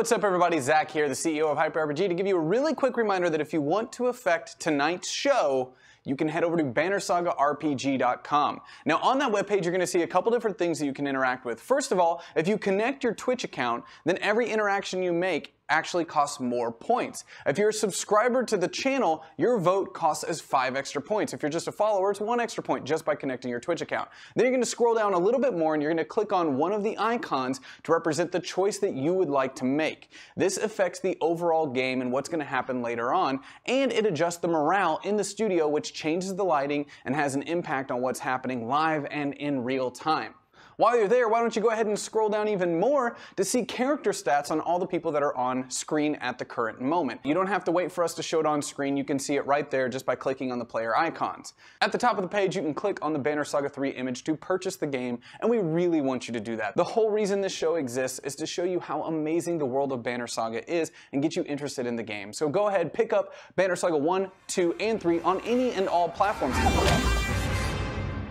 what's up everybody? Zach here, the CEO of Hyper RPG, to give you a really quick reminder that if you want to affect tonight's show, you can head over to bannersagaRPG.com. Now on that webpage, you're going to see a couple different things that you can interact with. First of all, if you connect your Twitch account, then every interaction you make actually costs more points. If you're a subscriber to the channel, your vote costs us 5 extra points. If you're just a follower, it's 1 extra point just by connecting your Twitch account. Then you're going to scroll down a little bit more and you're going to click on one of the icons to represent the choice that you would like to make. This affects the overall game and what's going to happen later on, and it adjusts the morale in the studio, which changes the lighting and has an impact on what's happening live and in real time. While you're there, why don't you go ahead and scroll down even more to see character stats on all the people that are on screen at the current moment. You don't have to wait for us to show it on screen. You can see it right there just by clicking on the player icons. At the top of the page, you can click on the Banner Saga 3 image to purchase the game, and we really want you to do that. The whole reason this show exists is to show you how amazing the world of Banner Saga is and get you interested in the game. So go ahead, pick up Banner Saga 1, 2, and 3 on any and all platforms.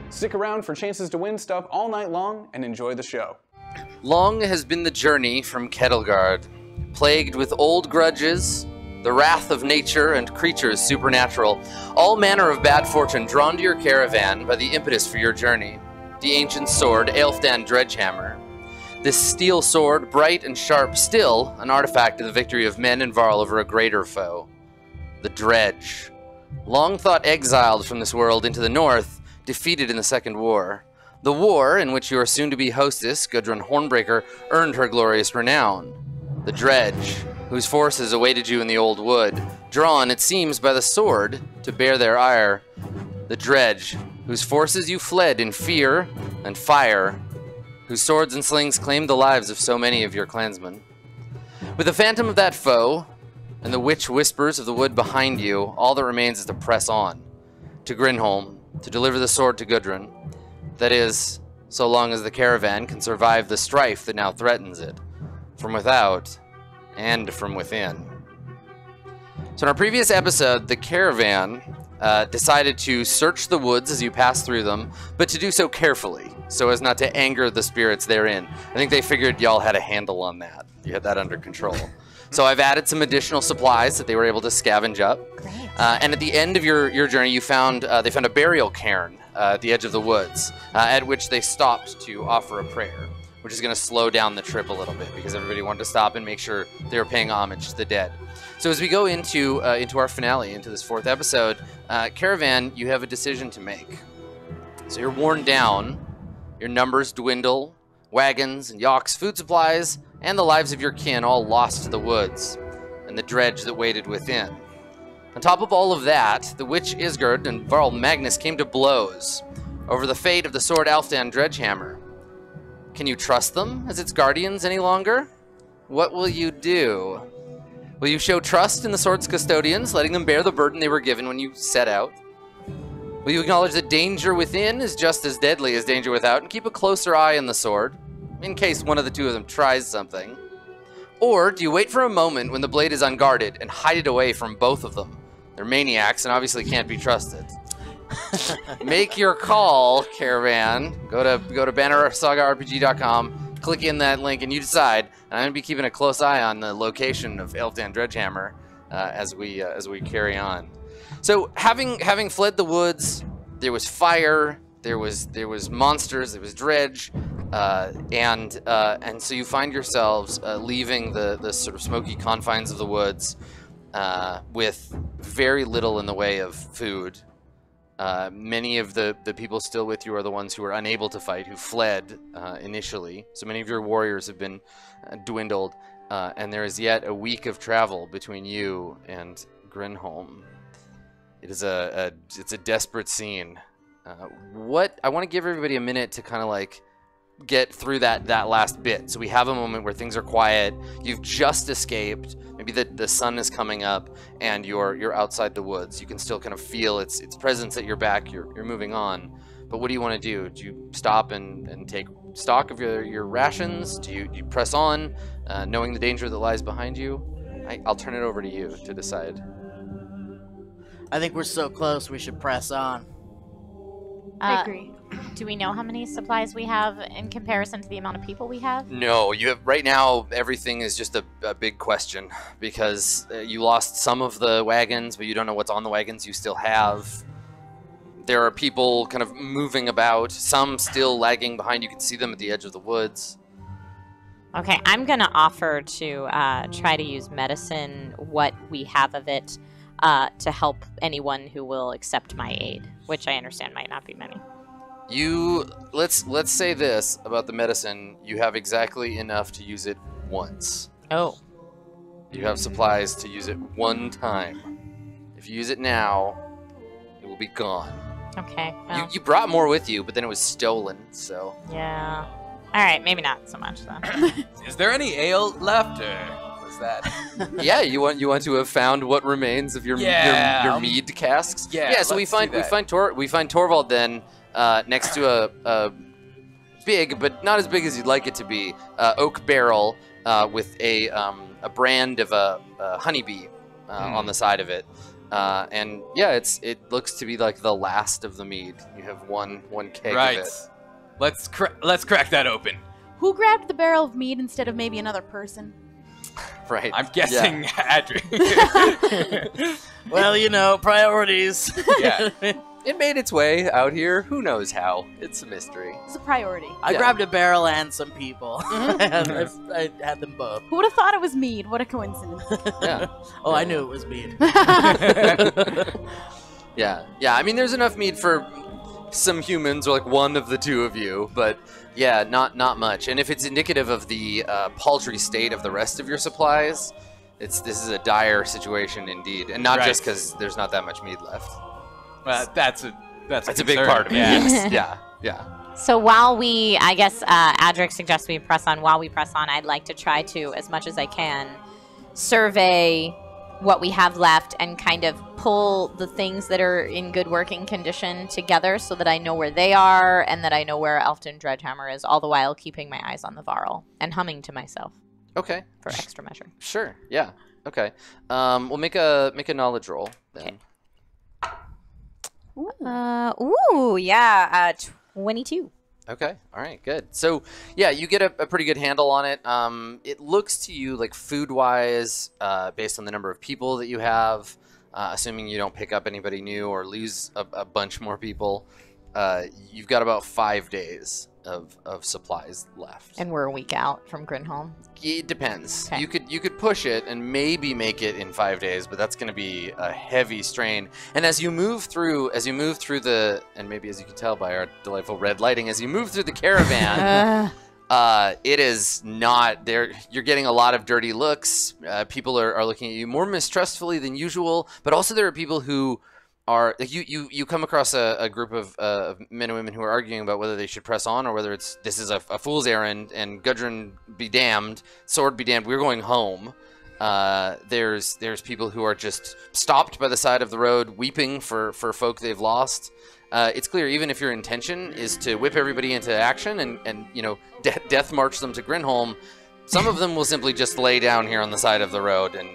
Stick around for chances to win stuff all night long and enjoy the show. Long has been the journey from Kettlegard, plagued with old grudges, the wrath of nature and creatures supernatural, all manner of bad fortune drawn to your caravan by the impetus for your journey. The ancient sword, Aelfdan Dredgehammer. This steel sword, bright and sharp, still an artifact of the victory of men and Varl over a greater foe. The Dredge. Long thought exiled from this world into the north, defeated in the Second War. The war in which your soon-to-be hostess, Gudrun Hornbreaker, earned her glorious renown. The Dredge, whose forces awaited you in the old wood, drawn, it seems, by the sword to bear their ire. The Dredge, whose forces you fled in fear and fire, whose swords and slings claimed the lives of so many of your clansmen. With the phantom of that foe, and the witch whispers of the wood behind you, all that remains is to press on, to Grinholm, to deliver the sword to Gudrun. That is, so long as the caravan can survive the strife that now threatens it, from without and from within. So in our previous episode, the caravan decided to search the woods as you pass through them, but to do so carefully, so as not to anger the spirits therein. I think they figured y'all had a handle on that. You had that under control. So I've added some additional supplies that they were able to scavenge up. And at the end of your journey, you found they found a burial cairn at the edge of the woods, at which they stopped to offer a prayer, which is going to slow down the trip a little bit because everybody wanted to stop and make sure they were paying homage to the dead. So as we go into our finale, into this 4th episode, Caravan, you have a decision to make. So you're worn down, your numbers dwindle, wagons and yaks, food supplies, and the lives of your kin all lost to the woods, and the dredge that waited within. On top of all of that, the witch Isgard and Varl Magnus came to blows over the fate of the sword Aelfdan Dredgehammer. Can you trust them as its guardians any longer? What will you do? Will you show trust in the sword's custodians, letting them bear the burden they were given when you set out? Will you acknowledge that danger within is just as deadly as danger without, and keep a closer eye on the sword, in case one of the two of them tries something? Or do you wait for a moment when the blade is unguarded and hide it away from both of them? They're maniacs and obviously can't be trusted. Make your call, Caravan. Go to BannerSagaRPG.com, click in that link, and you decide. And I'm going to be keeping a close eye on the location of Aelfdan Dredgehammer as we carry on. So, having fled the woods, there was fire, there was monsters, there was dredge, and so you find yourselves leaving the sort of smoky confines of the woods with very little in the way of food. Many of the people still with you are the ones who were unable to fight, who fled initially. So many of your warriors have been dwindled, and there is yet a week of travel between you and Grinholm. It's a desperate scene. I want to give everybody a minute to kind of like get through that last bit. So we have a moment where things are quiet. You've just escaped. Maybe the sun is coming up, and you're outside the woods. You can still kind of feel its presence at your back. You're moving on. But what do you want to do? Do you stop and take stock of your rations? Do you press on, knowing the danger that lies behind you? I'll turn it over to you to decide. I think we're so close we should press on. I agree. Do we know how many supplies we have in comparison to the amount of people we have? No, you have right now. Everything is just a big question because you lost some of the wagons, but you don't know what's on the wagons you still have. There are people kind of moving about, some still lagging behind. You can see them at the edge of the woods. Okay, I'm going to offer to try to use medicine, what we have of it, to help anyone who will accept my aid, which I understand might not be many. Let's say this about the medicine. You have exactly enough to use it once. Oh. You have supplies to use it one time. If you use it now, it will be gone. Okay. Well. You brought more with you, but then it was stolen, so... Yeah. All right, maybe not so much then. Is there any ale left, or was that? Yeah, you want to have found what remains of your mead casks. Yeah. So we find Torvald then next to a big, but not as big as you'd like it to be, oak barrel with a brand of a honeybee on the side of it. And yeah, it looks to be like the last of the mead. You have one keg of it. Let's crack that open. Who grabbed the barrel of mead instead of maybe another person? Right. I'm guessing Adric. Well, you know, priorities. Yeah. It made its way out here. Who knows how? It's a mystery. It's a priority. I grabbed a barrel and some people. And I had them both. Who would have thought it was mead? What a coincidence. Yeah. Oh, I knew it was mead. Yeah. I mean, there's enough mead for some humans, or like one of the two of you, but yeah, not much. And if it's indicative of the paltry state of the rest of your supplies, this is a dire situation indeed, and not just because there's not that much mead left. That's a big part of it. Yeah. Yeah. So while I guess Adric suggests we press on. While we press on, I'd like to try to, as much as I can, survey what we have left and kind of pull the things that are in good working condition together so that I know where they are and that I know where Elfton Dredgehammer is, all the while keeping my eyes on the Varl and humming to myself. Okay. For extra measure. Sure. Yeah. Okay. We'll make a knowledge roll then. Okay. 22. Okay. All right. Good. So, yeah, you get a pretty good handle on it. It looks to you like food-wise, based on the number of people that you have, assuming you don't pick up anybody new or lose a bunch more people, you've got about 5 days of supplies left. And we're a week out from Grinholm. It depends. Okay. You could push it and maybe make it in 5 days, but that's going to be a heavy strain. And as you move through the, and maybe as you can tell by our delightful red lighting, as you move through the caravan, it is not there. You're getting a lot of dirty looks. People are looking at you more mistrustfully than usual, but also there are people who are like you come across a group of men and women who are arguing about whether they should press on or whether this is a fool's errand, and Gudrun be damned, sword be damned, we're going home. There's people who are just stopped by the side of the road weeping for folk they've lost. It's clear, even if your intention is to whip everybody into action and you know, death march them to Grinholm, some of them will simply just lay down here on the side of the road and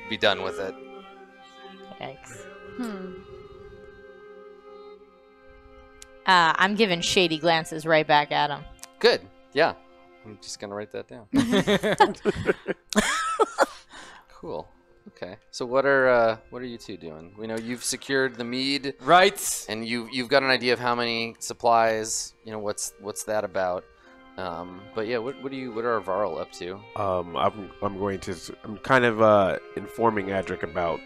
be done with it. Yikes. I'm giving shady glances right back at him. Good. Yeah. I'm just gonna write that down. Cool. Okay. So what are you two doing? We know you've secured the mead, Right. and you've got an idea of how many supplies. You know, what's that about? But yeah, what are our Varl up to? I'm kind of informing Adric about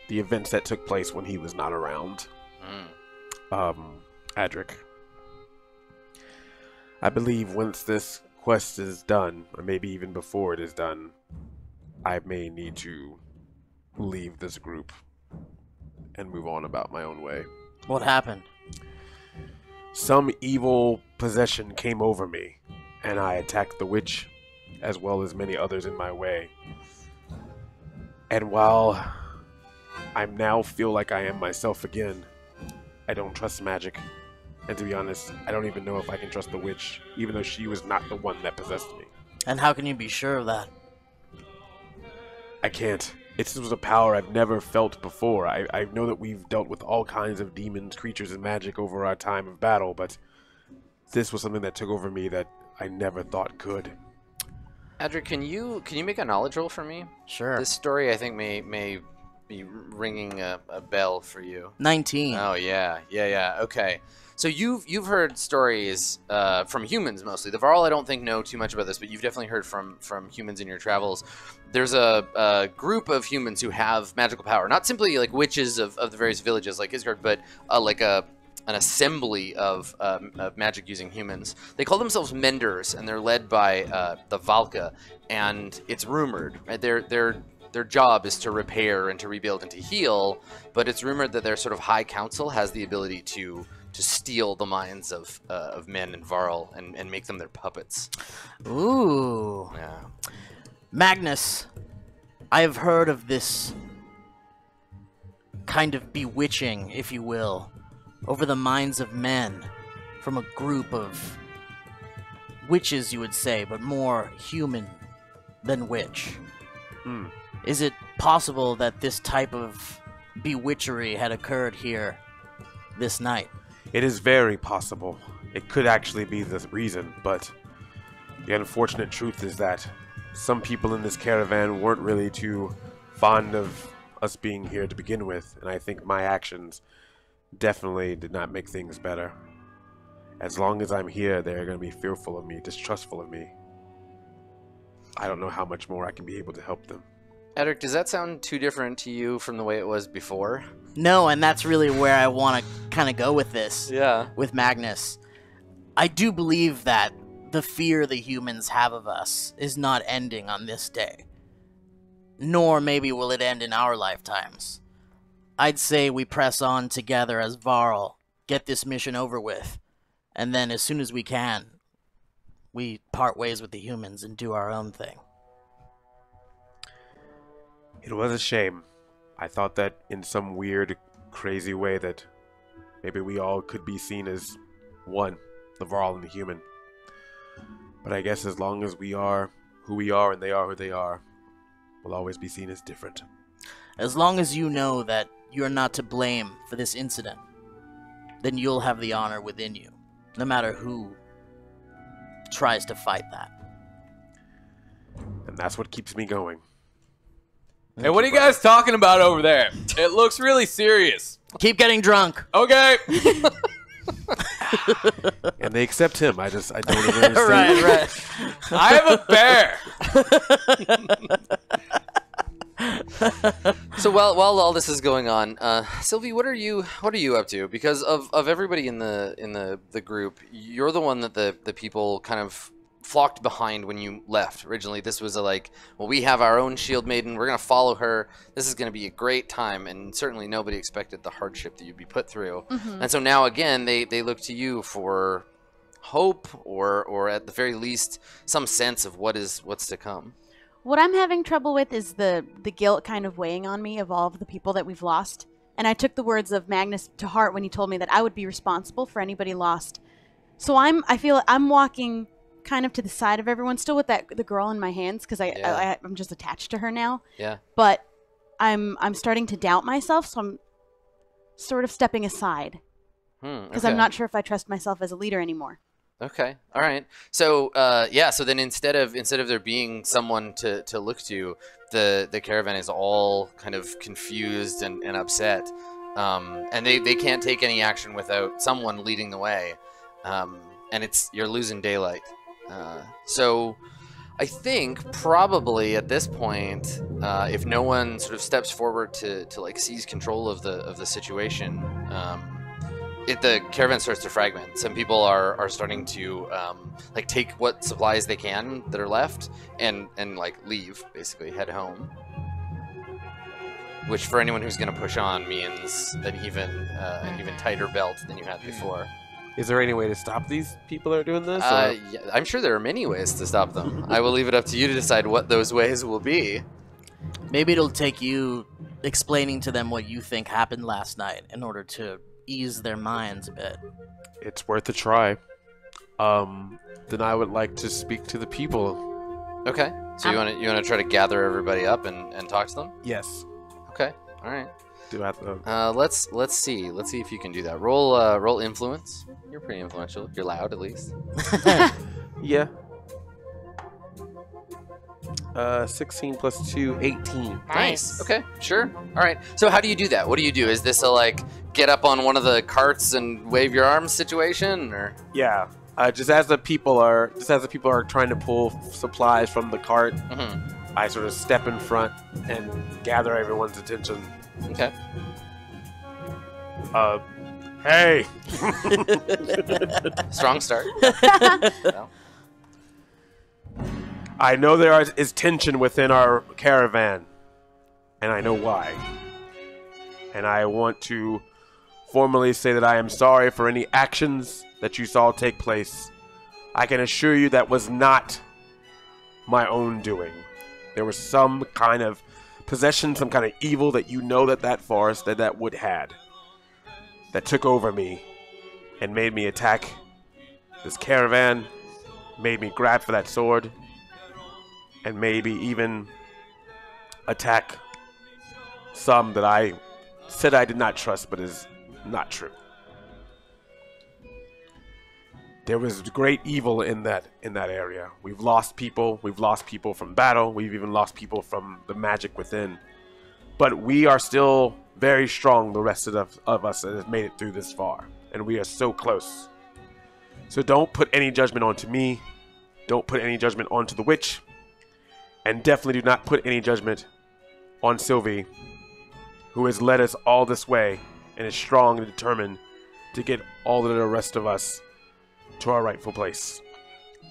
the events that took place when he was not around. Adric, I believe once this quest is done, or maybe even before it is done, I may need to leave this group and move on about my own way. What happened? Some evil possession came over me, and I attacked the witch, as well as many others in my way. And while I now feel like I am myself again, I don't trust magic. And to be honest, I don't even know if I can trust the witch, even though she was not the one that possessed me. And how can you be sure of that? I can't. This was a power I've never felt before. I know that we've dealt with all kinds of demons, creatures, and magic over our time of battle, but this was something that took over me that I never thought could. Adric, can you make a knowledge roll for me? Sure. This story, I think, may be ringing a bell for you. 19. Oh yeah. Okay. So you've heard stories from humans mostly. The Varl, I don't think know too much about this, but you've definitely heard from humans in your travels. There's a group of humans who have magical power, not simply like witches of the various villages like Isgard, but like an assembly of magic using humans. They call themselves menders, and they're led by the Valka. And it's rumored, right? Their job is to repair and to rebuild and to heal, but it's rumored that their sort of high council has the ability to steal the minds of men and Varl and make them their puppets. Ooh. Yeah. Magnus, I have heard of this kind of bewitching, if you will, over the minds of men from a group of witches, you would say, but more human than witch. Is it possible that this type of bewitchery had occurred here this night? It is very possible. It could actually be the reason, but the unfortunate truth is that some people in this caravan weren't really too fond of us being here to begin with, and I think my actions definitely did not make things better. As long as I'm here, they're going to be fearful of me, distrustful of me. I don't know how much more I can be able to help them. Edric, does that sound too different to you from the way it was before? No, and that's really where I want to kind of go with this. Yeah. With Magnus. I do believe that the fear the humans have of us is not ending on this day. Nor maybe will it end in our lifetimes. I'd say we press on together as Varl, get this mission over with, and then as soon as we can, we part ways with the humans and do our own thing. It was a shame. I thought that in some weird, crazy way that maybe we all could be seen as one, the Varl and the human. But I guess as long as we are who we are and they are who they are, we'll always be seen as different. As long as you know that you're not to blame for this incident, then you'll have the honor within you, no matter who tries to fight that. And that's what keeps me going. Hey, what are you guys talking about over there? It looks really serious. Keep getting drunk. Okay. And they accept him. I don't even understand. Right. I have a bear. So while all this is going on, Sylvie, what are you up to? Because of everybody in the group, you're the one that the people kind of flocked behind when you left. Originally, this was we have our own shield maiden. We're gonna follow her. This is gonna be a great time, and certainly nobody expected the hardship that you'd be put through. And so now again, they look to you for hope, or at the very least, some sense of what's to come. What I'm having trouble with is the guilt kind of weighing on me of all of the people that we've lost. And I took the words of Magnus to heart when he told me that I would be responsible for anybody lost. So I feel I'm walking kind of to the side of everyone, still with the girl in my hands, because I'm just attached to her now. Yeah. But I'm starting to doubt myself, so I'm sort of stepping aside because I'm not sure if I trust myself as a leader anymore. Okay. All right. So so then instead of there being someone to look to, the caravan is all kind of confused and upset, and they can't take any action without someone leading the way, and you're losing daylight. So I think probably at this point, if no one sort of steps forward to seize control of the situation, the caravan starts to fragment. Some people are starting to take what supplies they can that are left and leave, basically head home. Which for anyone who's going to push on means an even tighter belt than you had before. Is there any way to stop these people that are doing this? Yeah, I'm sure there are many ways to stop them. I will leave it up to you to decide what those ways will be. Maybe it'll take you explaining to them what you think happened last night in order to ease their minds a bit. It's worth a try. Then I would like to speak to the people. Okay. So you want to try to gather everybody up and talk to them? Yes. Okay. All right. Do I have to? Let's see if you can do that. Roll influence. You're pretty influential. You're loud at least. Yeah. 16 plus 2, 18. Nice. Okay. Sure. All right. So how do you do that? What do you do? Is this a like get up on one of the carts and wave your arms situation, or? Yeah. Just as the people are trying to pull supplies from the cart, I sort of step in front and gather everyone's attention. Okay. Hey. Strong start. Well. I know there is tension within our caravan, and I know why. And I want to formally say that I am sorry for any actions that you saw take place. I can assure you that was not my own doing. There was some kind of possession, some kind of evil that you know that forest, that wood had, that took over me and made me attack this caravan, made me grab for that sword, and maybe even attack some that I said I did not trust, but is not true. There was great evil in that area. We've lost people. We've lost people from battle. We've even lost people from the magic within. But we are still very strong, the rest of us that have made it through this far. And we are so close. So don't put any judgment onto me. Don't put any judgment onto the witch. And definitely do not put any judgment on Sylvie, who has led us all this way and is strong and determined to get all of the rest of us to our rightful place.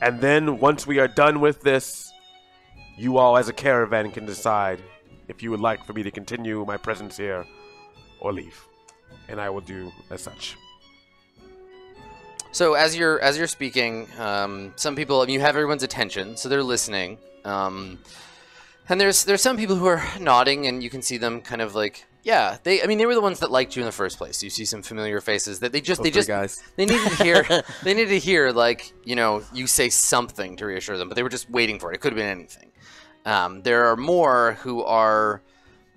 And then once we are done with this, you all as a caravan can decide if you would like for me to continue my presence here or leave. And I will do as such. So as you're speaking, some people, I mean, you have everyone's attention, so they're listening. And there's some people who are nodding, and you can see them kind of like, yeah, they were the ones that liked you in the first place. You see some familiar faces that they needed to hear like, you know, you say something to reassure them, but they were just waiting for it. It could have been anything. There are more who are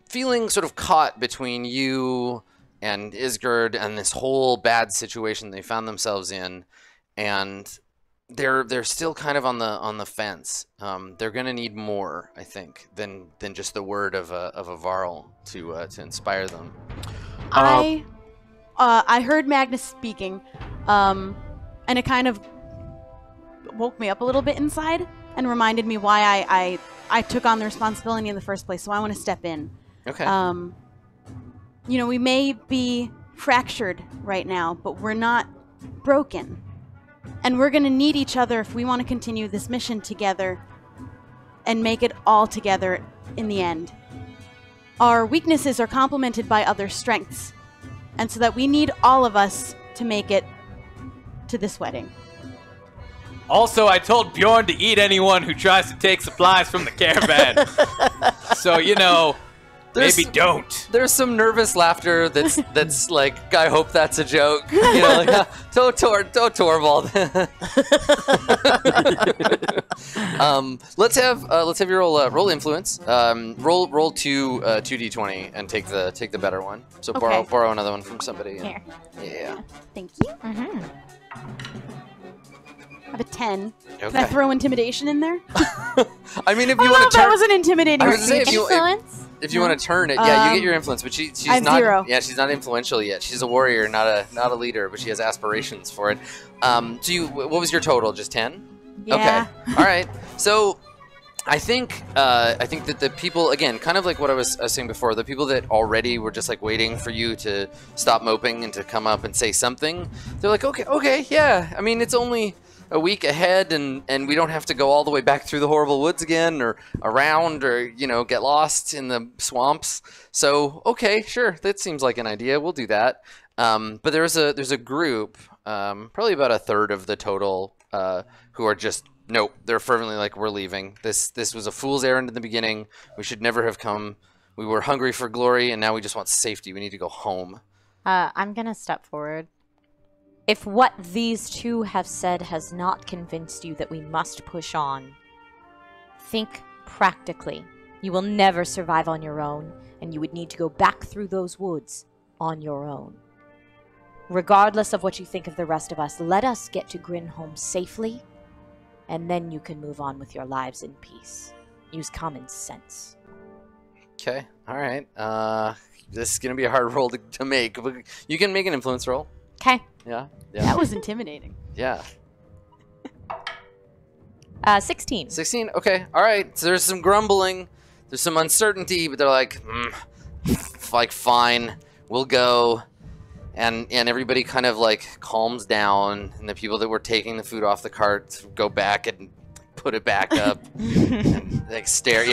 feeling sort of caught between you and Isgard and this whole bad situation they found themselves in, and they're still kind of on the fence. They're gonna need more, I think, than just the word of a Varl to inspire them. I heard Magnus speaking, and it kind of woke me up a little bit inside and reminded me why I took on the responsibility in the first place. So I want to step in. Okay. You know, we may be fractured right now, but we're not broken. And we're going to need each other if we want to continue this mission together and make it all together in the end. Our weaknesses are complemented by other strengths. And so that we need all of us to make it to this wedding. Also, I told Bjorn to eat anyone who tries to take supplies from the caravan. So, you know, maybe don't. There's some nervous laughter that's like, I hope that's a joke. You know, like, don't Torvald. Let's have your roll influence. Roll 2d20 and take the better one. So Okay. borrow another one from somebody. Here. Yeah. Thank you. Mm-hmm. I have a 10. Okay. Can I throw intimidation in there? I mean, if I you don't know want if to that turn, was an intimidating I was gonna say, speech. Influence? if you want to turn it, yeah, you get Um, your influence. But she's I have not. 0. Yeah, she's not influential yet. She's a warrior, not a leader, but she has aspirations for it. So what was your total? Just 10? Yeah. Okay. All right. So I think that the people, again, kind of like what I was saying before, the people that already were just like waiting for you to stop moping and to come up and say something, they're like, okay, yeah. I mean, it's only a week ahead, and we don't have to go all the way back through the horrible woods again, or around, or, you know, get lost in the swamps. So okay, sure, that seems like an idea. We'll do that. But there's a group, probably about a third of the total, who are just nope. They're fervently like, we're leaving. This was a fool's errand in the beginning. We should never have come. We were hungry for glory, and now we just want safety. We need to go home. I'm going to step forward. If what these two have said has not convinced you that we must push on, Think practically. You will never survive on your own, and you would need to go back through those woods on your own. Regardless of what you think of the rest of us, let us get to Grinholm safely, and then you can move on with your lives in peace. Use common sense. Okay. All right. This is gonna be a hard roll to make. But you can make an influence roll. Okay. Yeah. That was intimidating. Yeah. 16. 16. Okay. All right. So there's some grumbling. There's some uncertainty, but they're like, fine, we'll go. And everybody kind of like calms down, and the people that were taking the food off the cart go back and put it back up, and like stare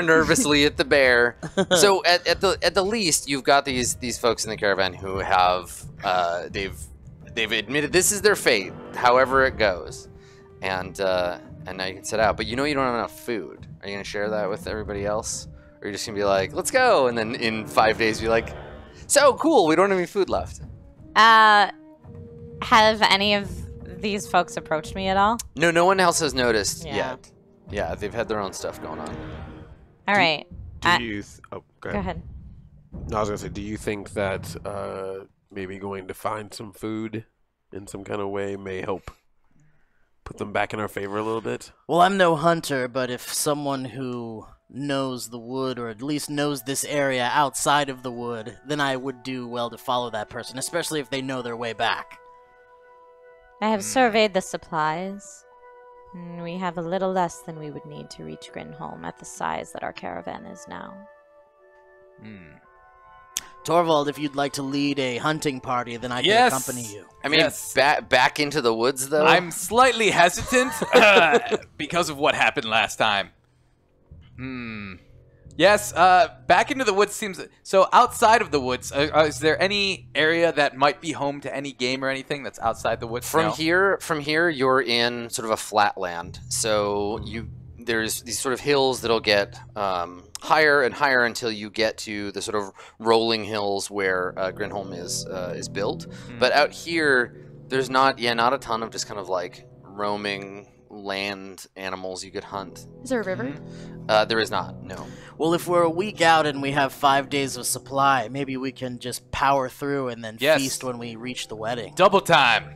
nervously at the bear. So at the least, you've got these folks in the caravan who have they've admitted this is their fate, however it goes, and now you can set out. But you know you don't have enough food. Are you gonna share that with everybody else, or are you just gonna be like, let's go, and then in 5 days be like, so cool, we don't have any food left? Have any of these folks approached me at all? No one else has noticed yet. Yeah, they've had their own stuff going on. All right. Do you? Go ahead. No, I was gonna say, do you think that maybe going to find some food in some kind of way may help put them back in our favor a little bit? Well, I'm no hunter, but if someone who knows the wood, or at least knows this area outside of the wood, then I would do well to follow that person, especially if they know their way back. I have surveyed the supplies. We have a little less than we would need to reach Grinholm at the size that our caravan is now. Torvald, if you'd like to lead a hunting party, then I can accompany you. I mean, back into the woods, though? I'm slightly hesitant because of what happened last time. Yes, back into the woods seems... So outside of the woods, is there any area that might be home to any game or anything that's outside the woods? From here, you're in sort of a flat land. So there's these sort of hills that'll get higher and higher until you get to the sort of rolling hills where Grinholm is built. But out here, there's not a ton of just kind of like roaming land animals you could hunt. Is there a river? There is not, no. Well, if we're a week out and we have 5 days of supply, maybe we can just power through and then feast when we reach the wedding. Double time.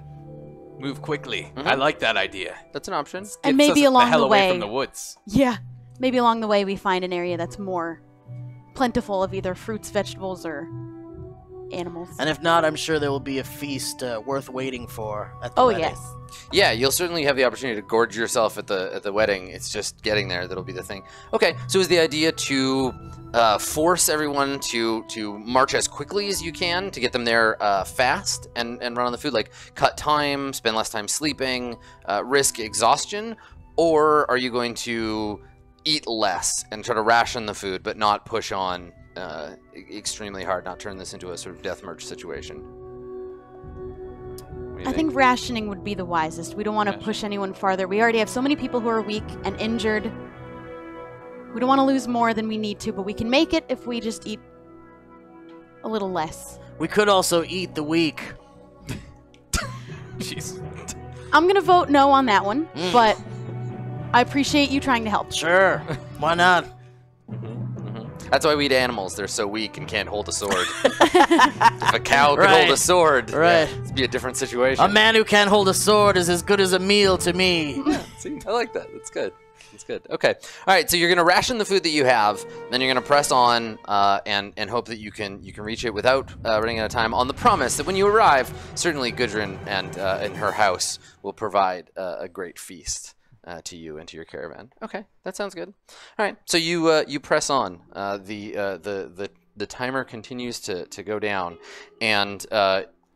Move quickly. I like that idea. That's an option. And maybe along the way, away from the woods. Yeah, maybe along the way we find an area that's more plentiful of either fruits, vegetables, or animals. And if not, I'm sure there will be a feast worth waiting for at the wedding. Yes. Yeah, you'll certainly have the opportunity to gorge yourself at the wedding. It's just getting there that'll be the thing. Okay, so is the idea to force everyone to march as quickly as you can to get them there fast and run on the food, like cut time, spend less time sleeping, risk exhaustion, or are you going to eat less and try to ration the food but not push on extremely hard, not turn this into a sort of death march situation? I think rationing would be the wisest. We don't want to push anyone farther. We already have so many people who are weak and injured. We don't want to lose more than we need to, but we can make it if we just eat a little less. We could also eat the weak. Jeez. I'm going to vote no on that one, but I appreciate you trying to help. Sure. Why not? That's why we eat animals. They're so weak and can't hold a sword. If a cow could hold a sword, it'd be a different situation. A man who can't hold a sword is as good as a meal to me. Yeah, see, I like that. That's good. That's good. Okay. All right. So you're going to ration the food that you have, then you're going to press on and hope that you can reach it without running out of time, on the promise that when you arrive, certainly Gudrun and her house will provide a great feast to you and to your caravan. Okay, that sounds good. All right, so you press on. The timer continues to go down, and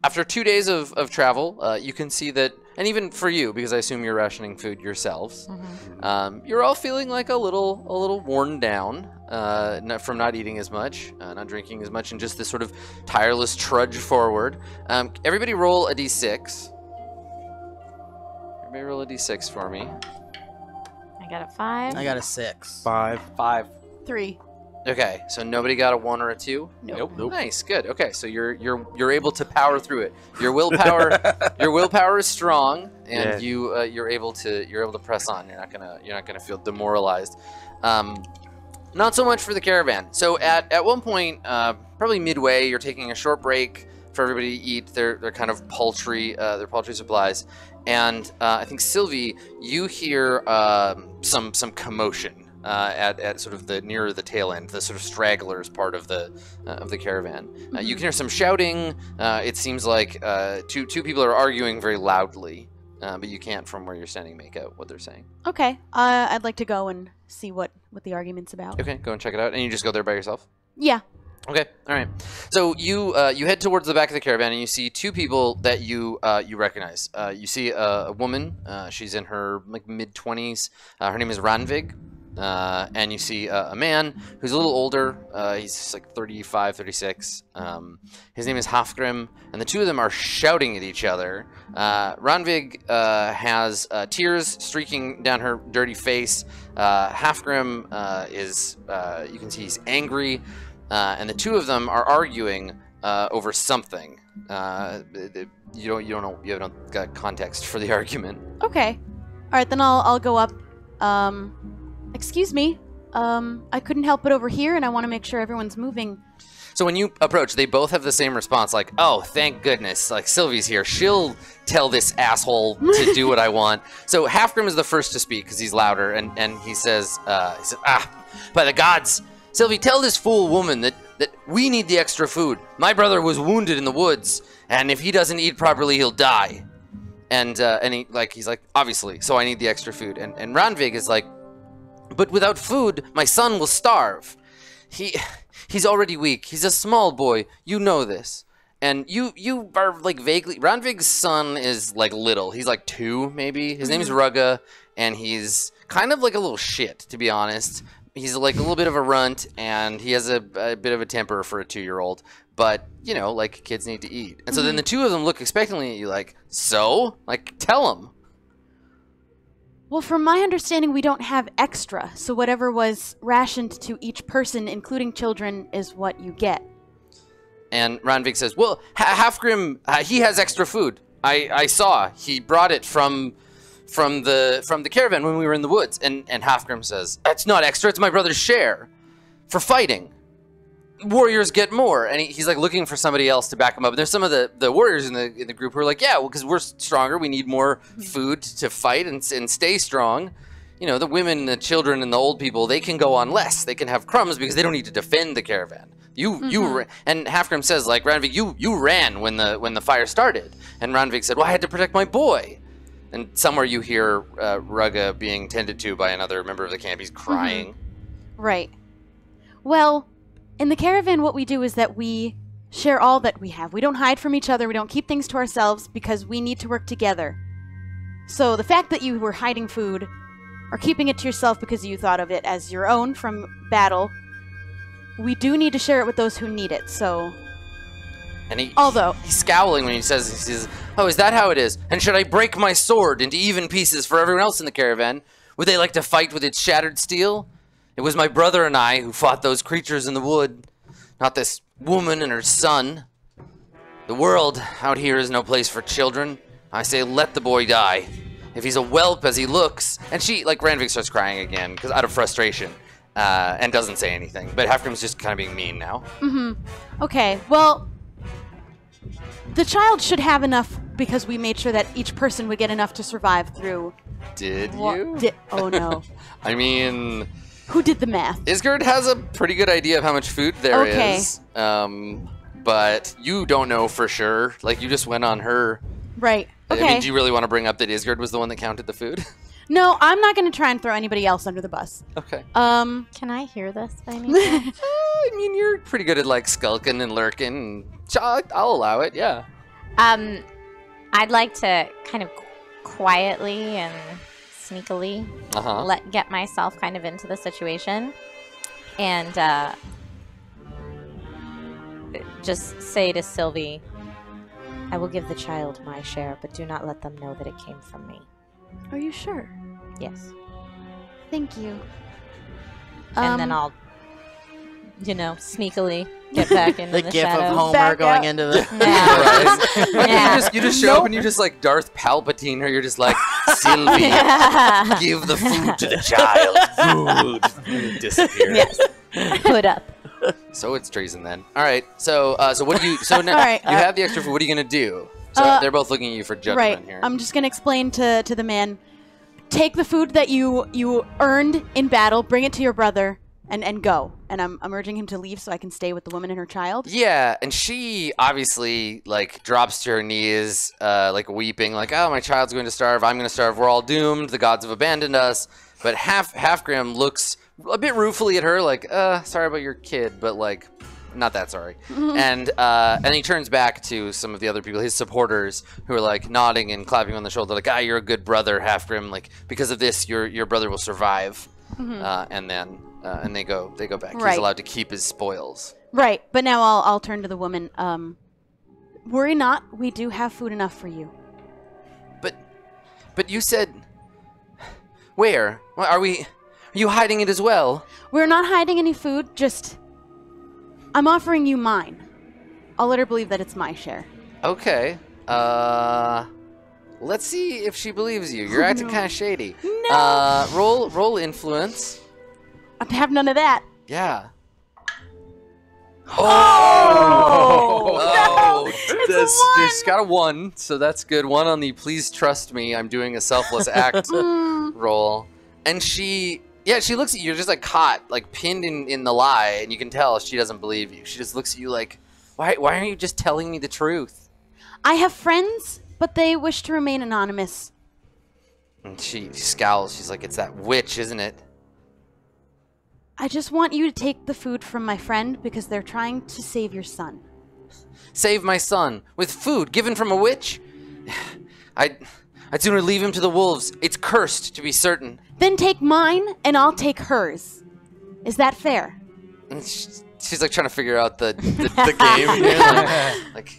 after 2 days of travel, you can see that, and even for you, because I assume you're rationing food yourselves, you're all feeling like a little worn down from not eating as much, not drinking as much, and just this sort of tireless trudge forward. Everybody roll a d6. Everybody roll a d6 for me. I got a 5. I got a 6. 5. 3. Okay, so nobody got a 1 or a 2? Nope. Nice, good. Okay, so you're able to power through it. Your willpower is strong, and you're able to press on. You're not gonna feel demoralized. Not so much for the caravan. So at one point, probably midway, you're taking a short break for everybody to eat their kind of poultry supplies, and I think Sylvie, you hear some commotion. At sort of the nearer the tail end, the sort of stragglers part of the caravan. You can hear some shouting. It seems like two people are arguing very loudly, but you can't, from where you're standing, make out what they're saying. Okay. I'd like to go and see what the argument's about. Okay, go and check it out. And you just go there by yourself? Yeah. Okay, all right. So you head towards the back of the caravan, and you see two people that you recognize. You see a woman. She's in her mid-20s. Her name is Ranvig. And you see a man who's a little older. He's like 35, 36. His name is Hafgrim, and the two of them are shouting at each other. Ranvig has tears streaking down her dirty face. Hafgrim is, you can see he's angry, and the two of them are arguing over something. You don't know. You haven't got context for the argument. Okay. All right, then I'll go up. Excuse me. I couldn't help it over here, and I want to make sure everyone's moving. So when you approach, they both have the same response, like, "Oh, thank goodness! Like Sylvie's here. She'll tell this asshole to do what I want." So Hafgrim is the first to speak because he's louder, and he says, by the gods, Sylvie, tell this fool woman that we need the extra food. My brother was wounded in the woods, and if he doesn't eat properly, he'll die." And he's like, obviously, so I need the extra food. And Ranvig is like, "But without food, my son will starve. He's already weak. He's a small boy. You know this." And you are like vaguely. Ranvig's son is like little. He's like 2, maybe. His name's Rugga, and he's kind of like a little shit, to be honest. He's like a little bit of a runt, and he has a bit of a temper for a 2-year-old. But, you know, like, kids need to eat. And so then the two of them look expectantly at you like, "So? Like, tell them." Well, from my understanding, we don't have extra, so whatever was rationed to each person, including children, is what you get. And Ranvig says, "Well, Hafgrim, he has extra food. I saw. He brought it from the caravan when we were in the woods." And Hafgrim says, "It's not extra. It's my brother's share for fighting. Warriors get more." And he's like looking for somebody else to back him up. And there's some of the warriors in the group who are like, "Yeah, well, because we're stronger, we need more food to fight and stay strong. You know, the women, the children, and the old people, they can go on less. They can have crumbs because they don't need to defend the caravan. And Hafgrim says, like, Ranvig, you ran when the fire started." And Ranvig said, "Well, I had to protect my boy." And somewhere you hear Rugga being tended to by another member of the camp. He's crying. Right. Well, in the caravan, what we do is that we share all that we have. We don't hide from each other. We don't keep things to ourselves because we need to work together. So the fact that you were hiding food or keeping it to yourself because you thought of it as your own from battle, we do need to share it with those who need it, so... And he's scowling when he says, "Oh, is that how it is? And should I break my sword into even pieces for everyone else in the caravan? Would they like to fight with its shattered steel? It was my brother and I who fought those creatures in the wood, not this woman and her son. The world out here is no place for children. I say let the boy die. If he's a whelp as he looks..." And she, like, Ranvig starts crying again because out of frustration and doesn't say anything. But Hafgrim's just kind of being mean now. Okay, well, the child should have enough because we made sure that each person would get enough to survive through... Did you? Oh, no. I mean... Who did the math? Isgard has a pretty good idea of how much food there is. But you don't know for sure. Like, you just went on her. Right. Okay. I mean, do you really want to bring up that Isgard was the one that counted the food? No, I'm not going to try and throw anybody else under the bus. Okay. Can I hear this by any chance? I mean, you're pretty good at, like, skulking and lurking. I'll allow it, yeah. I'd like to kind of quietly and sneakily get myself kind of into the situation and just say to Sylvie, "I will give the child my share, but do not let them know that it came from me." Are you sure? Yes. Thank you. And then I'll you know, sneakily get back into The the gif shadows. of Homer Back going up. into the. Right? Yeah. You just show up and you just like Darth Palpatine, or you're just like Sylvie, Yeah. give the food to the child. Food. Disappear. Yes. Put up. So it's treason then. All right. So what do you? So now All right, you have the extra food. What are you gonna do? So they're both looking at you for judgment Right. here. I'm just gonna explain to the man. Take the food that you earned in battle, bring it to your brother, and go. And I'm urging him to leave so I can stay with the woman and her child. Yeah, and she obviously like drops to her knees, like weeping, like, "Oh, my child's going to starve. I'm going to starve. We're all doomed. The gods have abandoned us." But Halfgrim looks a bit ruefully at her, like, "Sorry about your kid, but like, not that sorry." And he turns back to some of the other people, his supporters, who are like nodding and clapping on the shoulder, like, "Ah, you're a good brother, Halfgrim. Like, because of this, your brother will survive." And then they go back. He's Right. allowed to keep his spoils. Right. But now I'll turn to the woman. Worry not. We do have food enough for you. But you said, where? Are you hiding it as well? We're not hiding any food. Just I'm offering you mine. I'll let her believe that it's my share. Okay. Let's see if she believes you. You're acting kind of shady. No. Roll influence. I have none of that. Yeah. Oh! She's got a 1, so that's good. 1 on the please trust me, I'm doing a selfless act roll. And she looks at you, just like caught, like pinned in the lie, and you can tell she doesn't believe you. She just looks at you like, why aren't you just telling me the truth? I have friends, but they wish to remain anonymous. And she scowls. She's like, it's that witch, isn't it? I just want you to take the food from my friend because they're trying to save your son. Save my son with food given from a witch? I'd sooner leave him to the wolves. It's cursed, to be certain. Then take mine, and I'll take hers. Is that fair? And she's like trying to figure out the game here. Like,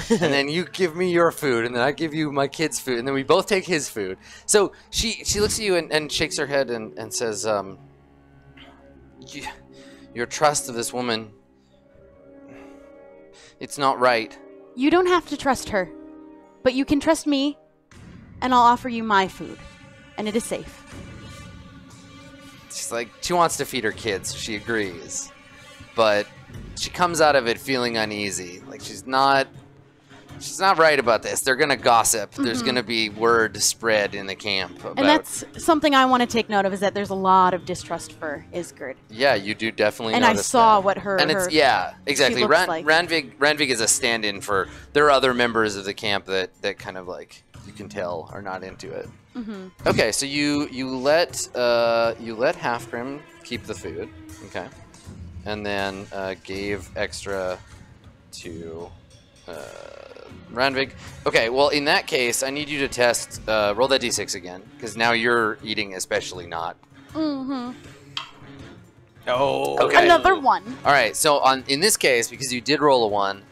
and then you give me your food, and then I give you my kid's food, and then we both take his food. So she looks at you and shakes her head and says, your trust of this woman, it's not right. You don't have to trust her, but you can trust me, and I'll offer you my food, and it is safe. She's like, she wants to feed her kids, so she agrees. But she comes out of it feeling uneasy. Like she's not right about this. They're gonna gossip. There's gonna be word spread in the camp about. And that's something I want to take note of, is that there's a lot of distrust for Isgard. Yeah, you do definitely. And I notice saw that. what her. And it's exactly. she looks like. Ranvig is a stand-in for. There are other members of the camp that kind of like you can tell are not into it. Okay, so you let Halfgrim keep the food. Okay, and then gave extra to. Ranvig. Okay, well, in that case, I need you to test, roll that d6 again, because now you're eating especially not. Oh. Okay. Another one. All right, so in this case, because you did roll a 1,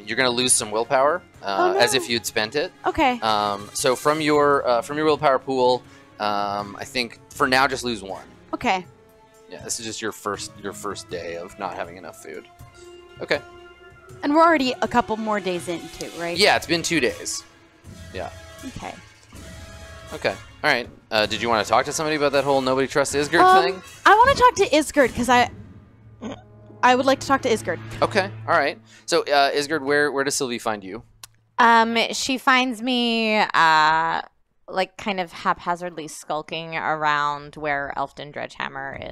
you're going to lose some willpower, Oh, no. as if you'd spent it. Okay. So from your willpower pool, I think for now just lose 1. Okay. Yeah, this is just your first day of not having enough food. Okay. And we're already a couple more days in, too, right? Yeah, it's been 2 days. Yeah. Okay. Okay. All right. Did you want to talk to somebody about that whole nobody trusts Isgard thing? I want to talk to Isgard because I would like to talk to Isgard. Okay. All right. So, Isgard, where does Sylvie find you? She finds me like kind of haphazardly skulking around where Elfton Dredgehammer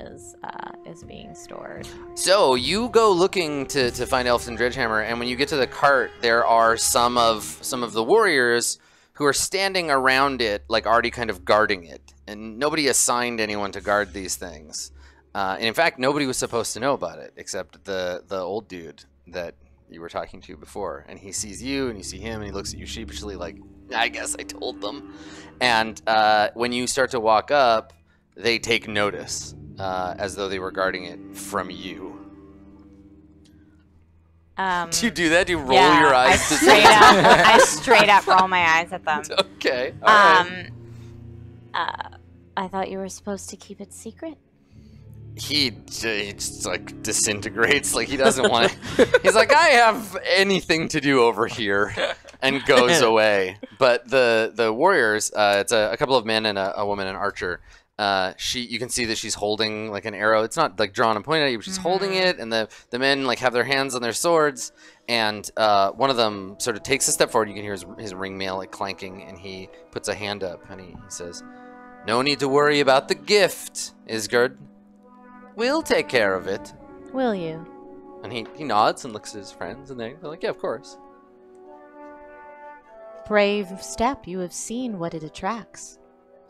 is being stored. So you go looking to find Elfton Dredgehammer, and when you get to the cart, there are some of the warriors who are standing around it, like already kind of guarding it. And nobody assigned anyone to guard these things. And in fact, nobody was supposed to know about it except the old dude that you were talking to before. And he sees you, and you see him, and he looks at you sheepishly like, I guess I told them. And when you start to walk up, they take notice, as though they were guarding it from you. Do you do that? Do you roll your eyes? I straight up roll my eyes at them. Okay. All right. I thought you were supposed to keep it secret. he just like disintegrates. Like he doesn't want to. He's like, I have anything to do over here, and goes away. But the warriors, it's a couple of men and a woman, an archer. You can see that she's holding like an arrow. It's not like drawn and pointed at you, but she's holding it, and the men like have their hands on their swords, and one of them sort of takes a step forward. You can hear his ring mail like clanking, and he puts a hand up and he says, "No need to worry about the gift, Isgard. We'll take care of it." Will you? And he nods and looks at his friends, and they're like, "Yeah, of course." Brave step. You have seen what it attracts.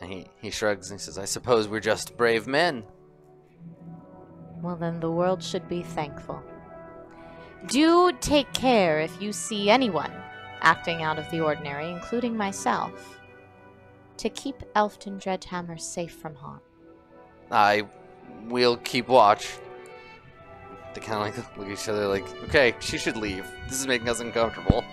And he shrugs and he says, "I suppose we're just brave men." Well, then the world should be thankful. Do take care if you see anyone acting out of the ordinary, including myself, to keep Elfton Dredgehammer safe from harm. I will keep watch. They kind of like look at each other like, okay, she should leave. This is making us uncomfortable.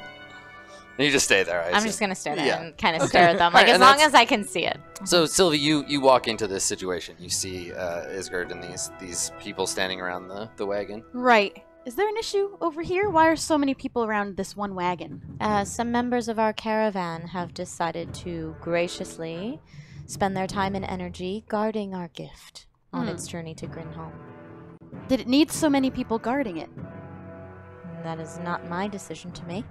And you just stay there. I'm just going to stay there and kind of stare at them, like Right, as long as I can see it. So, Sylvie, you walk into this situation. You see Isgard and these people standing around the wagon. Right. Is there an issue over here? Why are so many people around this one wagon? Some members of our caravan have decided to graciously spend their time and energy guarding our gift on its journey to Grinholm. Did it need so many people guarding it? That is not my decision to make.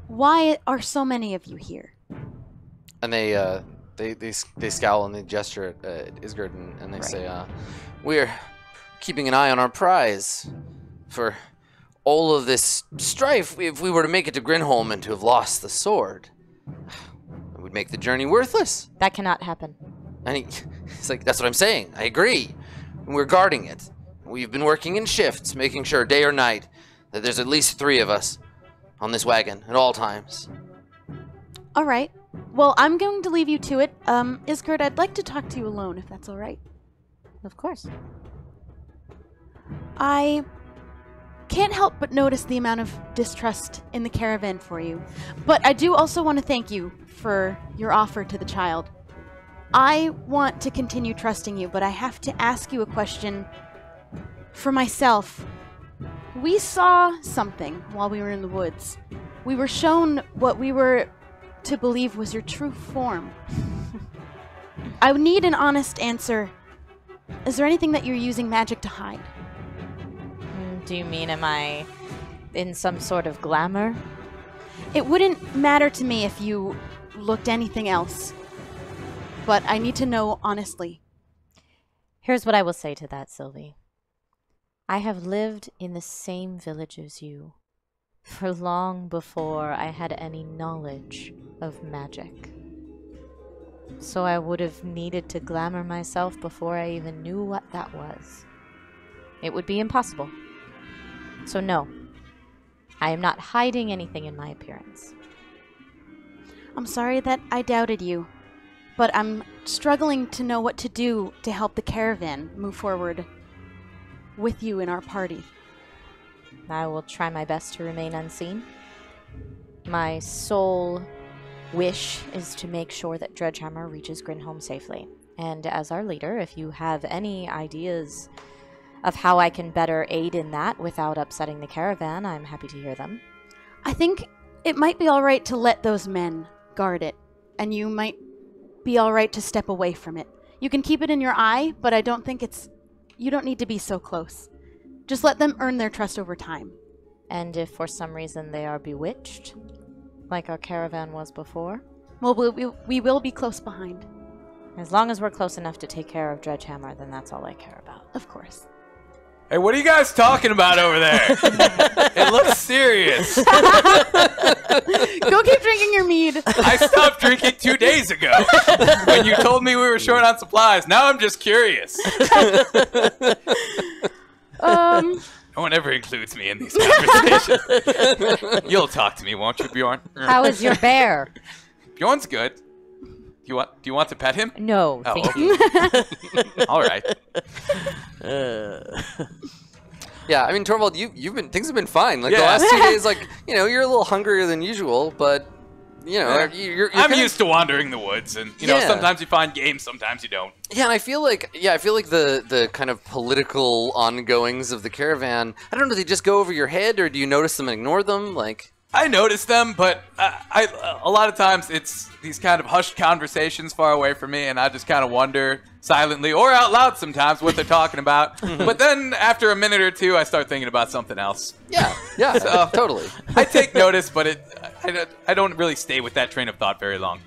Why are so many of you here? And they scowl and they gesture at Isgard and they say, "We're keeping an eye on our prize. For all of this strife, if we were to make it to Grinholm and to have lost the sword, it would make the journey worthless." That cannot happen. And he's like, "That's what I'm saying. I agree. And we're guarding it. We've been working in shifts, making sure day or night that there's at least 3 of us on this wagon at all times." All right. Well, I'm going to leave you to it. Isgard, I'd like to talk to you alone, if that's all right. Of course. I can't help but notice the amount of distrust in the caravan for you. But I do also want to thank you for your offer to the child. I want to continue trusting you, but I have to ask you a question for myself. We saw something while we were in the woods. We were shown what we were to believe was your true form. I would need an honest answer. Is there anything that you're using magic to hide? Do you mean, am I in some sort of glamour? It wouldn't matter to me if you looked anything else. But I need to know honestly. Here's what I will say to that, Sylvie. I have lived in the same village as you for long before I had any knowledge of magic. So I would have needed to glamour myself before I even knew what that was. It would be impossible. So no, I am not hiding anything in my appearance. I'm sorry that I doubted you, but I'm struggling to know what to do to help the caravan move forward with you in our party. I will try my best to remain unseen. My sole wish is to make sure that Dredgehammer reaches Grinholm safely. And as our leader, if you have any ideas of how I can better aid in that without upsetting the caravan, I'm happy to hear them. I think it might be all right to let those men guard it, and you might be all right to step away from it. You can keep it in your eye, but I don't think you don't need to be so close. Just let them earn their trust over time. And if for some reason they are bewitched, like our caravan was before? Well, we will be close behind. As long as we're close enough to take care of Dredgehammer, then that's all I care about. Of course. Hey, what are you guys talking about over there? It looks serious. Go keep drinking your mead. I stopped drinking 2 days ago when you told me we were short on supplies. Now I'm just curious. No one ever includes me in these conversations. You'll talk to me, won't you, Bjorn? How is your bear? Bjorn's good. Do you want to pet him? No, Oh, thank you. All right. Yeah, I mean, Torvald, things have been fine. Like the last 2 days, like you're a little hungrier than usual, but you know, you're I'm kinda, used to wandering the woods, and you know, sometimes you find game, sometimes you don't. Yeah, and I feel like the kind of political ongoings of the caravan. I don't know. They just go over your head, or do you notice them and ignore them? Like, I notice them, but a lot of times it's these kind of hushed conversations far away from me, and I just kind of wonder silently or out loud sometimes what they're talking about. But then after a minute or two, I start thinking about something else. yeah, so, totally. I take notice, but I don't really stay with that train of thought very long.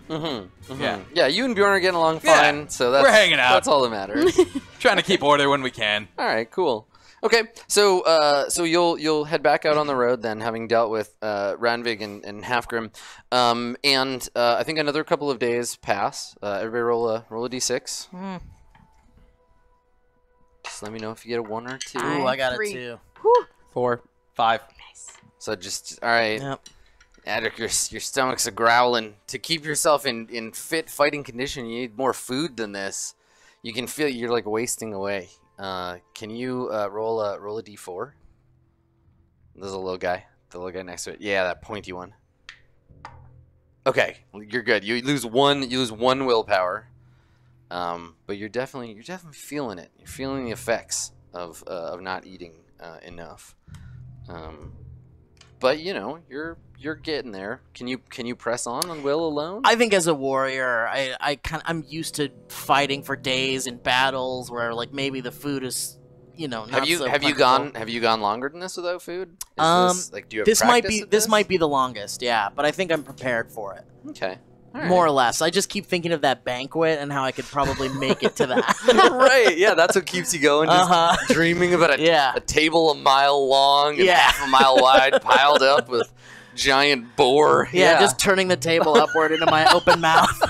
Yeah. You and Bjorn are getting along fine, so that's we're hanging out. That's all that matters. Trying to keep order when we can. All right, cool. Okay, so you'll head back out on the road then, having dealt with Ranvig and Halfgrim, and I think another couple of days pass. Everybody roll a d6. Just let me know if you get a 1 or 2. Ooh, I got a 3. 2. 4, 5. So just all right. Yep. Adric, your stomach's a growling. To keep yourself in fit fighting condition, you need more food than this. You can feel you're like wasting away. Can you roll a d4? There's a little guy. The little guy next to it. Yeah, that pointy one. Okay, you're good. You lose one willpower. But you're definitely feeling it. You're feeling the effects of not eating enough. But you know, you're getting there. Can you press on will alone? I think as a warrior, I'm used to fighting for days in battles where like maybe the food is, you know, not so have you gone longer than this without food? Is this, do you have this might be the longest, yeah, but I think I'm prepared for it. Okay. All right. More or less. I just keep thinking of that banquet and how I could probably make it to that. Right, yeah, that's what keeps you going. Just dreaming about a table a mile long and half a mile wide piled up with giant boar. Yeah, just turning the table upward into my open mouth.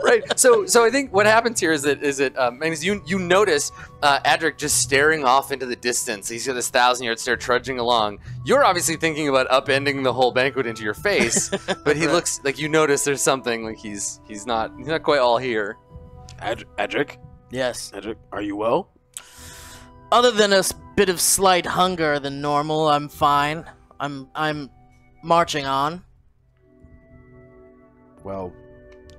Right. So I think what happens here is you notice Adric just staring off into the distance. He's got this 1,000-yard stare trudging along. You're obviously thinking about upending the whole banquet into your face, but he looks like you notice there's something like he's not quite all here. Adric? Yes. Adric, are you well? Other than a bit of slight hunger than normal, I'm fine. I'm marching on. Well,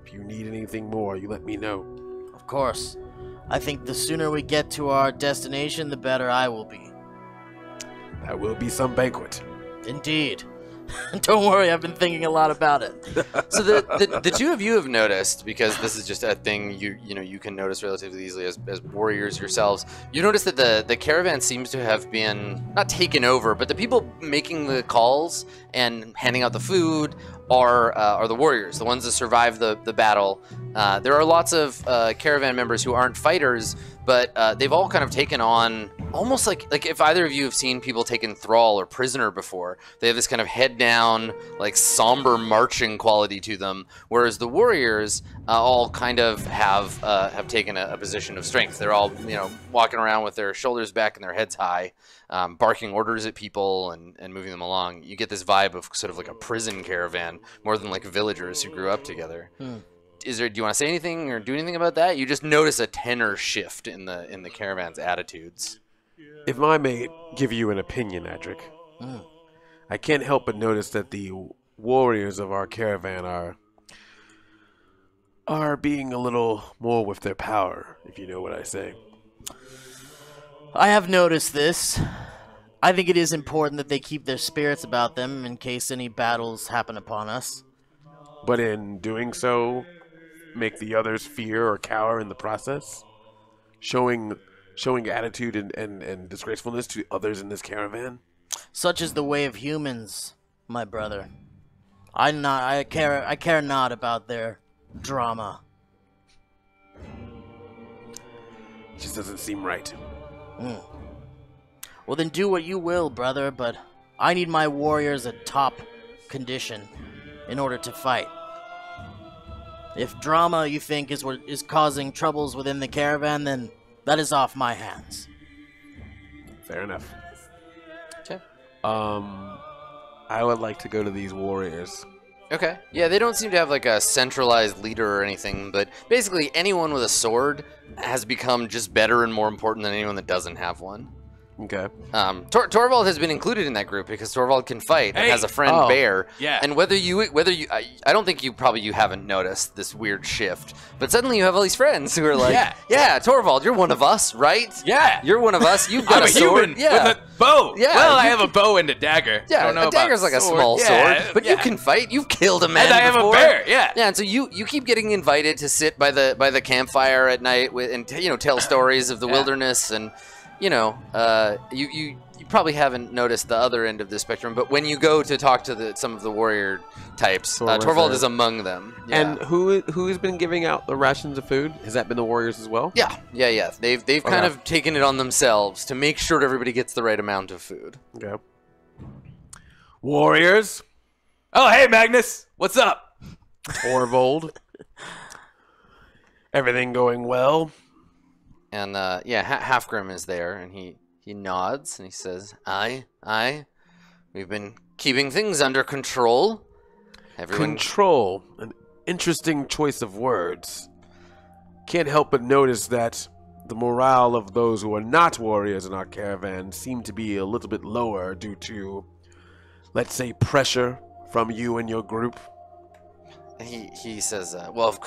if you need anything more, you let me know. Of course. I think the sooner we get to our destination, the better I will be. That will be some banquet. Indeed. Don't worry, I've been thinking a lot about it. So the two of you have noticed, because this is just a thing you can notice relatively easily as warriors yourselves. You notice that the caravan seems to have been not taken over, but the people making the calls and handing out the food are the warriors, the ones that survived the battle. There are lots of caravan members who aren't fighters, but they've all kind of taken on almost like if either of you have seen people taken thrall or prisoner before, they have this kind of head down, like somber marching quality to them. Whereas the warriors all kind of have taken a position of strength. They're all walking around with their shoulders back and their heads high, barking orders at people and moving them along. You get this vibe of sort of like a prison caravan more than like villagers who grew up together. Do you want to say anything or do anything about that? You just notice a tenor shift in the caravan's attitudes. If I may give you an opinion, Adric, I can't help but notice that the warriors of our caravan are being a little more with their power, if you know what I say. I have noticed this. I think it is important that they keep their spirits about them in case any battles happen upon us. But in doing so, make the others fear or cower in the process? Showing attitude and disgracefulness to others in this caravan? Such is the way of humans, my brother. I care not about their drama. It just doesn't seem right. Well, then do what you will, brother, but I need my warriors at top condition in order to fight. If drama, you think, is what is causing troubles within the caravan, then that is off my hands. Fair enough. Okay. I would like to go to these warriors. Okay. Yeah, they don't seem to have like a centralized leader or anything, but basically anyone with a sword has become just better and more important than anyone that doesn't have one. Okay. Torvald has been included in that group because Torvald can fight and has a friend Bear. Yeah. And whether you, I don't think you haven't noticed this weird shift, but suddenly you have all these friends who are like, yeah, Torvald, you're one of us, right? Yeah. You're one of us. You've got I'm a sword. human with a bow. Yeah. Well, I have a bow and a dagger. Yeah, I don't know a dagger's about like a sword. small Yeah, sword, but you can fight. You've killed a man And I have before. a bear. Yeah. Yeah, and so you keep getting invited to sit by the campfire at night and tell stories of the wilderness, and you probably haven't noticed the other end of the spectrum, but when you go to talk to some of the warrior types, Torvald is among them. Yeah. And who's been giving out the rations of food? Has that been the warriors as well? Yeah. They've kind of taken it on themselves to make sure everybody gets the right amount of food. Okay. Warriors. Oh, hey, Magnus. What's up? Torvald. Everything going well? And Halfgrim is there, and he nods and he says, "Aye. We've been keeping things under control." Control. An interesting choice of words. Can't help but notice that the morale of those who are not warriors in our caravan seem to be a little bit lower due to, let's say, pressure from you and your group. He says, well,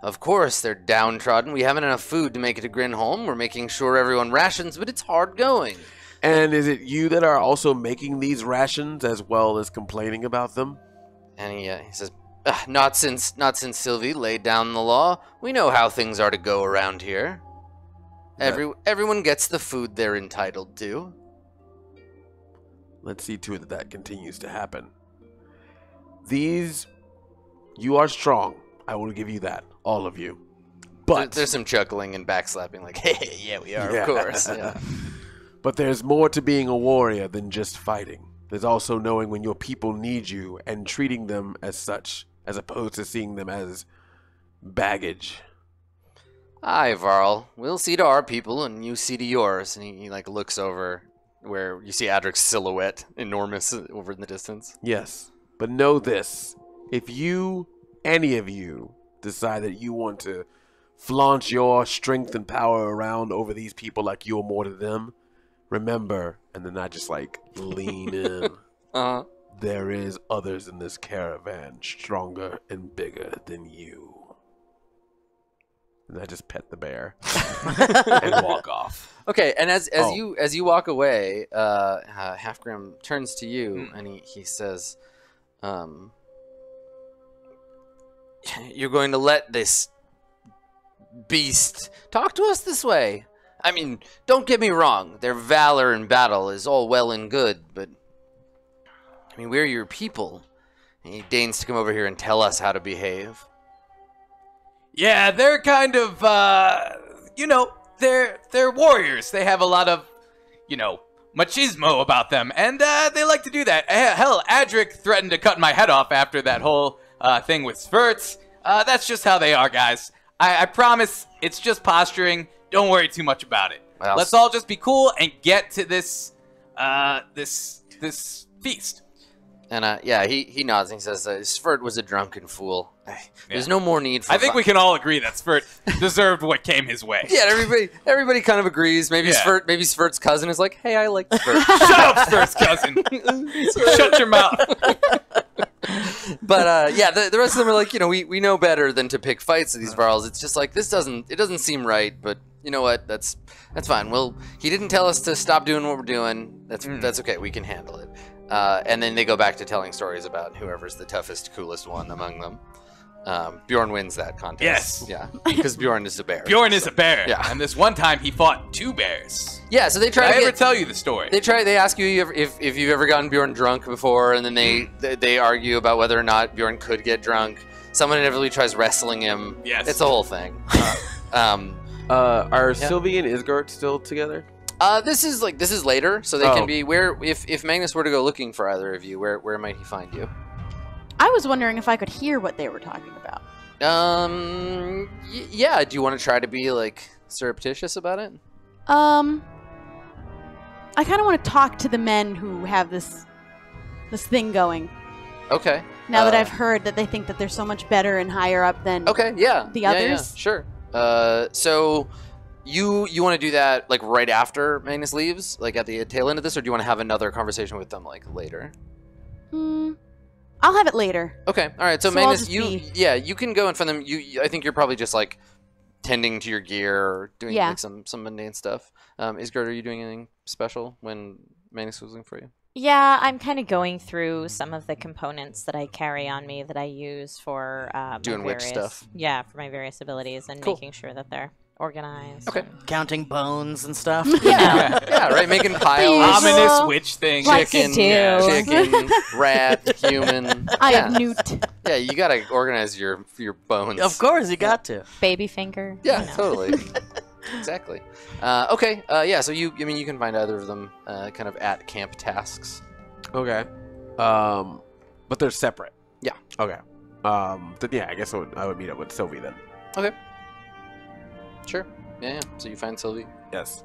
of course they're downtrodden. We haven't enough food to make it a Grin home. We're making sure everyone rations, but it's hard going. And is it you that are also making these rations as well as complaining about them? And he says, not since Sylvie laid down the law. We know how things are to go around here. Yeah. Everyone gets the food they're entitled to. Let's see to it that continues to happen. You are strong. I will give you that, all of you. But there's some chuckling and backslapping, like, hey, yeah, we are, of course. Yeah. But there's more to being a warrior than just fighting. There's also knowing when your people need you and treating them as such, as opposed to seeing them as baggage. Aye, Varl. We'll see to our people, and you see to yours. And he looks over where you see Adric's silhouette, enormous over in the distance. Yes, but know this. If any of you, decide that you want to flaunt your strength and power around over these people like you're more to them, remember, and then I just lean in, there is others in this caravan stronger and bigger than you. And I just pet the bear and walk off. Okay, and as you walk away, Halfgrim turns to you and he says, "You're going to let this beast talk to us this way? I mean, don't get me wrong. Their valor in battle is all well and good, but I mean, we're your people." And he deigns to come over here and tell us how to behave. Yeah, they're kind of, they're warriors. They have a lot of, machismo about them, and they like to do that. Hell, Adric threatened to cut my head off after that whole thing with Svirts. That's just how they are, guys. I promise it's just posturing. Don't worry too much about it. Well, let's all just be cool and get to this this feast. And he nods and he says, Svirt was a drunken fool. There's no more need for I think we can all agree that Svirt deserved what came his way. Yeah, everybody kind of agrees. Maybe Svirt's cousin is like, hey, I like Svirt. Shut up, Svirt's cousin. Shut your mouth. But the rest of them are like, we know better than to pick fights with these Varls. It's just like it doesn't seem right, but you know what? That's fine. Well, he didn't tell us to stop doing what we're doing. That's okay. We can handle it. And then they go back to telling stories about whoever's the toughest, coolest one among them. Bjorn wins that contest. Yes. Yeah, because Bjorn is a bear. Bjorn is a bear. Yeah. And this one time he fought 2 bears. Yeah, so they try Did to I ever tell you the story? They ask you if you've ever gotten Bjorn drunk before, and then they argue about whether or not Bjorn could get drunk. Someone inevitably tries wrestling him. Yes. It's a whole thing. Are Sylvie and Isgard still together? This is later, so they can be where if Magnus were to go looking for either of you, where might he find you? I was wondering if I could hear what they were talking about. Yeah. Do you want to try to be surreptitious about it? I kind of want to talk to the men who have this thing going. Okay. Now that I've heard that they think that they're so much better and higher up than the others. Yeah, sure. So You want to do that like right after Magnus leaves, like at the tail end of this, or do you want to have another conversation with them like later? I'll have it later. Okay, all right. So So Magnus, I'll just you can go in front of them. I think you're probably just like tending to your gear or doing like some mundane stuff. Isgard, are you doing anything special when Magnus was looking for you? Yeah, I'm kind of going through some of the components that I carry on me that I use for doing my witch various, stuff. Yeah, for my various abilities and making sure that they're organized. Okay. Counting bones and stuff. Yeah, right. Making piles. Ominous witch thing. Like Chicken, you do. chicken, rat, human. I have newt. Yeah, you gotta organize your bones. Of course, you got to. Baby finger. Yeah, you know. totally. Exactly. Okay. Yeah. So you can find either of them kind of at camp tasks. Okay. But they're separate. Yeah. Okay. Then yeah, I guess I would meet up with Sylvie then. Okay. Sure. Yeah. So you find Sylvie. Yes.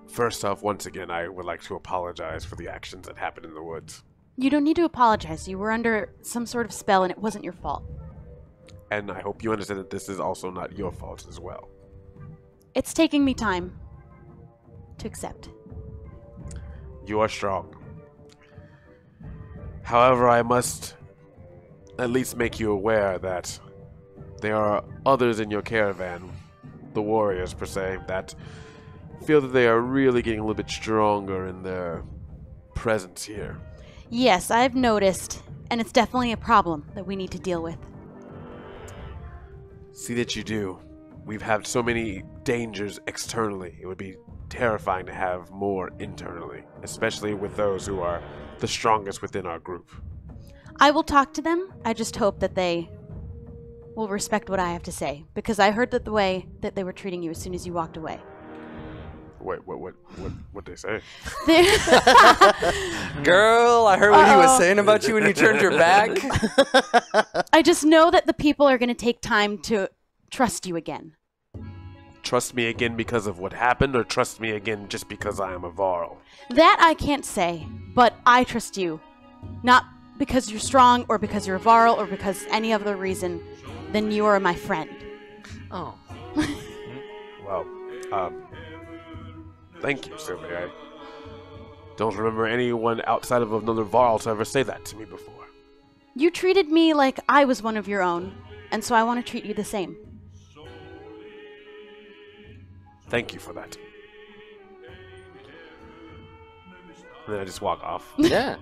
First off, once again, I would like to apologize for the actions that happened in the woods. You don't need to apologize. You were under some sort of spell and it wasn't your fault. And I hope you understand that this is also not your fault as well. It's taking me time to accept. You are strong. However, I must at least make you aware that there are others in your caravan, the warriors per se, that feel that they are really getting a little bit stronger in their presence here. Yes, I've noticed, and it's definitely a problem that we need to deal with. See that you do. We've had so many dangers externally. It would be terrifying to have more internally, especially with those who are the strongest within our group. I will talk to them. I just hope that they will respect what I have to say, because I heard that the way that they were treating you as soon as you walked away. Wait, what they say? Girl, I heard what he was saying about you when you turned your back. I just know that the people are going to take time to trust you again. Trust me again because of what happened, or trust me again just because I am a Varl? That I can't say, but I trust you. Not because you're strong, or because you're a Varl, or because any other reason. Then you are my friend. Oh. Well, thank you, Sylvie. I don't remember anyone outside of another Varl to ever say that to me before. You treated me like I was one of your own, and so I want to treat you the same. Thank you for that. And then I just walk off. Yeah.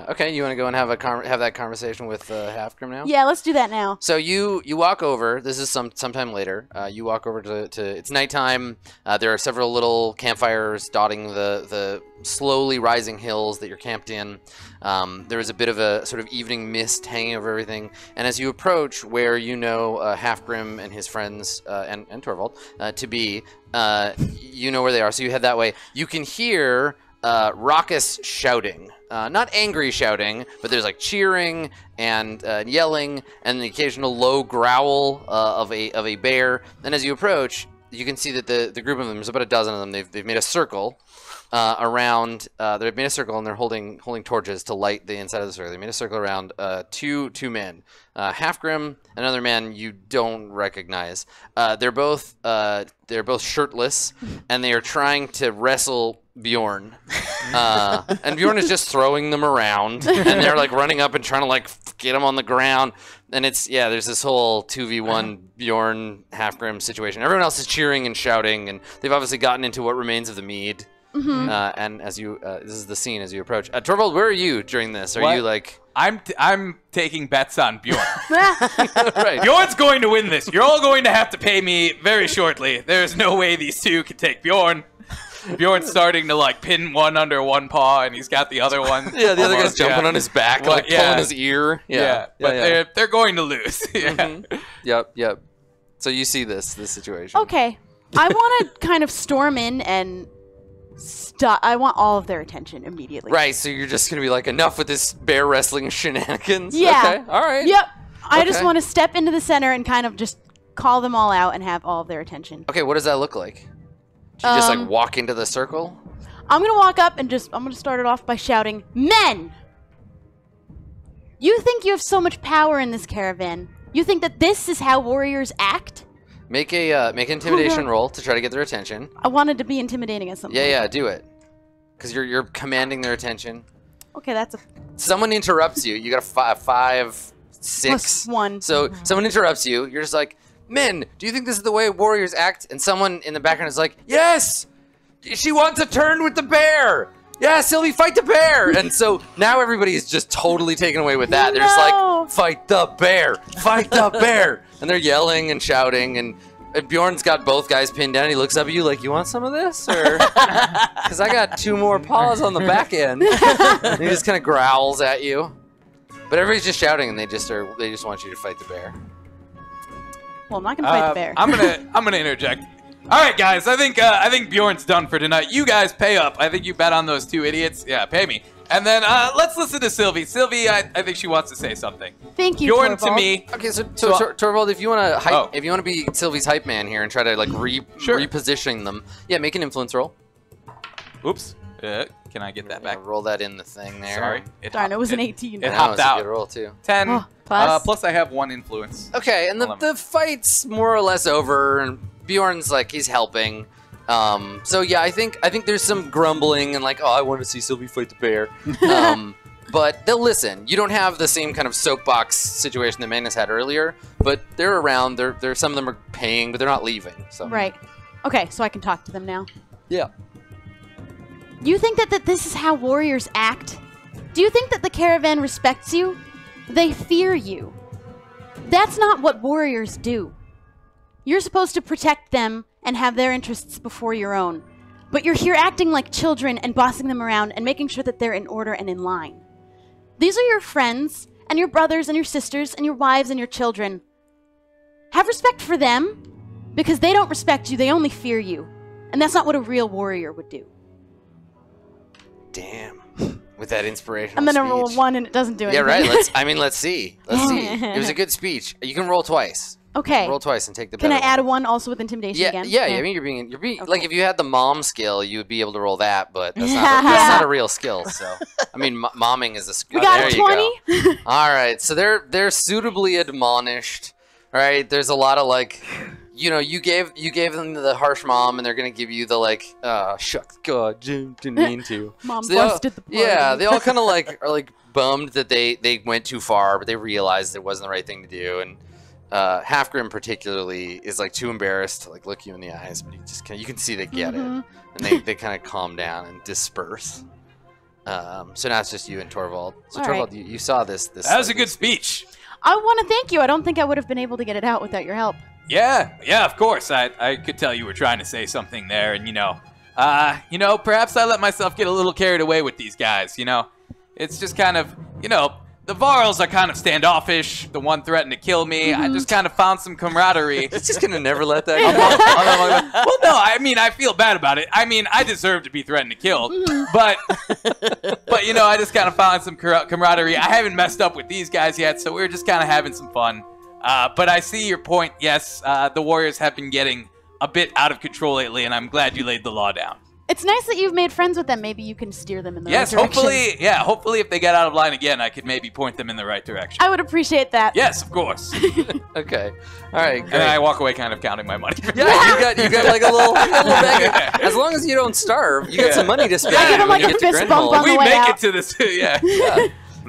Okay, you want to go and have that conversation with Halfgrim now? Yeah, let's do that now. So you walk over. This is sometime later. You walk over to it's nighttime. There are several little campfires dotting the slowly rising hills that you're camped in. There is a bit of a sort of evening mist hanging over everything. And as you approach where you know Halfgrim and his friends and Torvald to be, you know where they are. So you head that way. You can hear raucous shouting, not angry shouting, but there's like cheering and yelling and the occasional low growl of a bear. And as you approach, you can see that the group of them, there's about a dozen of them. They've made a circle around. They've made a circle and they're holding torches to light the inside of the circle. They made a circle around two men, Halfgrim, another man you don't recognize. They're both shirtless and they are trying to wrestle Bjorn, and Bjorn is just throwing them around, and they're like running up and trying to like get him on the ground, and there's this whole 2v1 Bjorn Halfgrim situation. Everyone else is cheering and shouting, and they've obviously gotten into what remains of the mead. Mm-hmm. And as you, this is the scene as you approach. Torvald, where are you during this? Are you like? I'm taking bets on Bjorn. Right. Bjorn's going to win this. You're all going to have to pay me very shortly. There's no way these two can take Bjorn. Bjorn's starting to like pin one under one paw, and he's got the other one. Yeah, the other guy's jumping on his back, like pulling his ear. But they're going to lose. Mm-hmm. Yep. So you see this situation. Okay. I want to kind of storm in and stop. I want all of their attention immediately. Right, so you're just going to be like, enough with this bear wrestling shenanigans? Yeah. Okay, all right. Yep. I just want to step into the center and kind of just call them all out and have all of their attention. Okay, what does that look like? Do you just like walk into the circle? I'm going to walk up and I'm going to start it off by shouting, "Men! You think you have so much power in this caravan, You think that this is how warriors act? Make an intimidation roll to try to get their attention. I wanted to be intimidating at some point. Yeah, do it. Because you're commanding their attention. Okay, that's a Someone interrupts you. You got a 5, 6. +1. So someone interrupts you. You're just like, men, do you think this is the way warriors act? And someone in the background is like, yes! She wants a turn with the bear! Yeah, Sylvie, fight the bear! And so now everybody is just totally taken away with that. They're just like, fight the bear! Fight the bear! And they're yelling and shouting, and Bjorn's got both guys pinned down. He looks up at you like, you want some of this? Or because I got 2 more paws on the back end. And he just kind of growls at you. But everybody's just shouting, and they just want you to fight the bear. Well, I'm not gonna fight the bear. I'm gonna interject. All right, guys. I think Bjorn's done for tonight. You guys pay up. I think you bet on those 2 idiots. Yeah, pay me. And then let's listen to Sylvie. Sylvie, I think she wants to say something. Thank you, Bjorn Torvald. to me. Okay, so Torvald, if you want to be Sylvie's hype man here and try to like reposition them, yeah, make an influence roll. Oops. Can I get that back? Roll that in the thing there. Sorry. Darn, it was an 18. It I know, hopped it's a out. good roll too. 10. Oh, plus? Plus I have 1 influence. Okay, and the fight's more or less over, and Bjorn's like he's helping. So yeah, I think there's some grumbling and like, oh, I want to see Sylvie fight the bear. But they'll listen. You don't have the same kind of soapbox situation that Magnus had earlier, but they're around. They're some of them are paying, but they're not leaving. So Right. Okay, so I can talk to them now. yeah. You think that this is how warriors act? Do you think that the caravan respects you? They fear you. That's not what warriors do. You're supposed to protect them and have their interests before your own. But you're here acting like children and bossing them around and making sure that they're in order and in line. These are your friends and your brothers and your sisters and your wives and your children. Have respect for them because they don't respect you, they only fear you. And that's not what a real warrior would do. Damn. With that inspirational I'm gonna speech. roll a 1 and it doesn't do anything. Yeah, right. Let's see. Let's see. It was a good speech. You can roll twice. Okay. Roll twice and take the Can better I add a one. 1 also with intimidation Yeah, again? yeah. I mean, you're being Okay. like if you had the mom skill, you would be able to roll that, but that's not a real skill. So, I mean, momming is a skill. We got there a you 20. go. All right, so they're suitably admonished. All right, there's a lot of like, you know, you gave them the harsh mom, and they're gonna give you the like, shucks, God, didn't mean to. Mom So they all- busted the party. Yeah, they all kind of like are like bummed that they went too far, but they realized it wasn't the right thing to do, and. Halfgrim particularly is like too embarrassed to like look you in the eyes, but you can see they get it, and they kind of calm down and disperse. So now it's just you and Torvald. So All Torvald, right. you saw this. That was a good speech. I want to thank you. I don't think I would have been able to get it out without your help. Yeah, of course. I could tell you were trying to say something there, and perhaps I let myself get a little carried away with these guys. It's just kind of, the Varls are kind of standoffish. The one threatened to kill me. I just kind of found some camaraderie. It's just gonna never let that go. Well, no, I mean, I feel bad about it. I mean, I deserve to be threatened to kill, but I just kind of found some camaraderie. I haven't messed up with these guys yet, so we're just kind of having some fun. But I see your point. Yes, the Warriors have been getting a bit out of control lately, and I'm glad you laid the law down. It's nice that you've made friends with them. Maybe you can steer them in the right direction. Hopefully if they get out of line again, I could maybe point them in the right direction. I would appreciate that. Yes, of course. Okay. All right. Great. And then I walk away kind of counting my money. Yeah, you got like a little bag. As long as you don't starve, you got some money to spend. I give him when like you a get to fist bump Grinholm. on the We way make out. it to this. Yeah.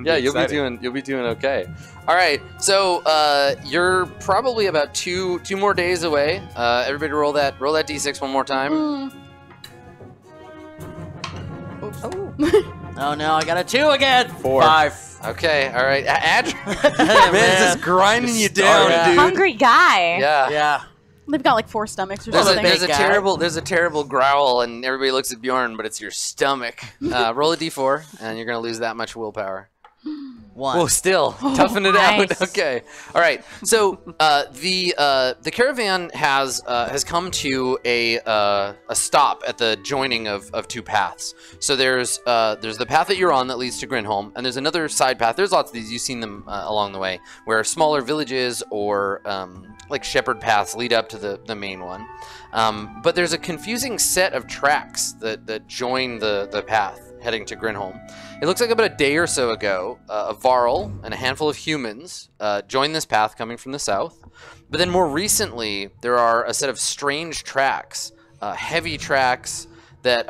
Yeah, you'll be doing okay. All right, so you're probably about two more days away. Everybody roll that d6 one more time. Oh no, I got a 2 again. 4. 5. Okay, all right. Man, it's just grinding you down, starving. dude. Hungry guy. Yeah. Yeah. They've got like 4 stomachs or There's something. a big guy. there's a terrible growl, and everybody looks at Bjorn, but it's your stomach. Roll a d4, and you're gonna lose that much willpower. 1. Whoa, still toughen it nice. out. Okay, all right. So the caravan has come to a stop at the joining of 2 paths. So there's the path that you're on that leads to Grinholm, and there's another side path. There's lots of these. You've seen them along the way, where smaller villages or like shepherd paths lead up to the main one. But there's a confusing set of tracks that join the path heading to Grinholm. It looks like about a day or so ago, a Varl and a handful of humans joined this path coming from the south. But then more recently, there are a set of strange tracks, heavy tracks that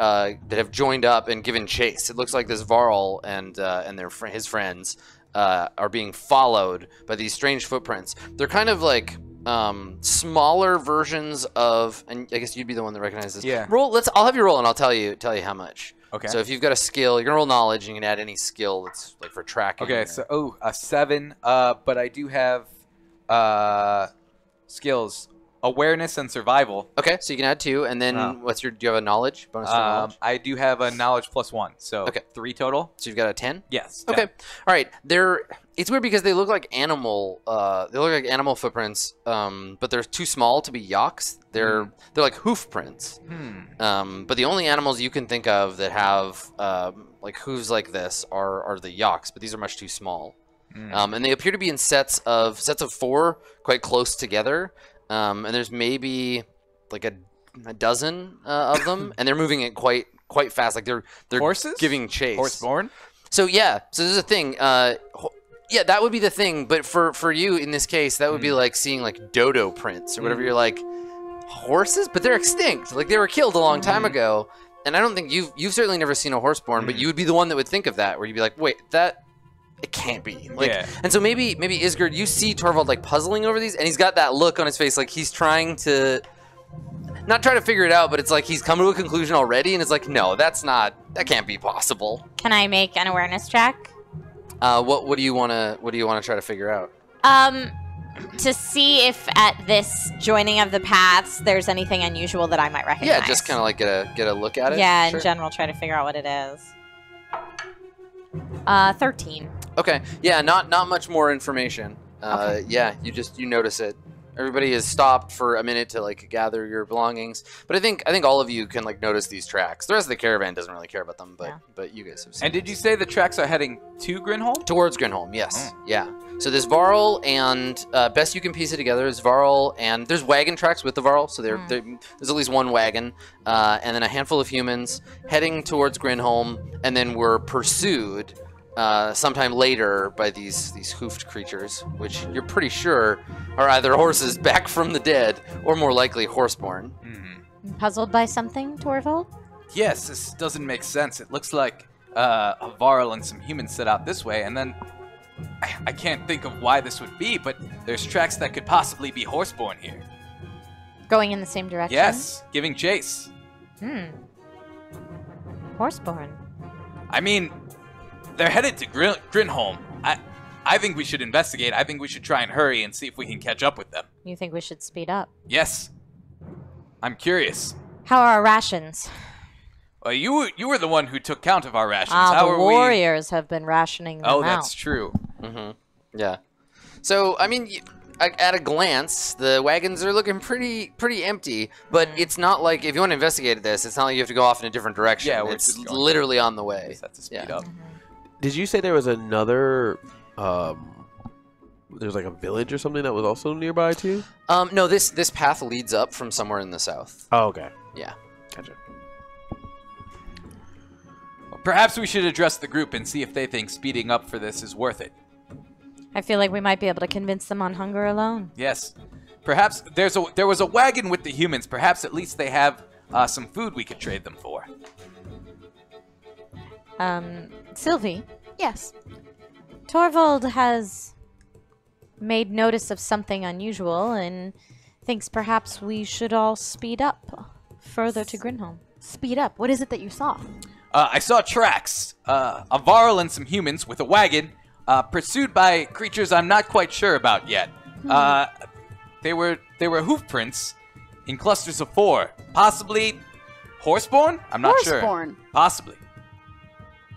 have joined up and given chase. It looks like this Varl and his friends are being followed by these strange footprints. They're kind of like smaller versions of, and I guess you'd be the one that recognizes this. Yeah. I'll have you roll and I'll tell you how much. Okay. So if you've got a skill, you're gonna roll knowledge. And you can add any skill that's like for tracking. Okay. So a 7. But I do have skills: awareness and survival. Okay, so you can add 2, and then do you have a knowledge bonus for knowledge? I do have a knowledge +1, so 3 total. So you've got a 10. Yes. Okay. All right. It's weird because they look like animal. They look like animal footprints, but they're too small to be yaks. They're like hoof prints. But the only animals you can think of that have like hooves like this are the yaks, but these are much too small. And they appear to be in sets of 4, quite close together. And there's maybe like a dozen of them, and they're moving it quite fast. Like they're horses giving chase. Horseborn. So yeah, so there's a thing. Yeah, that would be the thing. But for you in this case, that would be like seeing like dodo prints or whatever. You're like horses, but they're extinct. Like they were killed a long time ago. And I don't think you've certainly never seen a horseborn, but you would be the one that would think of that, where you'd be like, wait, it can't be. Like, and so maybe Isgard, you see Torvald like puzzling over these, and he's got that look on his face, like he's trying to not try to figure it out, but it's like he's come to a conclusion already, and it's like, no, that can't be possible. Can I make an awareness check? What do you want to try to figure out? To see if at this joining of the paths there's anything unusual that I might recognize. Yeah, just kind of like get a look at it. Yeah, Sure. in general, try to figure out what it is. 13. Okay. Yeah, not much more information. Okay. Yeah, you notice it. Everybody has stopped for a minute to like gather your belongings, but I think all of you can like notice these tracks. The rest of the caravan doesn't really care about them, but you guys have seen. And did you say the tracks are heading to Grinholm? Towards Grinholm, yes. Yeah. So there's Varl, and best you can piece it together is Varl, and there's wagon tracks with the Varl, so there's at least one wagon, and then a handful of humans heading towards Grinholm, and then we're pursued sometime later by these hoofed creatures, which you're pretty sure are either horses back from the dead or more likely horseborn. Puzzled by something, Torvald? Yes, this doesn't make sense. It looks like a Varl and some humans set out this way, and then I can't think of why this would be, but there's tracks that could possibly be horseborn here. Going in the same direction? Yes, giving chase. Horseborn. I mean, they're headed to Grinholm. I think we should investigate. I think we should try and hurry and see if we can catch up with them. You think we should speed up? Yes. I'm curious. How are our rations? Well, you were the one who took count of our rations. The warriors have been rationing them out. Oh, that's true. Yeah. So, I mean, at a glance, the wagons are looking pretty empty, but it's not like, if you want to investigate this, it's not like you have to go off in a different direction. Yeah, it's literally on the way. Just have to speed up. Did you say there was another, there's like a village or something that was also nearby too? No, this path leads up from somewhere in the south. Oh, okay. Yeah. Gotcha. Well, perhaps we should address the group and see if they think speeding up for this is worth it. I feel like we might be able to convince them on hunger alone. Yes. Perhaps there was a wagon with the humans. Perhaps at least they have some food we could trade them for. Sylvie, Yes. Torvald has made notice of something unusual and thinks perhaps we should all speed up further to Grinholm. Speed up. What is it that you saw? I saw tracks. A Varl and some humans with a wagon, pursued by creatures I'm not quite sure about yet. They were hoof prints in clusters of 4. Possibly horseborn? I'm not sure. Horseborn. Possibly.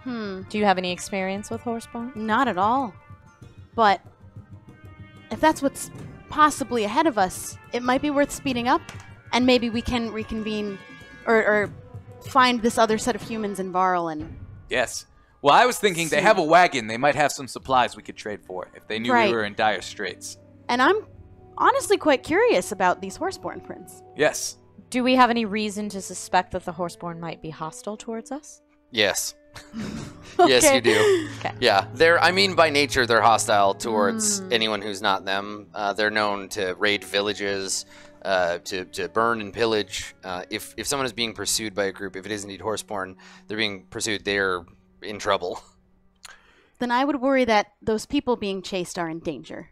Do you have any experience with horseborn? Not at all. But if that's what's possibly ahead of us, it might be worth speeding up, and maybe we can reconvene or find this other set of humans in Varl and... Yes. Well, I was thinking they have a wagon. They might have some supplies we could trade for if they knew we were in dire straits. And I'm honestly quite curious about these horseborn prints. Yes. Do we have any reason to suspect that the horseborn might be hostile towards us? Yes. Yes, you do. Okay. Yeah, I mean, by nature, they're hostile towards anyone who's not them. They're known to raid villages, to burn and pillage. If someone is being pursued by a group, if it is indeed horseborn, they're being pursued, they're in trouble. Then I would worry that those people being chased are in danger.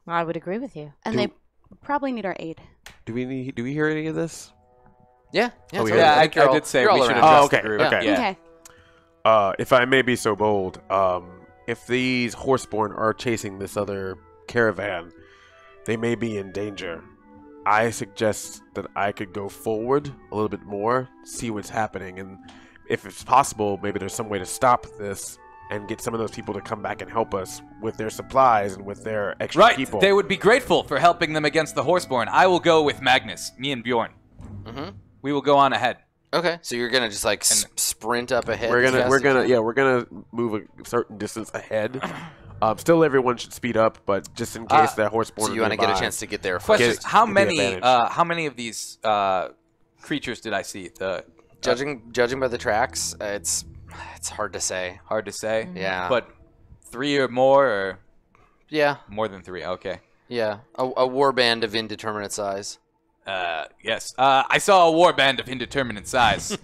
I would agree with you. And they probably need our aid. Do we hear any of this? Yeah. Oh, totally. Yeah, I think you're did say you're we all should around. adjust the group. okay. Yeah. Okay. If I may be so bold, if these horseborn are chasing this other caravan, they may be in danger. I suggest that I could go forward a little bit more, see what's happening, and if it's possible, maybe there's some way to stop this and get some of those people to come back and help us with their supplies and with their extra Right. people. They would be grateful for helping them against the horseborn. I will go with Magnus, me and Bjorn. Mm-hmm. We will go on ahead. Okay, so you're gonna just like sprint up ahead. We're as fast as you can? we're gonna move a certain distance ahead. Still, everyone should speed up, but just in case that horseborn. So you want to get a chance to get there Question: first. How get the many? advantage. How many of these creatures did I see? Judging by the tracks, it's hard to say. Hard to say. Yeah. But 3 or more, or Yeah, more than 3? Okay. yeah. A warband of indeterminate size. Yes. I saw a warband of indeterminate size.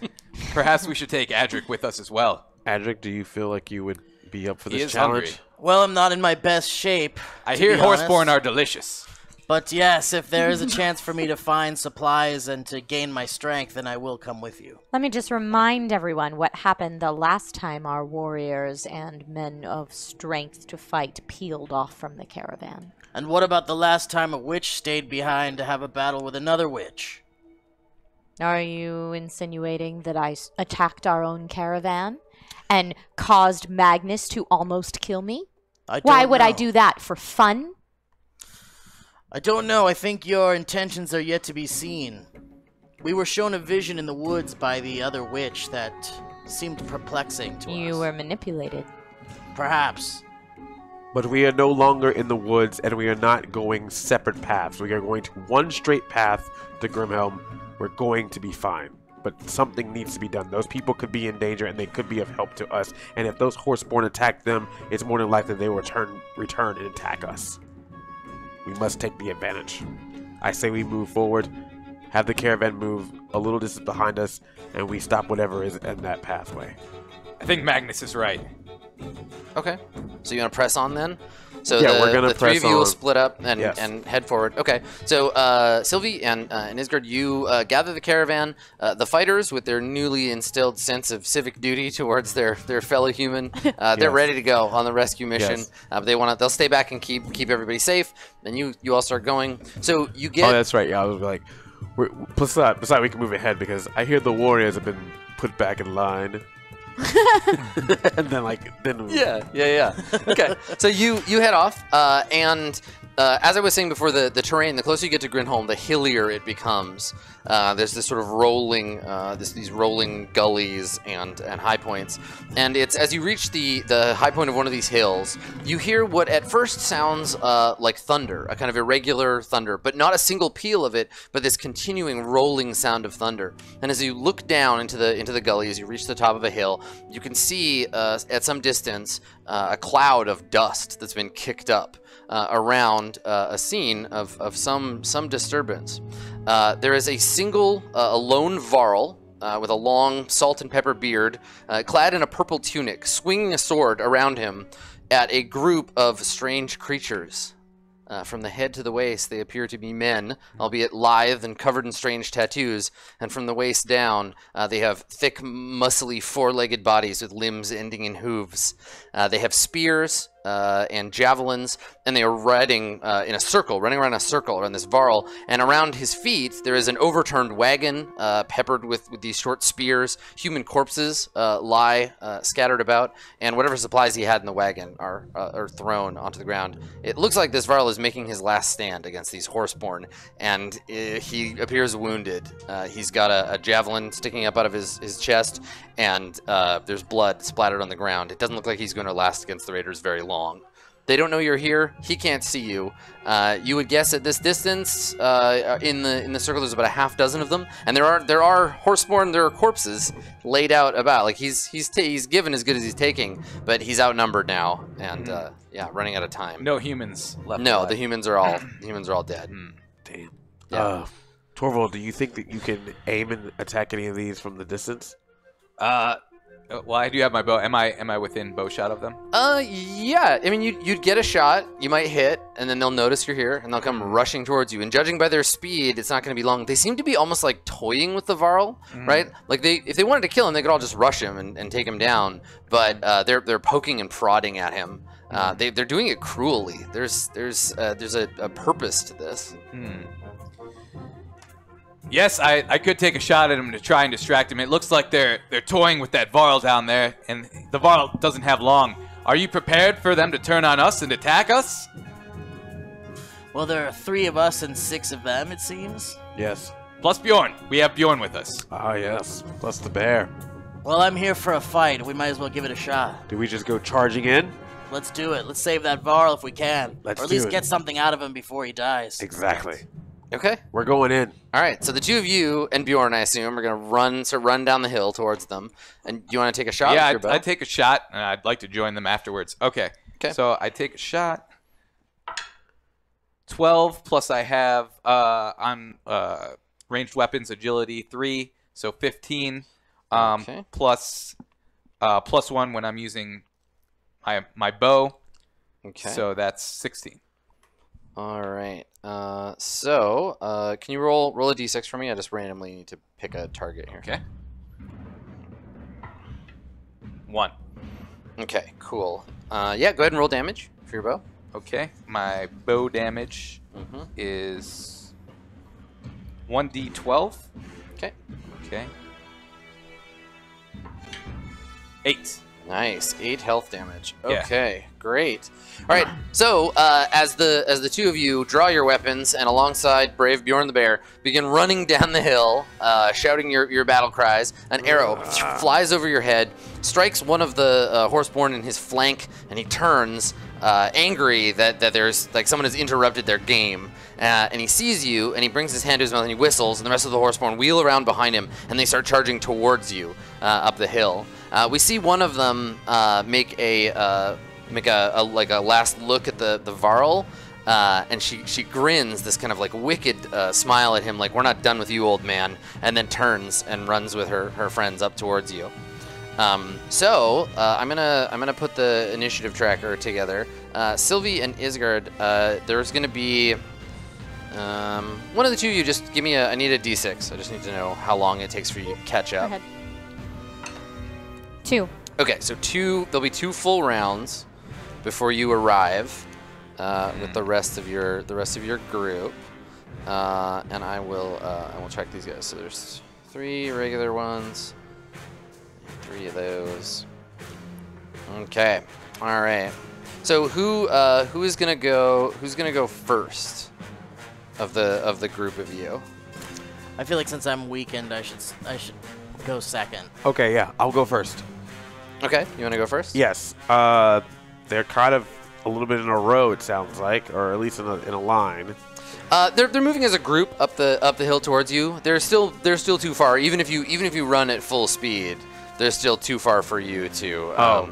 Perhaps we should take Adric with us as well. Adric, do you feel like you would be up for He this is challenge? hungry. Well, I'm not in my best shape. I to hear be horseborn honest. are delicious. But yes, if there is a chance for me to find supplies and to gain my strength, then I will come with you. Let me just remind everyone what happened the last time our warriors and men of strength to fight peeled off from the caravan. And what about the last time a witch stayed behind to have a battle with another witch? Are you insinuating that I attacked our own caravan and caused Magnus to almost kill me? Why would I do that? For fun? I don't know. I think your intentions are yet to be seen. We were shown a vision in the woods by the other witch that seemed perplexing to us. You were manipulated. Perhaps. But we are no longer in the woods, and we are not going separate paths. We are going to one straight path to Grimhelm. We're going to be fine. But something needs to be done. Those people could be in danger, and they could be of help to us. And if those horseborn attack them, it's more than likely they will return and attack us. We must take the advantage. I say we move forward, have the caravan move a little distance behind us, and we stop whatever is in that pathway. I think Magnus is right. Okay. So you want to press on then? So Yeah, we're gonna the three press of you will on. split up and, Yes. and head forward. Okay. So Sylvie and Isgard, you gather the caravan. The fighters, with their newly instilled sense of civic duty towards their fellow human, they're Yes. ready to go on the rescue mission. Yes. But they'll stay back and keep everybody safe. And you all start going. So you get. Oh, that's right. Yeah, I was like, besides, we can move ahead because I hear the warriors have been put back in line. And then Yeah. Okay, so you head off, and as I was saying before, the terrain, the closer you get to Grinholm, the hillier it becomes. There's this sort of rolling, these rolling gullies and high points, and it's as you reach the high point of one of these hills, you hear what at first sounds like thunder, a kind of irregular thunder, but not a single peal of it, but this continuing rolling sound of thunder. And as you look down into the gully, as you reach the top of a hill, you can see at some distance a cloud of dust that's been kicked up around a scene of some disturbance. There is a single, a lone Varl with a long salt and pepper beard, clad in a purple tunic, swinging a sword around him at a group of strange creatures. From the head to the waist, they appear to be men, albeit lithe and covered in strange tattoos. And from the waist down, they have thick, muscly, four-legged bodies with limbs ending in hooves. They have spears and javelins, and they are riding in a circle, running around a circle around this Varl. And around his feet, there is an overturned wagon peppered with these short spears. Human corpses lie scattered about, and whatever supplies he had in the wagon are thrown onto the ground. It looks like this Varl is making his last stand against these horseborn, and he appears wounded. He's got a javelin sticking up out of his chest, and there's blood splattered on the ground. It doesn't look like he's going to last against the raiders very long. They don't know you're here. He can't see you. You would guess at this distance, in the circle, there's about a half dozen of them, and there are horseborn. There are corpses laid out about. Like he's given as good as he's taking, but he's outnumbered now, and yeah, running out of time. No humans left. No, alive. the humans are all dead. Damn. Yeah. Torvald, do you think that you can aim and attack any of these from the distance? Well, I do have my bow. Am I within bow shot of them? Yeah. I mean, you'd get a shot. You might hit, and then they'll notice you're here, and they'll come rushing towards you. And judging by their speed, it's not going to be long. They seem to be almost like toying with the Varl, right? Like if they wanted to kill him, they could all just rush him and take him down. But they're poking and prodding at him. They're doing it cruelly. There's a purpose to this. Yes, I could take a shot at him to try and distract him. It looks like they're toying with that Varl down there, and the Varl doesn't have long. Are you prepared for them to turn on us and attack us? Well, there are 3 of us and 6 of them, it seems. Yes. Plus Bjorn. We have Bjorn with us. Ah, yes. Plus the bear. Well, I'm here for a fight. We might as well give it a shot. Do we just go charging in? Let's do it. Let's save that Varl if we can. Let's or at do least it. get something out of him before he dies. Exactly. Okay. We're going in. All right. So the two of you and Bjorn, I assume, are going to run down the hill towards them. And you want to take a shot? Yeah, with your bow? I'd take a shot, and I'd like to join them afterwards. Okay. So I take a shot. 12 plus I have on ranged weapons agility 3, so 15. Okay. Plus 1 when I'm using my bow. Okay. So that's 16. All right. Can you roll a d6 for me? I just randomly need to pick a target here. Okay. 1. Okay, cool. Yeah, go ahead and roll damage for your bow. Okay. My bow damage is 1d12. Okay. Okay. 8. Nice. 8 health damage. Yeah. Okay, great. All right. So as the two of you draw your weapons and alongside brave Bjorn the Bear begin running down the hill, shouting your battle cries, an arrow flies over your head, strikes one of the horseborn in his flank, and he turns angry that there's like someone has interrupted their game. And he sees you, and he brings his hand to his mouth, and he whistles, and the rest of the horseborn wheel around behind him, and they start charging towards you up the hill. We see one of them make a last look at the Varl, and she grins this kind of like wicked smile at him, like, "We're not done with you, old man," and then turns and runs with her friends up towards you. I'm gonna put the initiative tracker together. Sylvie and Isgard, there's gonna be one of the two of you. Just give me I need a d6. I just need to know how long it takes for you to catch up. Go ahead. 2. Okay, so there'll be 2 full rounds before you arrive with the rest of your group, and I will check these guys. So there's 3 regular ones, 3 of those. Okay, all right. So who is gonna go? Who's gonna go first of the group of you? I feel like since I'm weakened, I should go second. Okay, yeah. I'll go first. Okay, you want to go first? Yes. They're kind of a little bit in a row, it sounds like, or at least in a line. They're moving as a group up the hill towards you. They're still too far. Even if you run at full speed, they're still too far for you to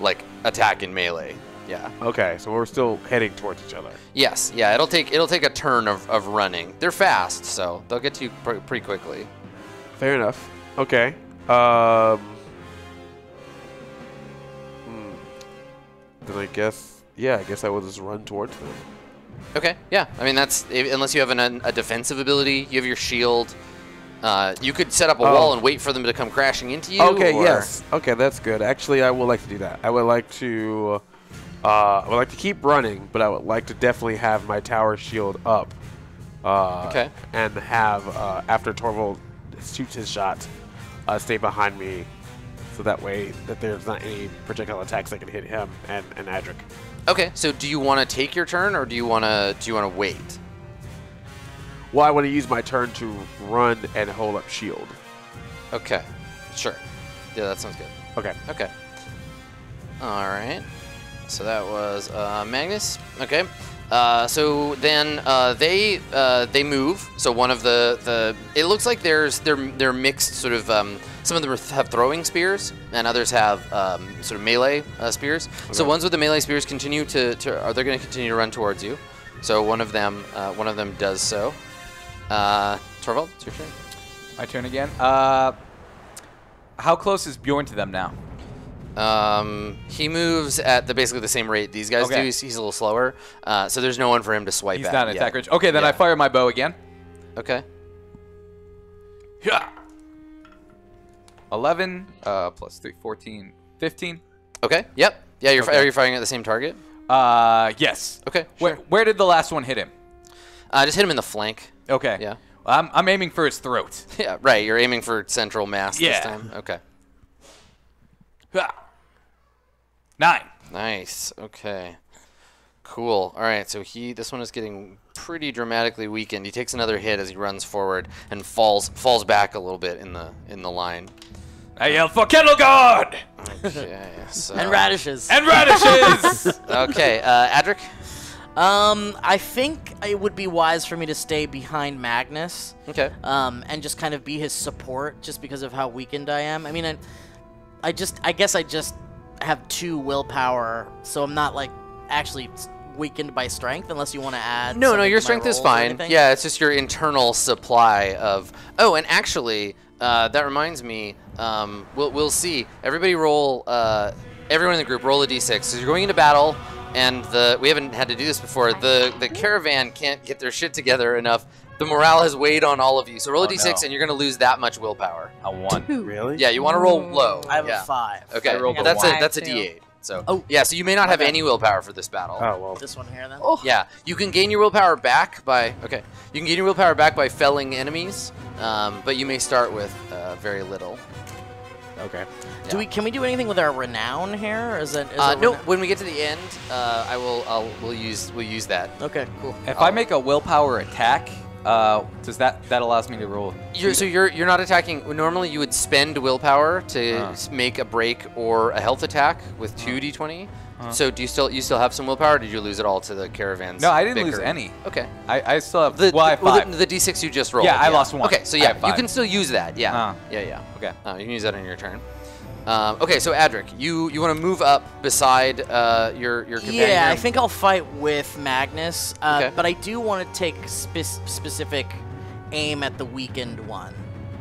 like attack in melee. Yeah. Okay, so we're still heading towards each other. Yes. Yeah. It'll take a turn of running. They're fast, so they'll get to you pretty quickly. Fair enough. Okay. Then I guess I will just run towards them. Okay. Yeah. I mean, that's unless you have a defensive ability. You have your shield. You could set up a wall and wait for them to come crashing into you. Okay. Yes. Okay, that's good. Actually, I would like to do that. I would like to keep running, but I would like to definitely have my tower shield up. Okay. And have after Torvald shoots his shot, stay behind me, so that way that there's not any projectile attacks that can hit him and Adric. Okay. So do you want to take your turn, or do you want to wait? Well, I want to use my turn to run and hold up shield. Okay. Sure. Yeah, that sounds good. Okay. Okay. All right. So that was Magnus. Okay. So then they move. So one of the it looks like they're mixed sort of. Some of them have throwing spears, and others have sort of melee spears. Okay. So ones with the melee spears continue they're going to continue to run towards you. So one of them does so. Torvald, it's your turn. My turn again. How close is Bjorn to them now? He moves at basically the same rate these guys do. He's a little slower, so there's no one for him to swipe at. He's not an attack range. Okay, then I fire my bow again. Okay. Yeah. 11 plus 3, 14, 15. Okay. Yep. Yeah. Are you firing at the same target? Yes. Okay. Sure. Where did the last one hit him? Just hit him in the flank. Okay. Yeah. I'm aiming for his throat. Yeah. Right. You're aiming for central mass this time. Okay. 9. Nice. Okay. Cool. All right. So this one is getting pretty dramatically weakened. He takes another hit as he runs forward and falls back a little bit in the line. I yell for Kettle Guard! Okay. So. And radishes. And radishes! Okay. Adric? I think it would be wise for me to stay behind Magnus. Okay. And just kind of be his support, just because of how weakened I am. I mean, I guess I just have 2 willpower, so I'm not like actually weakened by strength, unless you want to add. No, your strength is fine. Yeah, it's just your internal supply of. Oh, and actually, that reminds me. We'll see. Everybody roll. Everyone in the group roll a d6. So you're going into battle, and we haven't had to do this before. The caravan can't get their shit together enough. The morale has weighed on all of you. So roll a d6, and you're going to lose that much willpower. A 1. Really? Yeah, you want to roll low. I have a 5. Okay, I rolled a that's 1. that's a d8. So so you may not have any willpower for this battle. Oh well. This one here then. Oh. Yeah, you can gain your willpower back by You can gain your willpower back by felling enemies, but you may start with very little. Okay. Yeah. Can we do anything with our renown here? Or is it? No. When we get to the end, we'll use that. Okay, cool. If I make a willpower attack, does that allows me to roll? You're not attacking. Normally, you would spend willpower to make a break or a health attack with 2d20. So do you still have some willpower? Or did you lose it all to the caravans? No, I didn't lose any. Okay. I still have The the d6 you just rolled. Yeah, I lost 1. Okay, so I have you 5. can still use that. Yeah. Okay. You can use that on your turn. Okay, so Adric, you want to move up beside your companion? Yeah, here? I think I'll fight with Magnus, Okay. but I do want to take specific aim at the weakened one.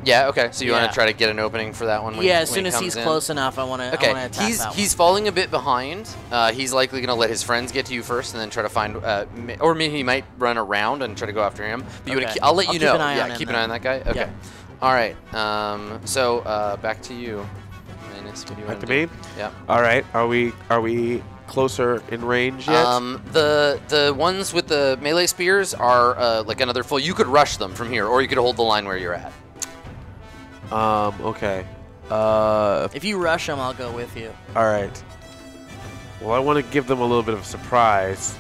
Yeah. Okay. So you want Yeah. to try to get an opening for that one? When As when soon he as comes he's in? close enough, I want to. Okay, attack that one. he's falling a bit behind. He's likely going to let his friends get to you first, and then try to find, or maybe he might run around and try to go after him. But Okay. I'll let you I'll know. keep an eye on him keep an then. eye on that guy. Okay. Yeah. All right. So back to you, Manus. What do you want Back to do? me. Yeah. All right. Are we closer in range yet? The ones with the melee spears are like another full. You could rush them from here, or you could hold the line where you're at. Okay. If you rush him, I'll go with you. All right. Well, I want to give them a little bit of a surprise.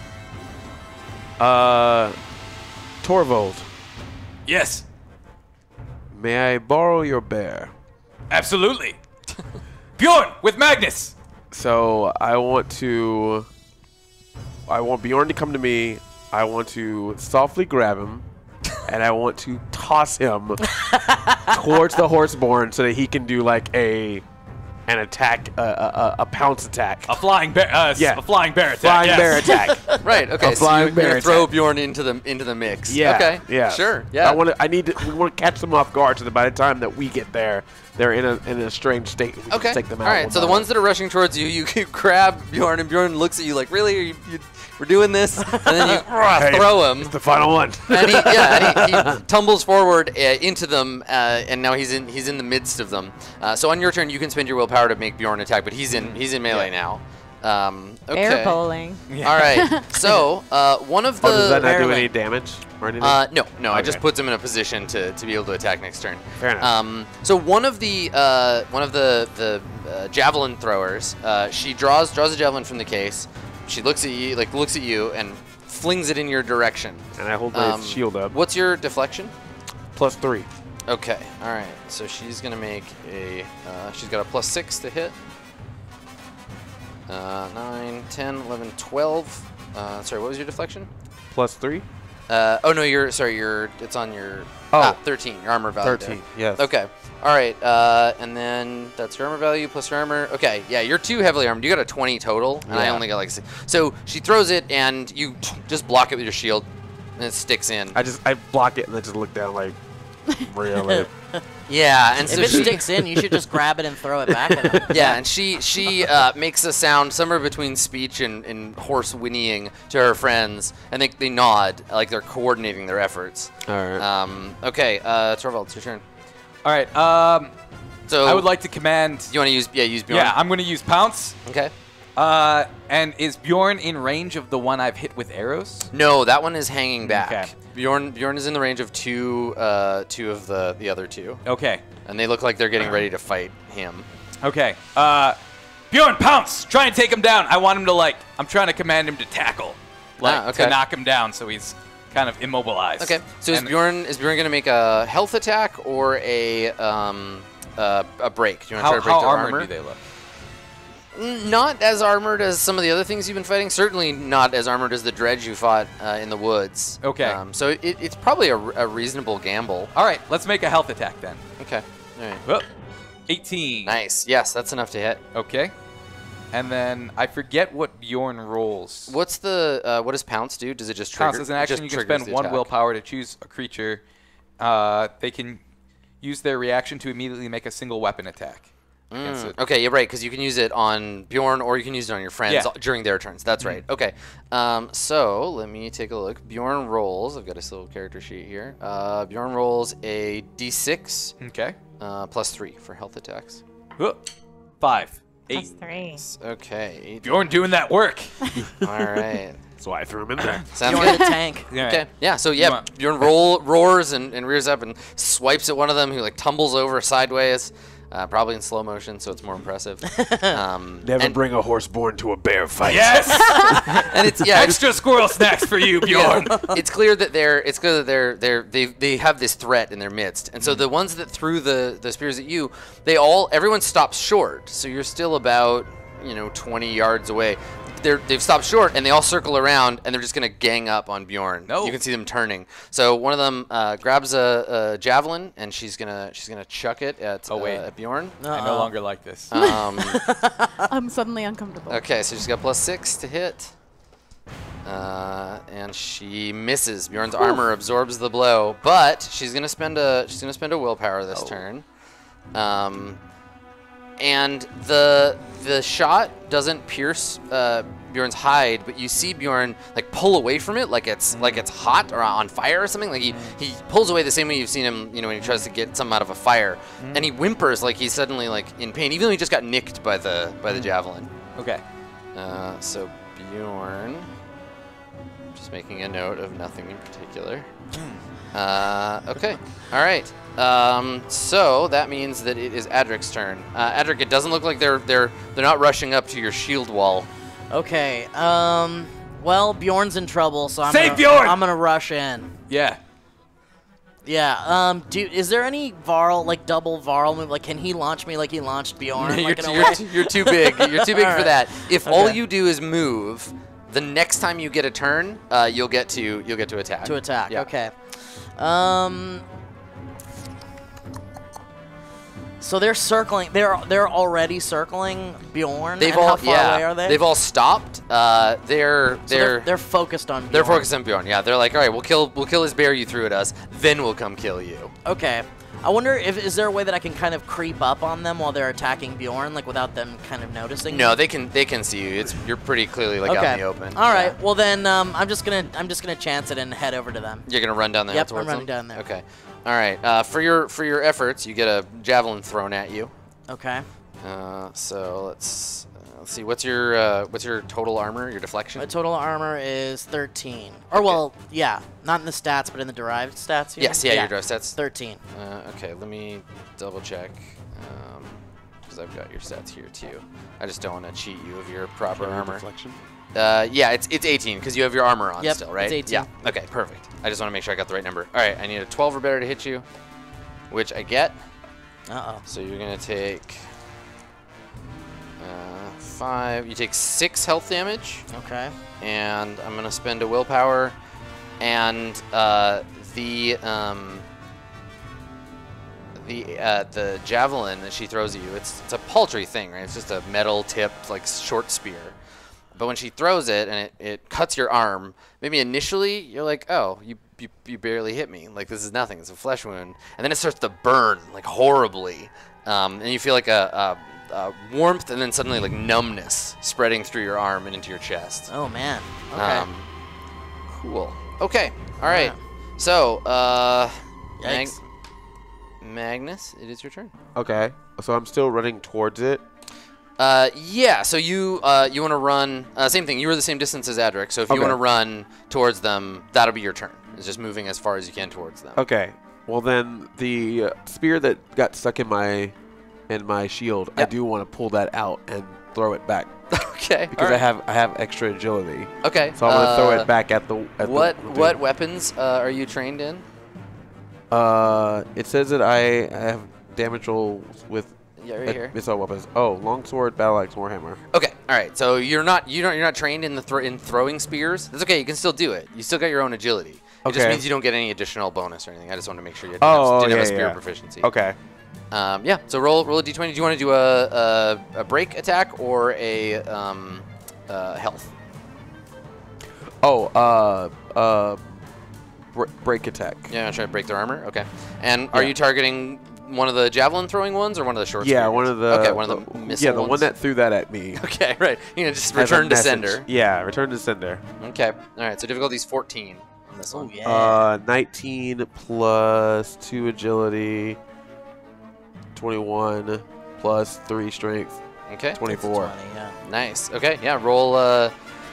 Torvald, Yes. may I borrow your bear? Absolutely. Bjorn with Magnus. So I want Bjorn to come to me. I want to softly grab him, and I want to toss him towards the horseborn so that he can do like an attack, a pounce attack. A flying bear. Yeah. A flying bear attack. Flying yes. bear attack. Right. Okay. A So flying you're bear gonna throw attack. Bjorn into the mix. Yeah. Okay. Yeah. Sure. Yeah. We want to catch them off guard so that by the time that we get there, they're in a strange state. We can Okay. take them out. All right. So the ones that are rushing towards you, you grab Bjorn, and Bjorn looks at you like, "Really? We're doing this?" And then you throw him. It's the final one. And he tumbles forward into them, and now he's in the midst of them. So on your turn, you can spend your willpower to make Bjorn attack, but he's in melee now. Okay. Air bowling. All right. So one of the Does that not do any damage or anything? no. It just Okay. puts him in a position to be able to attack next turn. Fair enough. So one of the javelin throwers, she draws a javelin from the case. She looks at you and flings it in your direction. And I hold my shield up. What's your deflection? +3. Okay. All right. So she's gonna make she's got a +6 to hit. 9, 10, 11, 12. Sorry, what was your deflection? +3. Oh no, it's on your 13. Your armor value. 13. There. Yes. Okay. All right. And then that's your armor value plus your armor. Okay. Yeah, you're 2 heavily armed. You got a 20 total, and I only got like 6. So she throws it, and you just block it with your shield, and it sticks in. I block it and then just look down like, really? Yeah, and If so it she, sticks in, you should just grab it and throw it back at him. yeah, and she makes a sound somewhere between speech and hoarse whinnying to her friends, and they nod like they're coordinating their efforts. All right. Okay, Torvald, it's your turn. All right. So I would like to command. You want to use Bjorn? Yeah, I'm going to use Pounce. Okay. And is Bjorn in range of the one I've hit with arrows? No, that one is hanging back. Okay. Bjorn is in the range of two of the other 2. Okay. And they look like they're getting ready to fight him. Okay. Bjorn, Pounce! Try and take him down. I want him to, I'm trying to command him to tackle. To knock him down so he's kind of immobilized. Okay. So is Bjorn going to make a health attack or a break? Do you want to try to break how their armored armor? do they look? Not as armored as some of the other things you've been fighting. Certainly not as armored as the dredge you fought in the woods. Okay. So it's probably a reasonable gamble. All right, let's make a health attack then. Okay. All right. Oh, 18. Nice. Yes, that's enough to hit. Okay. And then I forget what Bjorn rolls. What's the what does Pounce do? Does it just trigger? Pounce as an action, you can spend 1 willpower to choose a creature. They can use their reaction to immediately make a single weapon attack. Okay, you're right, because you can use it on Bjorn or you can use it on your friends during their turns. That's right. Okay. So let me take a look. Bjorn rolls. I've got his little character sheet here. Bjorn rolls a d6. Okay. +3 for health attacks. 5. 8. That's 3. Okay. 8. Bjorn doing that work. All right. That's why I threw him in there. Sounds Bjorn good. the tank. Okay. Yeah. So yeah, Bjorn roars and rears up and swipes at one of them who tumbles over sideways. Probably in slow motion, so it's more impressive. Never bring a horse born to a bear fight. Yes. And it's extra squirrel snacks for you, Bjorn. It's clear that they have this threat in their midst, and so the ones that threw the spears at you, everyone stops short. So you're still about 20 yards away. They've stopped short, and they all circle around, and they're just going to gang up on Bjorn. No. You can see them turning. So one of them grabs a javelin, and she's gonna chuck it at Bjorn. I no longer like this. I'm suddenly uncomfortable. Okay, so she's got +6 to hit, and she misses. Bjorn's armor absorbs the blow, but she's gonna spend a willpower this turn. And the shot doesn't pierce Bjorn's hide, but you see Bjorn pull away from it like it's hot or on fire or something. He pulls away the same way you've seen him, when he tries to get something out of a fire, and he whimpers like he's suddenly in pain, even though he just got nicked by the javelin. Okay. So Bjorn, just making a note of nothing in particular. Okay. All right. So that means that it is Adric's turn. Adric, it doesn't look like they're not rushing up to your shield wall. Okay. Well, Bjorn's in trouble, so Save Bjorn! I'm gonna rush in. Yeah. Yeah. Is there any Varl double Varl move? Can he launch me like he launched Bjorn? You're too big. You're too big for that. If all Okay. you do is move, the next time you get a turn, you'll get to attack. To attack. Yeah. Okay. So they're circling. They're already circling Bjorn. They've and all how far away are they? They've all stopped. They're focused on Bjorn. They're focused on Bjorn. Yeah, they're like, all right, we'll kill his bear you threw at us, then we'll come kill you. Okay. I wonder is there a way that I can kind of creep up on them while they're attacking Bjorn, without them kind of noticing? No, they can see you. You're pretty clearly out in the open. All right. Well then, I'm just gonna chance it and head over to them. You're gonna run down there. Yep, towards I'm running them? down there. Okay. All right. For your efforts, you get a javelin thrown at you. Okay. So let's see. What's your total armor? Your deflection? My total armor is 13. Or yeah, not in the stats, but in the derived stats here. Yes. Yeah. Your derived stats. 13. Okay. Let me double check. Because I've got your stats here too. I just don't want to cheat you of your proper armor. Deflection? Yeah, it's 18 because you have your armor on Yep, still, right? it's 18. Yeah. Okay, perfect. I just want to make sure I got the right number. All right, I need a 12 or better to hit you, which I get. Uh-oh. So you're gonna take 5. You take 6 health damage. Okay. And I'm gonna spend a willpower, and the javelin that she throws at you, it's a paltry thing, right? It's just a metal tipped like short spear. But when she throws it and it cuts your arm, maybe initially you're like, oh, you barely hit me. Like, this is nothing. It's a flesh wound. And then it starts to burn like horribly, and you feel like a warmth and then suddenly like numbness spreading through your arm and into your chest. Oh man. Okay. Cool. Okay. All right. Yeah. So, Yikes. Magnus, it is your turn. Okay. So I'm still running towards it. Yeah. So you want to run? Same thing. You were the same distance as Adric. So if you want to run towards them, that'll be your turn. It's just moving as far as you can towards them. Okay. Well then, the spear that got stuck in my shield, I do want to pull that out and throw it back. Okay. Because I have extra agility. Okay. So I want to throw it back at the. What weapons are you trained in? It says that I have damage rolls with missile weapons. Oh, longsword, battle axe, warhammer. Okay. All right. So you're not trained in in throwing spears. That's okay. You can still do it. You still got your own agility. It just means you don't get any additional bonus or anything. I just want to make sure you didn't have a spear proficiency. Okay. Yeah. So roll a d20. Do you want to do a break attack or a health? Oh, break attack. Yeah, I'm trying to break their armor. Okay. And are you targeting one of the javelin throwing ones or one of the short? Yeah, one of the. Okay, one of the missile. Yeah, the ones? one that threw that at me. Okay, right. You know, just return to sender. Yeah, return to sender. Okay. All right. So difficulty's 14 on this one. Yeah. 19 plus 2 agility. 21 plus 3 strength. Okay. 20, 24. yeah. Nice. Okay. Yeah. Roll. I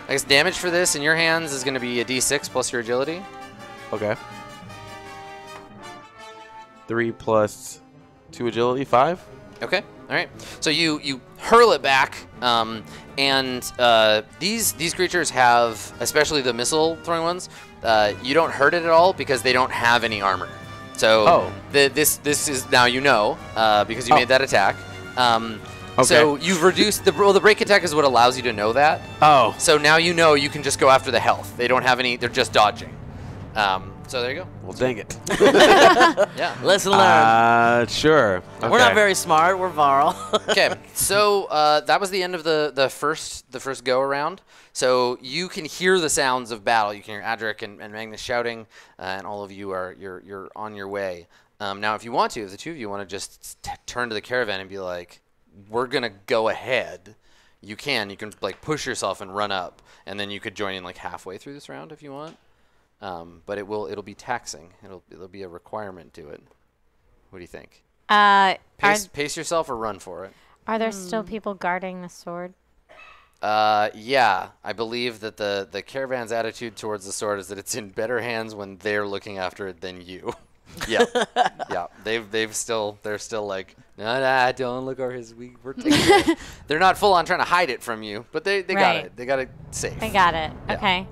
guess damage for this in your hands is going to be a d6 plus your agility. Okay. 3 plus 2 agility, 5. Okay. All right. So you hurl it back, and these creatures have, especially the missile throwing ones, you don't hurt it at all because they don't have any armor. So this is now because you made that attack. Okay. So you've reduced the break attack is what allows you to know that. Oh. So now you can just go after the health. They don't have any. They're just dodging. So there you go. Well, dang it. Yeah. Lesson learned. Sure. Okay. We're not very smart. We're Varl. Okay. So that was the end of the first go around. So you can hear the sounds of battle. You can hear Adric and Magnus shouting, and all of you you're on your way. Now, if you want to, if the two of you want to just turn to the caravan and be like, we're gonna go ahead. You can like push yourself and run up, and then you could join in like halfway through this round if you want. But it'll be taxing. It'll be a requirement to it. What do you think? Pace yourself or run for it. Are there still people guarding the sword? Yeah, I believe that the caravan's attitude towards the sword is that it's in better hands when they're looking after it than you. Yeah, yeah. They're still like, nah, don't look over his. We're taking it. They're not full on trying to hide it from you, but they got it. They got it safe. They got it. Yeah. Okay.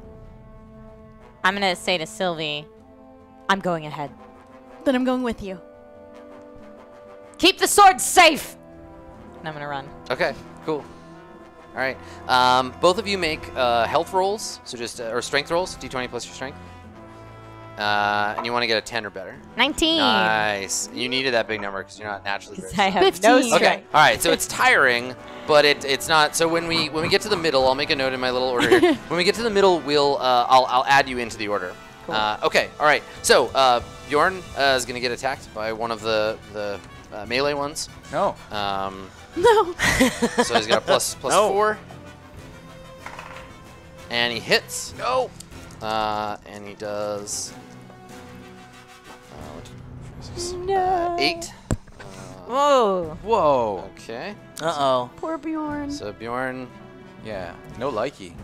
I'm gonna say to Sylvie, I'm going ahead. Then I'm going with you. Keep the sword safe. And I'm gonna run. Okay, cool. All right. Both of you make health rolls, so just or strength rolls, d20 plus your strength. And you want to get a 10 or better. 19. Nice. You needed that big number because you're not naturally very I have 15. no Okay. strength. Okay. All right. So it's tiring, but it's not. So when we get to the middle, I'll make a note in my little order here. When we get to the middle, I'll add you into the order. Cool. Okay. All right. So Bjorn is going to get attacked by one of the melee ones. No. No. So he's got a plus 4. And he hits. No. And he does. 8. Whoa. Whoa. Okay. Uh-oh. Poor Bjorn. So Bjorn Yeah. No likey.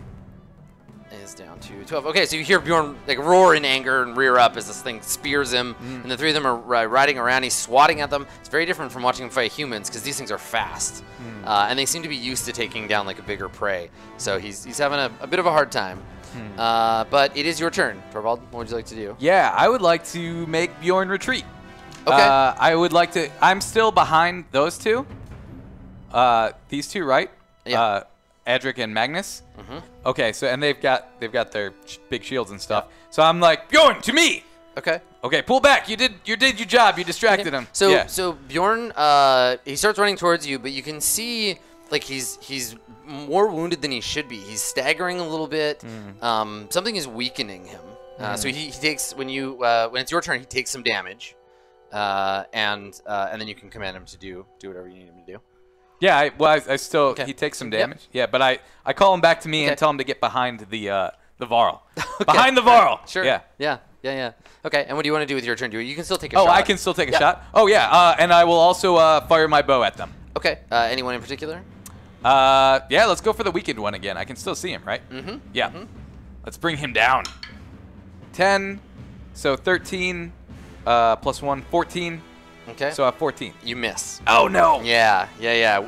is down to 12. Okay, so you hear Bjorn like roar in anger and rear up as this thing spears him, and the three of them are riding around. He's swatting at them. It's very different from watching him fight humans because these things are fast, and they seem to be used to taking down like a bigger prey. So he's having a bit of a hard time. But it is your turn, Torvald. What would you like to do? Yeah, I would like to make Bjorn retreat. Okay. I would like to. I'm still behind those two. These two, right? Yeah. Edric and Magnus. Mhm. Okay, so and they've got their big shields and stuff. So I'm like, Bjorn, to me. Okay. Okay, pull back. You did your job. You distracted him. So yeah. so Bjorn, he starts running towards you, but you can see like he's more wounded than he should be. He's staggering a little bit. Something is weakening him. So he takes when it's your turn, he takes some damage, and then you can command him to do whatever you need him to do. Yeah, I still he takes some damage. Yep. Yeah, but I call him back to me and tell him to get behind the Varl. Behind the Varl. Sure. Yeah. Yeah. Okay. And what do you want to do with your turn? You can still take a shot. Oh, I can still take a shot. Oh yeah. And I will also fire my bow at them. Okay. Anyone in particular? Yeah. Let's go for the weakened one again. I can still see him, right? Mm-hmm. Yeah. Let's bring him down. 10. So 13. Plus 1, 14. Okay. So 14. You miss. Oh no. Yeah.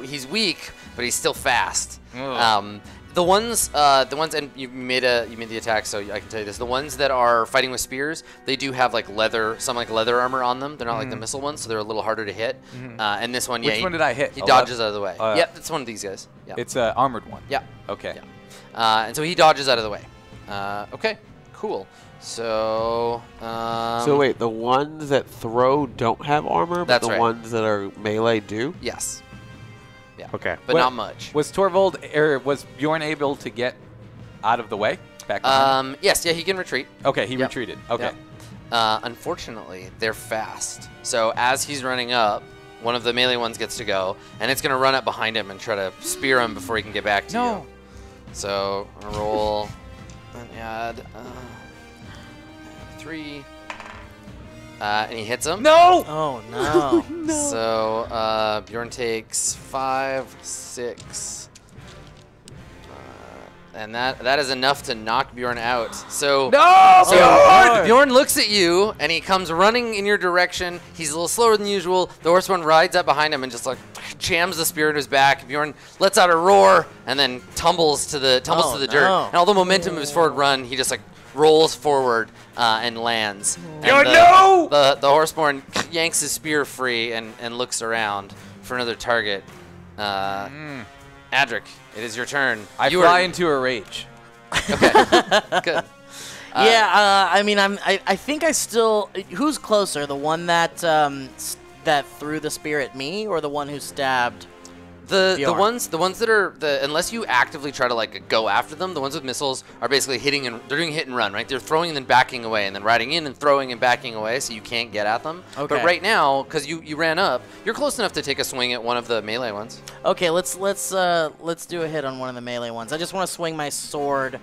He's weak, but he's still fast. Ugh. The ones, and you made the attack, so I can tell you this. The ones that are fighting with spears, they do have like leather armor on them. They're not like the missile ones, so they're a little harder to hit. And this one, Which one did I hit? He dodges out of the way. Yep, that's one of these guys. Yeah. It's an armored one. Yeah. Okay. Yeah. And so he dodges out of the way. Okay. Cool. So. So wait, the ones that throw don't have armor, but That's the right. ones that are melee do? Yes. Yeah. Okay. But not much. Was Torvald or was Bjorn able to get out of the way? Back behind him? Yes. Yeah. He can retreat. Okay. He retreated. Okay. Yep. Unfortunately, they're fast. So as he's running up, one of the melee ones gets to go, and it's going to run up behind him and try to spear him before he can get back to you. So roll and add 3. And he hits him. No! Oh, no. So Bjorn takes 5, 6. And that is enough to knock Bjorn out. So, Bjorn looks at you, and he comes running in your direction. He's a little slower than usual. The horseman rides up behind him and just like jams the spear in his back. Bjorn lets out a roar and then tumbles to the dirt. And all the momentum of his forward run, he just like rolls forward and lands. And the horseborn yanks his spear free and looks around for another target. Adric, it is your turn. I fly into a rage. Okay, good. I mean, I think I still. Who's closer, the one that that threw the spear at me, or the one who stabbed? The ones that are unless you actively try to like go after them, the ones with missiles are basically hitting and they're doing hit and run, right? They're throwing and then backing away, and then riding in and throwing and backing away, so you can't get at them. Okay. But right now, because you ran up, you're close enough to take a swing at one of the melee ones. Okay, let's do a hit on one of the melee ones. I just want to swing my sword,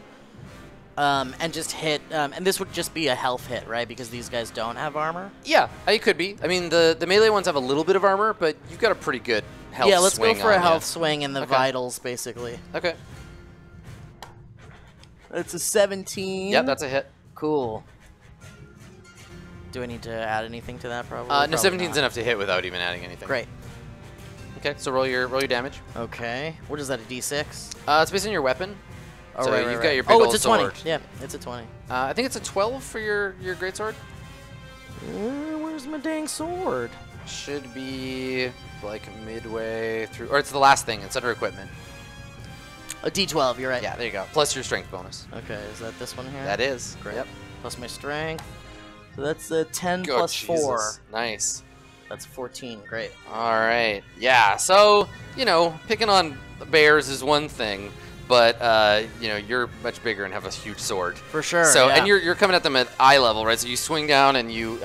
and just hit. And this would just be a health hit, right? Because these guys don't have armor. Yeah, it could be. I mean, the melee ones have a little bit of armor, but you've got a pretty good health swing. Yeah, let's go for a health you. swing in the vitals, basically. Okay. It's a 17. Yep, that's a hit. Cool. Do I need to add anything to that? Probably. No, 17's enough to hit without even adding anything. Great. Okay, so roll your damage. Okay. What is that? A D6? It's based on your weapon. Oh, so right, you've right, got right. your big Oh, old it's a 20. sword. Yeah, it's a 20. I think it's a 12 for your greatsword. Where's my dang sword? Should be like midway through, or it's the last thing. It's under equipment. A D12. You're right. Yeah, there you go. Plus your strength bonus. Okay. Is that this one here? That is. Great. Yep. Plus my strength. So that's a 10 Oh, plus Jesus. 4. Nice. That's 14. Great. All right. Yeah. So picking on bears is one thing, but you're much bigger and have a huge sword. For sure. So yeah. and you're coming at them at eye level, right? So you swing down and you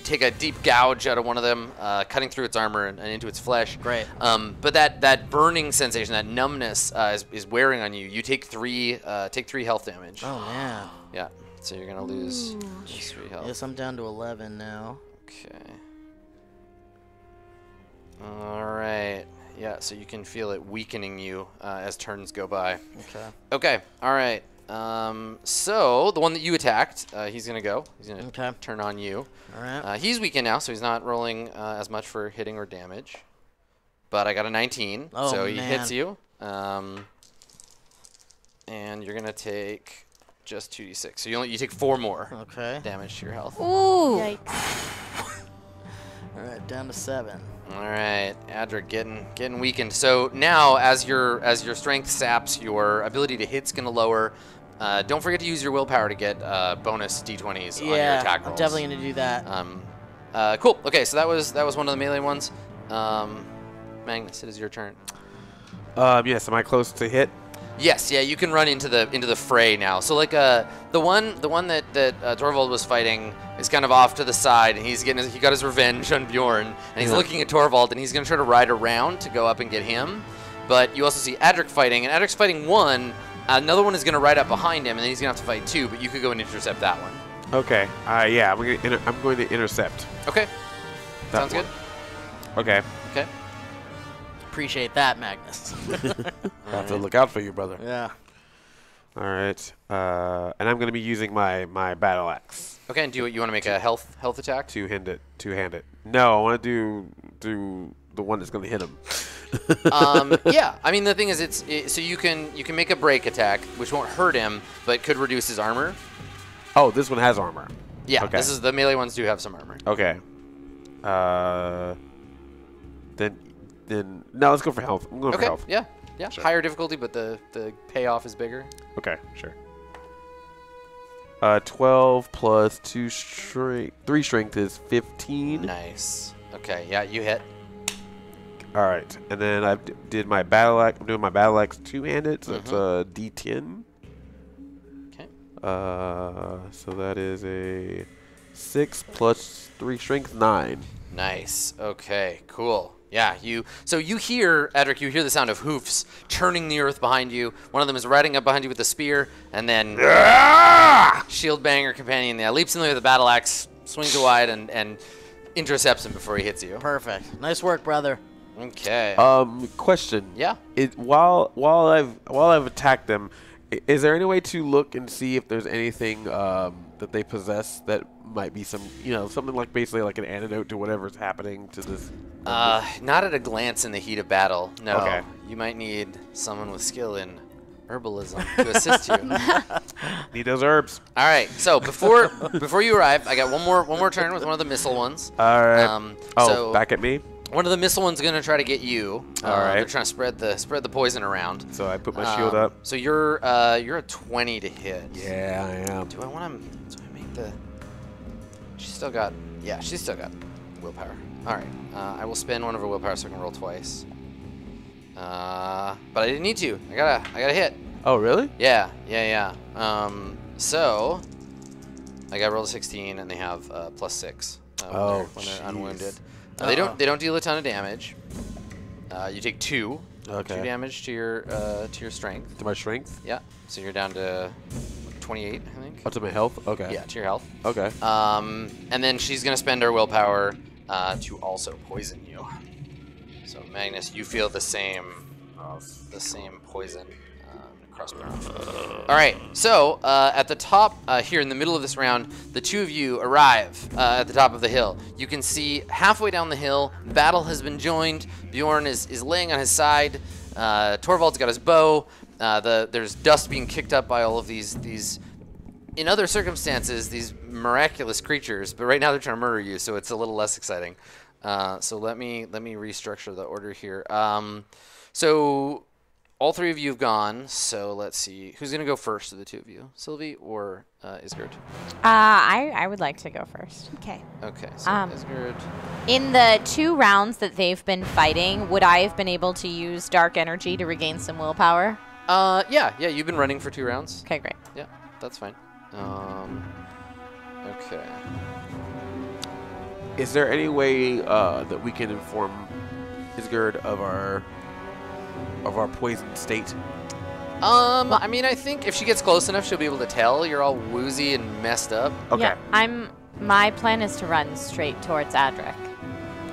take a deep gouge out of one of them, cutting through its armor and into its flesh. Great. But that burning sensation, that numbness, is wearing on you. You take 3 health damage. Oh man. Yeah. So you're gonna lose 3 health. Yes, I'm down to 11 now. Okay. All right. Yeah, so you can feel it weakening you as turns go by. Okay. Okay. All right. So the one that you attacked, he's gonna go. He's gonna turn on you. All right. He's weakened now, so he's not rolling as much for hitting or damage. But I got a 19, Oh, so he man. hits you. And you're gonna take just 2d6. So you take 4 more Okay. damage to your health. Ooh. Yikes. All right. down to 7. All right, Adric getting weakened. So now, as your strength saps, your ability to hit's gonna lower. Don't forget to use your willpower to get bonus d20s on your attack rolls. I'm definitely gonna do that. Cool. Okay, so that was one of the melee ones. Magnus, it is your turn. Yes. Am I close to hit? Yes, yeah, you can run into the fray now. So like the one that Torvald was fighting is kind of off to the side, and he got his revenge on Bjorn, and he's looking at Torvald, and he's gonna try to ride around to go up and get him. But you also see Adric fighting, and Adric's fighting one. Another one is gonna ride up behind him, and then he's gonna have to fight two. But you could go and intercept that one. Okay. Yeah. I'm going to intercept. Okay. That Sounds one. good. Okay. Okay. Appreciate that, Magnus. I have to look out for you, brother. Yeah. All right. And I'm going to be using my battle axe. Okay, and you want to make a health attack? Two-hand it. No, I want to do the one that's going to hit him. Yeah, I mean the thing is, so you can make a break attack, which won't hurt him, but could reduce his armor. Oh, this one has armor. Yeah, Okay. this is the melee ones do have some armor. Okay. Then no, let's go for health. I'm going for Okay, health. yeah, Sure. higher difficulty, but the payoff is bigger. Okay, sure. 12 plus 2 strength, 3 strength is 15. Nice. Okay, yeah, you hit. All right, and then I did my battle axe. I'm doing my battle axe two-handed, so it's a D10. Okay. So that is a 6 plus 3 strength, 9. Nice. Okay, cool. Yeah, so you hear, Adric, you hear the sound of hoofs churning the earth behind you. One of them is riding up behind you with a spear, and then shield banger companion leaps in there with a battle axe, swings it wide, and intercepts him before he hits you. Perfect. Nice work, brother. Okay. Question. Yeah. While I've attacked them, is there any way to look and see if there's anything that they possess that might be something like basically like an antidote to whatever's happening to this? Not at a glance in the heat of battle. No. Okay. You might need someone with skill in herbalism to assist you. Need those herbs. All right. So before you arrive, I got one more turn with one of the missile ones. All right. So Back at me. one of the missile ones gonna try to get you. All right. They're trying to spread the poison around. So I put my shield up. So you're a 20 to hit. Yeah, I am. Do I make the? She's still got willpower. All right. I will spend one of her willpower so I can roll twice. But I didn't need to. I gotta hit. Oh, really? Yeah. So I got rolled a 16, and they have +6 when they're unwounded. They don't deal a ton of damage. You take 2 damage to your strength. To my strength? Yeah. So you're down to 28, I think. Oh, to my health? Okay. Yeah, to your health. Okay. And then she's gonna spend her willpower to also poison you. So Magnus, you feel the same poison across your mouth. All right. So at the top here in the middle of this round, the two of you arrive at the top of the hill. You can see halfway down the hill, battle has been joined. Bjorn is laying on his side. Torvald's got his bow. There's dust being kicked up by all of these. In other circumstances, these miraculous creatures, but right now they're trying to murder you, so it's a little less exciting. So let me restructure the order here. So all three of you have gone. So let's see who's gonna go first of the two of you, Sylvie or Isgard. I would like to go first. Okay. Okay, so Isgard. In the 2 rounds that they've been fighting, would I have been able to use dark energy to regain some willpower? Yeah, you've been running for 2 rounds. Okay, great. Yeah, that's fine. Okay. Is there any way that we can inform Isgard of our poisoned state? I mean, I think if she gets close enough, she'll be able to tell. You're all woozy and messed up. Okay. Yeah, my plan is to run straight towards Adric.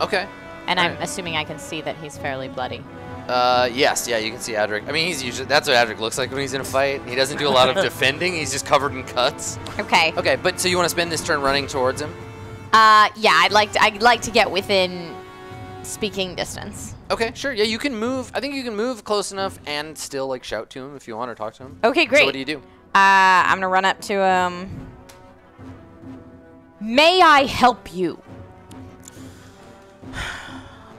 Okay. And I'm assuming I can see that he's fairly bloody. Yes, yeah, you can see Adric. I mean, that's what Adric looks like when he's in a fight. He doesn't do a lot of defending. He's just covered in cuts. Okay. Okay, but so you want to spend this turn running towards him? Yeah, I'd like to get within speaking distance. Okay, sure. Yeah, you can move. I think you can move close enough and still like shout to him if you want or talk to him. Okay, great. So what do you do? I'm gonna run up to him. May I help you?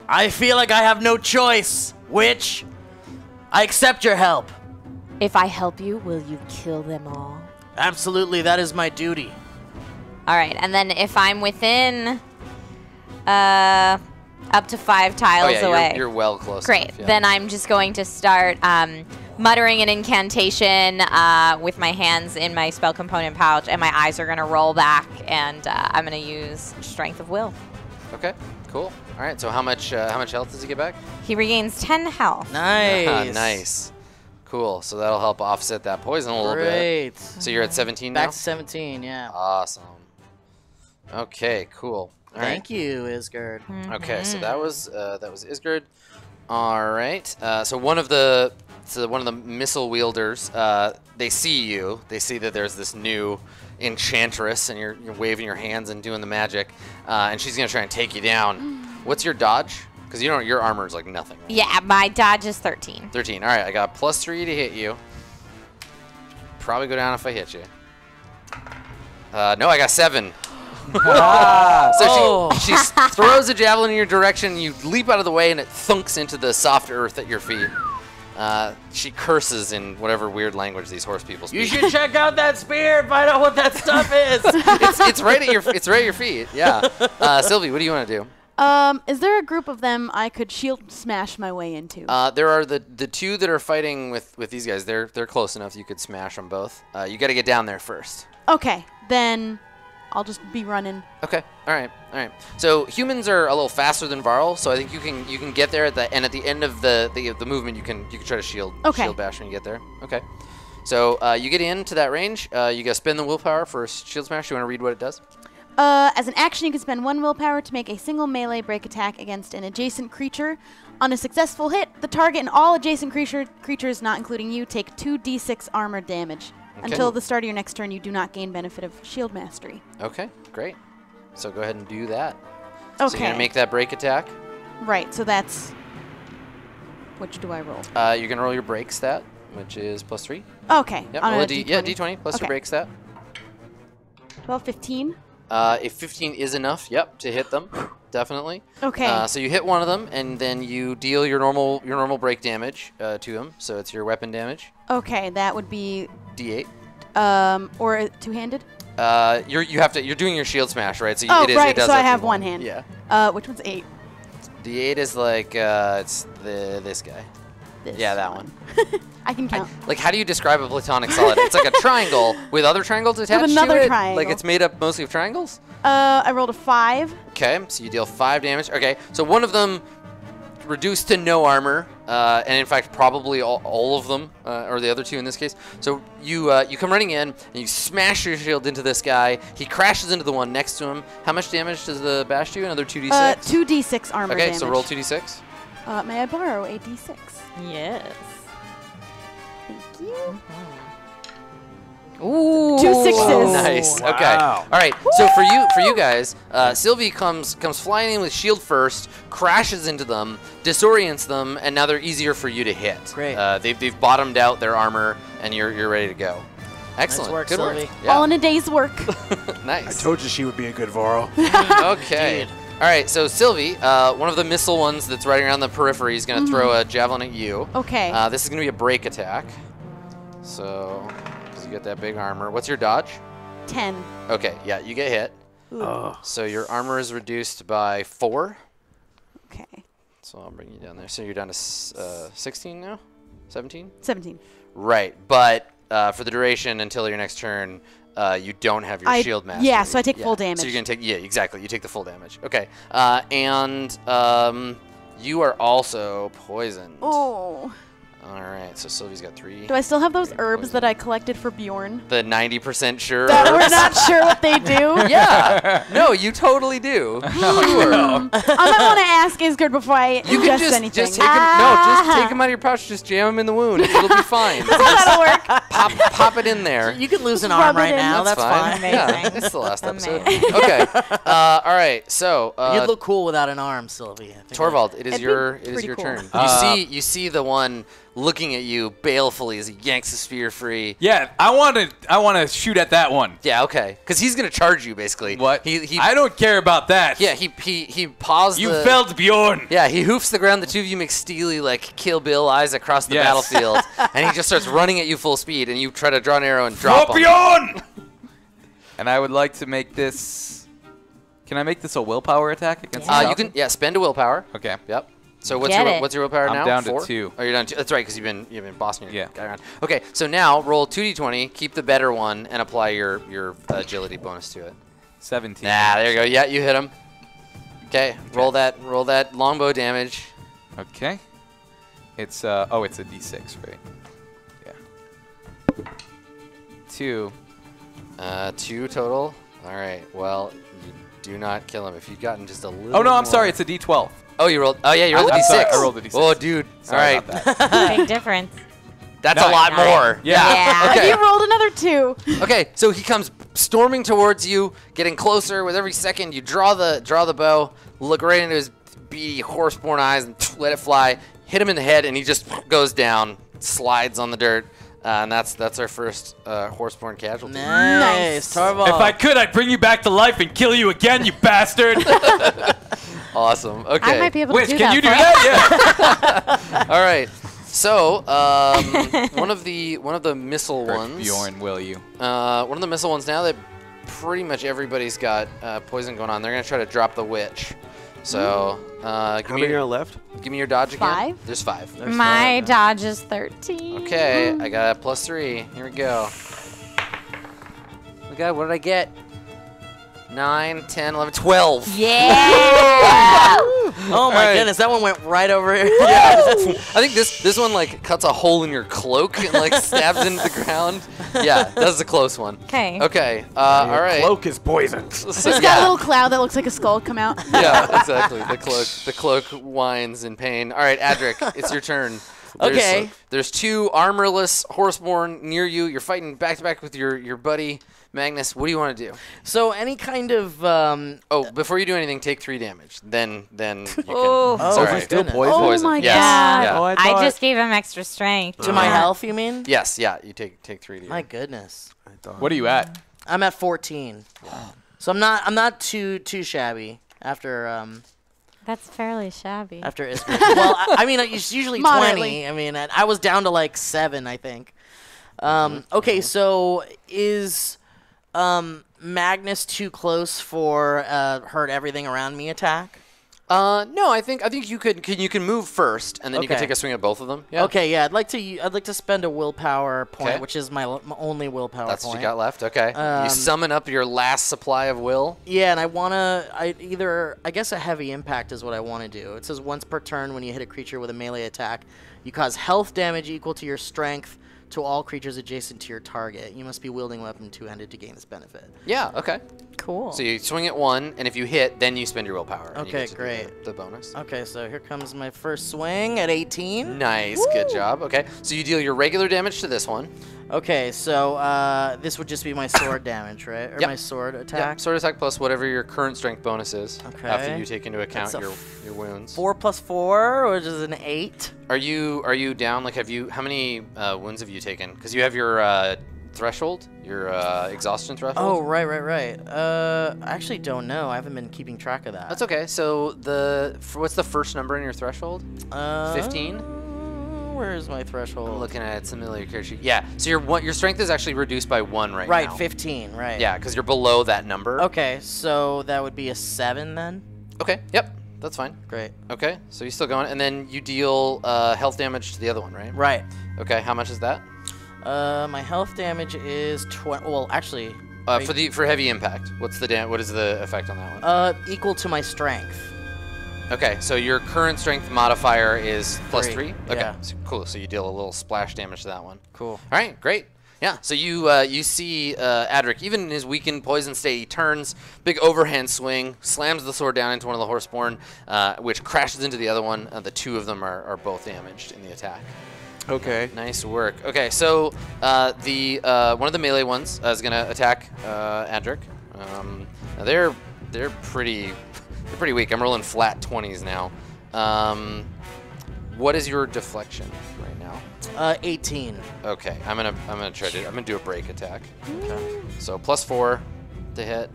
I feel like I have no choice. Witch, I accept your help. If I help you, will you kill them all? Absolutely, that is my duty. All right, and then if I'm within up to 5 tiles away. You're well close. Great. enough, yeah. Then I'm just going to start muttering an incantation with my hands in my spell component pouch, and my eyes are going to roll back, and I'm going to use Strength of Will. Okay, cool. All right, so how much health does he get back? He regains 10 health. Nice. Nice. Cool. So that'll help offset that poison a little bit. Great. So you're at 17 now? Back to 17, yeah. Awesome. Okay, cool. All right. Thank you, Isgard. Okay, so that was Isgard. All right. So one of the missile wielders, they see you. They see that there's this new enchantress, and you're waving your hands and doing the magic, and she's gonna try and take you down. What's your dodge? Because you know your armor is like nothing. Right? Yeah, my dodge is 13. 13. All right, I got +3 to hit you. Probably go down if I hit you. No, I got 7. So she throws a javelin in your direction. You leap out of the way, and it thunks into the soft earth at your feet. She curses in whatever weird language these horse people speak. You should check out that spear, find out what that stuff is. it's right at your feet. Yeah. Sylvie, what do you want to do? Is there a group of them I could shield smash my way into? There are the 2 that are fighting with these guys. They're close enough. You could smash them both. You got to get down there first. Okay, then I'll just be running. Okay. All right. So humans are a little faster than Varl, so I think you can get there at the end of the movement. You can try to shield bash when you get there. Okay. So you get into that range. You got to spend the willpower for shield smash. You want to read what it does? As an action, you can spend 1 willpower to make a single melee break attack against an adjacent creature. On a successful hit, the target and all adjacent creatures, not including you, take 2d6 armor damage. Okay. Until the start of your next turn, you do not gain benefit of shield mastery. Okay, great. So go ahead and do that. Okay. So you're gonna make that break attack. Right, so that's... Which do I roll? You're gonna roll your break stat, which is +3. Okay. Yep, on roll a a D20 plus your break stat. 12, 15. If 15 is enough, yep, to hit them, definitely. Okay. So you hit one of them, and then you deal your normal break damage to him. So it's your weapon damage. Okay, that would be... D8. Or two-handed? You're doing your shield smash, right? So Right, it does so I have to have be one hand. Yeah. Which one's 8? The 8 is like it's this guy. This Yeah, that one. I can count. Like, how do you describe a platonic solid? It's like a triangle with other triangles attached another to it. triangle. Like it's made up mostly of triangles. I rolled a 5. Okay, so you deal 5 damage. Okay, so one of them reduced to no armor, and in fact probably all of them, or the other 2 in this case. So you come running in and you smash your shield into this guy. He crashes into the one next to him. How much damage does the bash do? Another 2d6. 2d6 armor damage. Okay, so roll 2d6. May I borrow a d6? Yes. Thank you. Ooh. 2 6s. Nice. Wow. Okay. All right. So for you guys, Sylvie comes flying in with shield first, crashes into them, disorients them, and now they're easier for you to hit. Great. They've bottomed out their armor, and you're ready to go. Excellent. Nice work, Good Sylvie. work. Yeah. All in a day's work. I Nice. told you she would be a good Varl. Okay. Indeed. All right. So Sylvie, one of the missile ones that's riding around the periphery is going to throw a javelin at you. Okay. This is going to be a break attack. So, because you get that big armor. What's your dodge? 10. Okay, yeah, you get hit. So your armor is reduced by 4. Okay. So I'll bring you down there. So you're down to 16 now? 17? 17. Right, but for the duration until your next turn, you don't have your shield mastery. Yeah, so I take full damage. So you're going to take, yeah, exactly. You take the full damage. Okay. And you are also poisoned. Oh. All right, so Sylvie's got 3. Do I still have those herbs poison. that I collected for Bjorn? The 90% sure That we're herbs? not sure what they do? Yeah. No, you totally do. Sure. I might want to ask Isgard before I You can ingest anything. just take them. No, just take them out of your pouch. Just jam them in the wound. It'll be fine. That'll work. Pop it in there. You could lose an Rub arm it right in. now. That's fine. Yeah, Amazing. it's the last episode. Amazing. Okay. All right. So You'd look cool without an arm, Sylvie. I think Torvald, it is It'd be your pretty cool. turn. You see the one looking at you balefully as he yanks the spear free. Yeah, I want to shoot at that one. Yeah, okay. Because he's going to charge you, basically. What? He I don't care about that. Yeah, he paused You felled Bjorn. Yeah, he hoofs the ground. The two of you make steely, like, Kill Bill eyes across the battlefield. And he just starts running at you full speed, and you try to draw an arrow and drop him. Bjorn! And I would like to make this... Can I make this a willpower attack against You can, spend a willpower. Okay. Yep. So what's Get it. what's your willpower now? I'm down 4? to 2. Oh, you're down to... That's right, because you've been bossing your Yeah. guy around. Okay, so now roll 2d20, keep the better one, and apply your agility bonus to it. 17. There you go. Yeah, you hit him. Okay, roll that longbow damage. Okay. It's it's a d6, right? Yeah. 2. 2 total. All right. Well, you do not kill him. If you'd gotten just a little. Oh no, I'm more- sorry. It's a d12. Oh, you rolled. Oh yeah, you rolled a I'm d6. sorry, I rolled a d6. Oh, dude. Sorry All right. about that. Big difference. That's No, a lot more. Yeah. Okay. You rolled another 2. Okay, so he comes storming towards you, getting closer with every second. You draw the bow, look right into his beady horseborn eyes, and let it fly. Hit him in the head, and he just goes down, slides on the dirt, and that's our first horseborn casualty. Nice. Torvald. If I could, I'd bring you back to life and kill you again, you bastard. Awesome. Okay. I might be able Witch, to do can that. you do for that? Yeah. All right. So one of the missile ones. Bjorn, will you? One of the missile ones. Now that pretty much everybody's got poison going on, they're gonna try to drop the witch. So How many are left? give me your dodge again. 5? There's 5. My dodge is 13. Okay, I got a +3. Here we go. Oh my God, what did I get? 9, 10, 11, 12. Yeah! Oh my Alright. goodness, that one went right over here. I think this one like cuts a hole in your cloak and like stabs into the ground. Yeah, that's a close one. Okay. Okay. All right. Cloak is poisoned. So, There's that yeah. little cloud that looks like a skull come out. Yeah, exactly. The cloak whines in pain. All right, Adric, it's your turn. Okay. There's 2 armorless horseborn near you. You're fighting back to back with your buddy Magnus. What do you want to do? So any kind of Oh, before you do anything, take 3 damage. Then you can. Oh. Oh, Sorry. he's still poisoned? Oh Poison. my Yes. God. Yeah. Oh, I I thought- just gave him extra strength. to my health, you mean? Yes. Yeah. You take 3 to My goodness. What are you at? I'm at 14. So I'm not too shabby after That's fairly shabby. after Iskra. Well, I mean it's usually 20. Moderately. I mean I was down to like 7, I think. Okay, so is Magnus too close for hurt everything around me attack? No, I think you can move first, and then you can Okay. take a swing at both of them. Yeah. Okay, yeah, I'd like to spend a willpower point, Okay. which is my only willpower That's point. what you got left. Okay. You summon up your last supply of will. Yeah, and I guess a heavy impact is what I want to do. It says once per turn when you hit a creature with a melee attack, you cause health damage equal to your strength to all creatures adjacent to your target. You must be wielding a weapon two-handed to gain this benefit. Yeah. Okay. Cool. So you swing at 1, and if you hit, then you spend your willpower. and you Okay, get to do great. The bonus. Okay, so here comes my first swing at 18. Nice. Good job. Okay. So you deal your regular damage to this one. Okay, so this would just be my sword damage, right? Or Yep. my sword Yeah. attack. Sword attack plus whatever your current strength bonus is. Okay. After you take into account That's a your wounds. 4 plus 4, which is an 8. Are you down? Like, how many wounds have you taken? Because you have your threshold, your exhaustion threshold. Oh, right. I actually don't know. I haven't been keeping track of that. That's okay. So what's the first number in your threshold? 15. Where's my threshold? I'm looking at familiar character sheet. Yeah. So your strength is actually reduced by 1 right now. Right, 15, right. Yeah, because you're below that number. Okay, so that would be a 7 then? Okay. Yep. That's fine. Great. Okay. So you're still going, and then you deal health damage to the other one, right? Right. Okay. How much is that? My health damage is 20. Well, actually, For heavy impact, what is the effect on that one? equal to my strength. Okay, so your current strength modifier is +3. 3, Okay, yeah. so cool. So you deal a little splash damage to that one. Cool. All right, great. Yeah, so you see Adric, even in his weakened poison state, he turns, big overhand swing, slams the sword down into one of the horseborn, which crashes into the other one. The 2 of them are both damaged in the attack. Okay. Nice work. Okay, so one of the melee ones is gonna attack Adric. Now they're pretty weak. I'm rolling flat 20s now. What is your deflection right now? now? 18. Okay, I'm gonna do a break attack. Okay. So +4 to hit.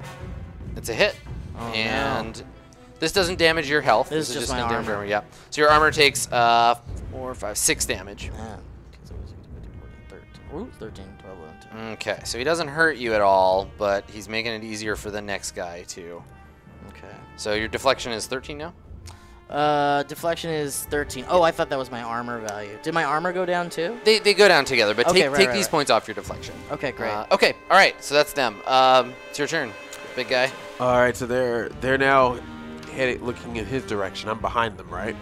It's a hit, and this doesn't damage your health. This is just gonna my damage armor. Yeah. So your armor takes 4, 5, 6 damage. Man. 13, 12, 11, Okay, so he doesn't hurt you at all, but he's making it easier for the next guy too. Okay. So your deflection is 13 now? Deflection is 13. Oh, I thought that was my armor value. Did my armor go down too? They go down together, but Okay, take right, these right. points off your deflection. Okay, great. Okay, all right, so that's them. It's your turn, big guy. All right, so they're now headed looking in his direction. I'm behind them, right?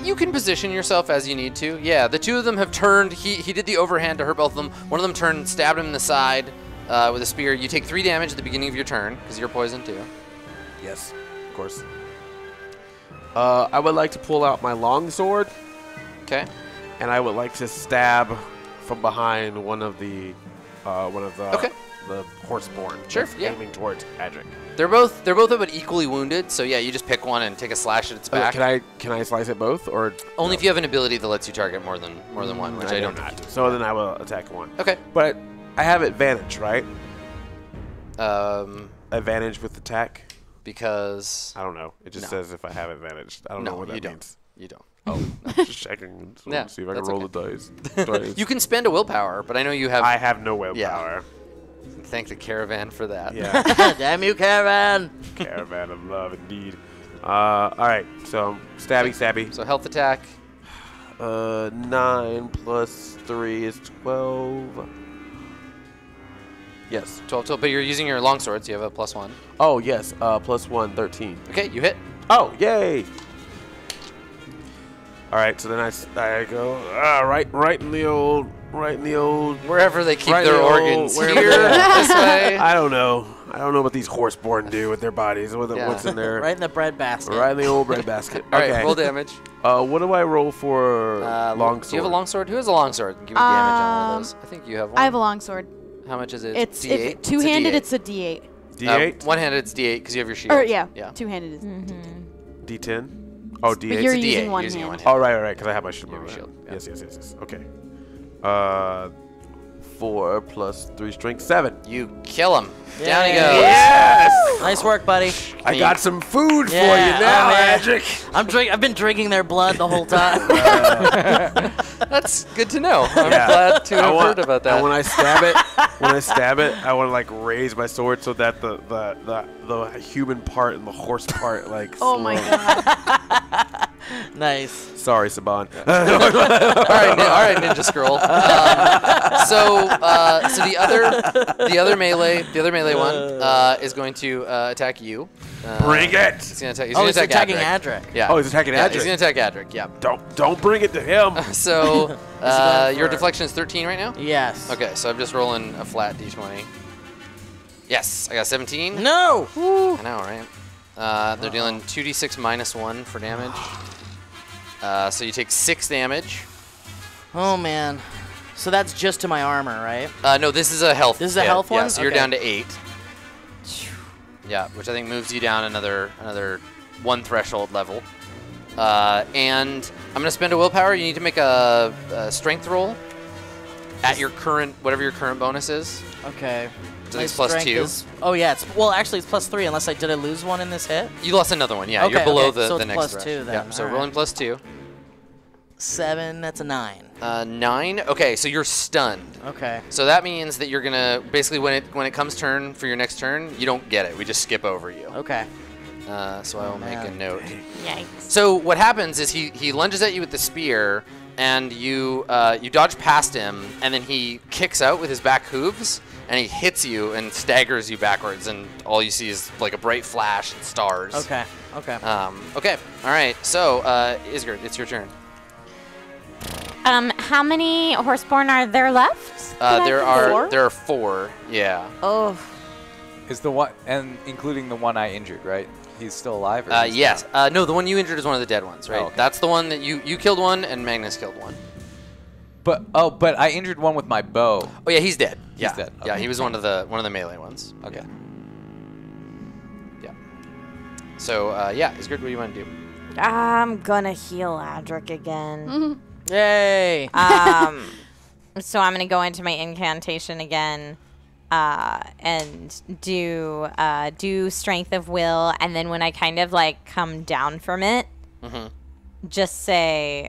You can position yourself as you need to. Yeah, the two of them have turned. He did the overhand to hurt both of them. One of them turned, stabbed him in the side with a spear. You take 3 damage at the beginning of your turn because you're poisoned too. Yes, of course. I would like to pull out my longsword, Okay. and I would like to stab from behind one of the Okay. the horseborn. Sure, that's yeah. aiming towards Adric. They're both about equally wounded. So yeah, you just pick one and take a slash at its back. Can I slice at both or Only if you have an ability that lets you target more than one, which I don't not. think you do. So then I will attack one. Okay. But I have advantage, right? Um, Advantage with attack. because I don't know. It just No. says if I have advantage. I don't know no, what that you don't. means. You don't. Oh, I'm just checking. So Yeah, see if I can that's roll okay. the dice. You can spend a willpower, but I know you have. I have no willpower. Thank the caravan for that. Yeah. Damn you, caravan! Caravan of love, indeed. All right. So stabby. So health attack. 9 plus 3 is 12. Yes. 12, but you're using your longsword, so you have a +1. Oh yes. Plus 1, 13. Okay, you hit. Oh, yay! All right. So then I go right in the old. Wherever they keep Right their in the organs. old- Here, wherever- this way. I don't know. I don't know what these horseborn do with their bodies. Yeah. What's in there? Right in the bread basket. Right in the old bread basket. All right, Okay. roll damage. What do I roll for longsword? Do you have a longsword? Who has a longsword? Give me damage on one of those. I think you have one. I have a longsword. How much is it? It's D8? if two-handed. It's It's a D8. D8? One-handed, it's D8 because you have your shield. Or yeah, Yeah. two-handed is. D10? Oh, D8. But you're It's a D8. using one using it hand. one hand. Oh, right, because I have my shield. You have your Right. shield, yeah. Yes. Okay. 4 plus 3 strength, 7. You kill him. Yay. Down he goes. Yes! Nice work, buddy. I got some food Yeah, for you now, oh, man. Adric. I've been drinking their blood the whole time. That's good to know. I'm Yeah. glad to have heard about that. And when I stab it, I want to like raise my sword so that the human part and the horse part like. Oh my slow. god. Nice. Sorry, Saban. all right, Ninja Scroll. So the other melee one is going to attack you. Bring it! He's gonna attack. He's Oh, gonna he's attack attacking Adric. Adric. Yeah. Oh, he's attacking Yeah, Adric. he's gonna attack Adric. Yeah. Don't bring it to him. So going your for- deflection is 13 right now. Yes. Okay, so I'm just rolling a flat d20. Yes, I got 17. No! I know, right? They're dealing 2d6 minus 1 for damage. So you take 6 damage. Oh, man. So that's just to my armor, right? No, this is a health. This is a hit. health Yeah, one? so you're Okay. down to 8. Yeah, which I think moves you down another 1 threshold level. And I'm gonna spend a willpower. You need to make a strength roll at your current whatever your current bonus is. Okay. So it's plus strength 2. Oh, yeah. Actually, it's plus 3 unless I lose one in this hit. You lost another one. Yeah, Okay, you're below okay, so the it's next plus thresh. 2 then. Yeah, so All rolling right. plus 2. 7, that's a 9. 9. Okay, so you're stunned. Okay. So that means that you're gonna basically when it comes turn for your next turn, you don't get it. We just skip over you. Okay. So I will make a man. note. Yikes. So what happens is he lunges at you with the spear, and you dodge past him, and then he kicks out with his back hooves, and he hits you and staggers you backwards, and all you see is like a bright flash and stars. Okay. Okay. Okay. All right. So Isgard, it's your turn. How many horseborn are there left? There are 4. Yeah. Oh. Is the one, and including the one I injured, right? He's still alive? Or he's Yes. not? No, the one you injured is one of the dead ones, right? Oh, okay. That's the one that you killed one, and Magnus killed one. But I injured one with my bow. Oh yeah, he's dead. Yeah. dead, Yeah, okay. he was one of the melee ones. Okay. Yeah. So yeah, Isgard, what do you want to do? I'm gonna heal Adric again. Yay! So I'm gonna go into my incantation again, and do strength of will, and then when I kind of like come down from it, just say,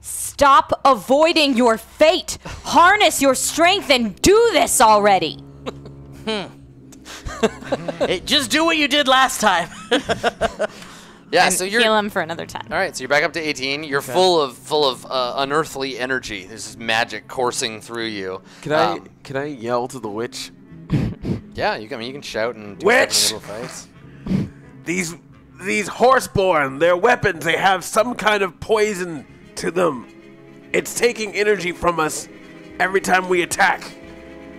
"Stop avoiding your fate. Harness your strength and do this already." Just do what you did last time. Yeah, And so you're heal him for another 10. all right. So you're back up to 18. You're full of unearthly energy. There's this magic coursing through you. Can I yell to the witch? Yeah, you can shout and do Witch! stuff in little fights. These horseborn, their weapons, they have some kind of poison to them. It's taking energy from us every time we attack.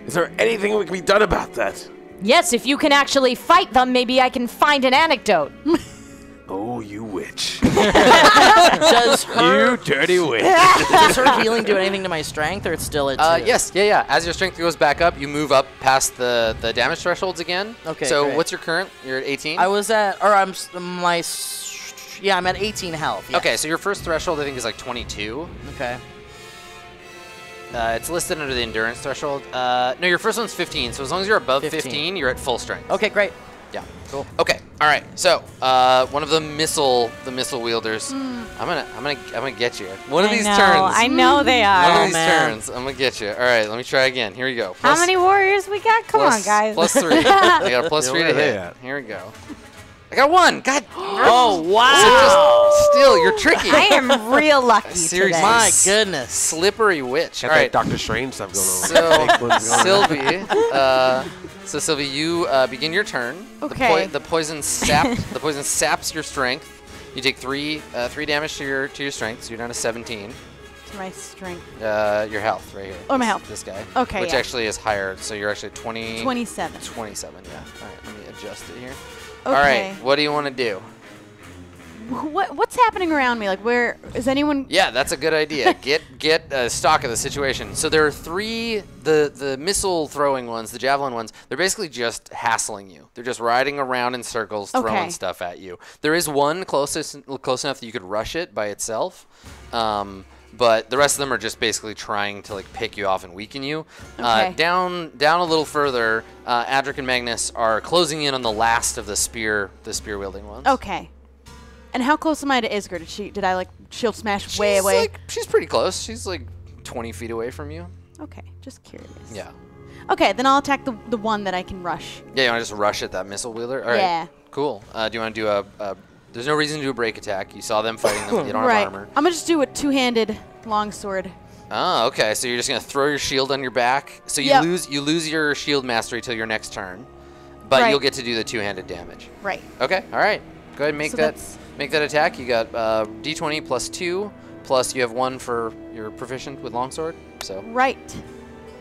Is there anything that can be done about that? Yes, if you can actually fight them, maybe I can find an anecdote. Oh, you witch. Does her, You dirty witch. does her healing do anything to my strength, or it's still at 2? Yes, yeah. As your strength goes back up, you move up past the damage thresholds again. Okay, So great. what's your current? You're at 18. I'm at 18 health. Yes. Okay, so your first threshold I think is like 22. Okay. It's listed under the endurance threshold. No, your first one's 15. So as long as you're above 15. 15, you're at full strength. Okay, great. Yeah. Cool. Okay. All right. So one of the missile wielders. I'm gonna get you. One of these turns. I know they One are. of these man. turns. I'm gonna get you. All right. Let me try again. Here we go. How many warriors we got? Come on, guys. Plus 3. I got a plus Yeah, 3 where to are they hit. at? Here we go. I got 1. God. Oh, wow. So just still, you're tricky. I am real lucky Seriously. today. My goodness. Slippery witch. Got All that right. Doctor Strange stuff going on. So, Fake ones going on. Sylvie, you begin your turn. Okay. The poison saps your strength. You take 3 damage to your strength, so you're down to 17. To my strength. Your health right here. Oh, my health. This guy. Okay, Which yeah. actually is higher, so you're actually 20. 27. 27. Yeah. All right. Let me adjust it here. Okay. All right. What do you want to do? What's happening around me? Like, where is anyone? Yeah, that's a good idea. Get stock of the situation. So there are 3 the missile throwing ones, the javelin ones. They're basically just hassling you. They're just riding around in circles, throwing Okay. stuff at you. There is one close enough that you could rush it by itself. But the rest of them are just basically trying to like pick you off and weaken you. Okay. Down a little further, Adric and Magnus are closing in on the last of the spear wielding ones. Okay. And how close am I to Isger? Did I like shield smash way She's away? like, she's pretty close. She's like 20 feet away from you. Okay, just curious. Yeah. Okay, then I'll attack the one that I can rush. Yeah, you want to just rush at that missile wielder? All right. Yeah. Cool. Do you want to do a there's no reason to do a break attack. You saw them fighting them. You don't Right. have armor. I'm gonna just do a two-handed longsword. Oh, okay. So you're just going to throw your shield on your back. So you Yep. lose your shield mastery till your next turn. But Right. you'll get to do the two-handed damage. Right. Okay. All right. Go ahead and make So that that's- attack. You got D20 plus 2 plus you have 1 for your proficient with longsword. So Right.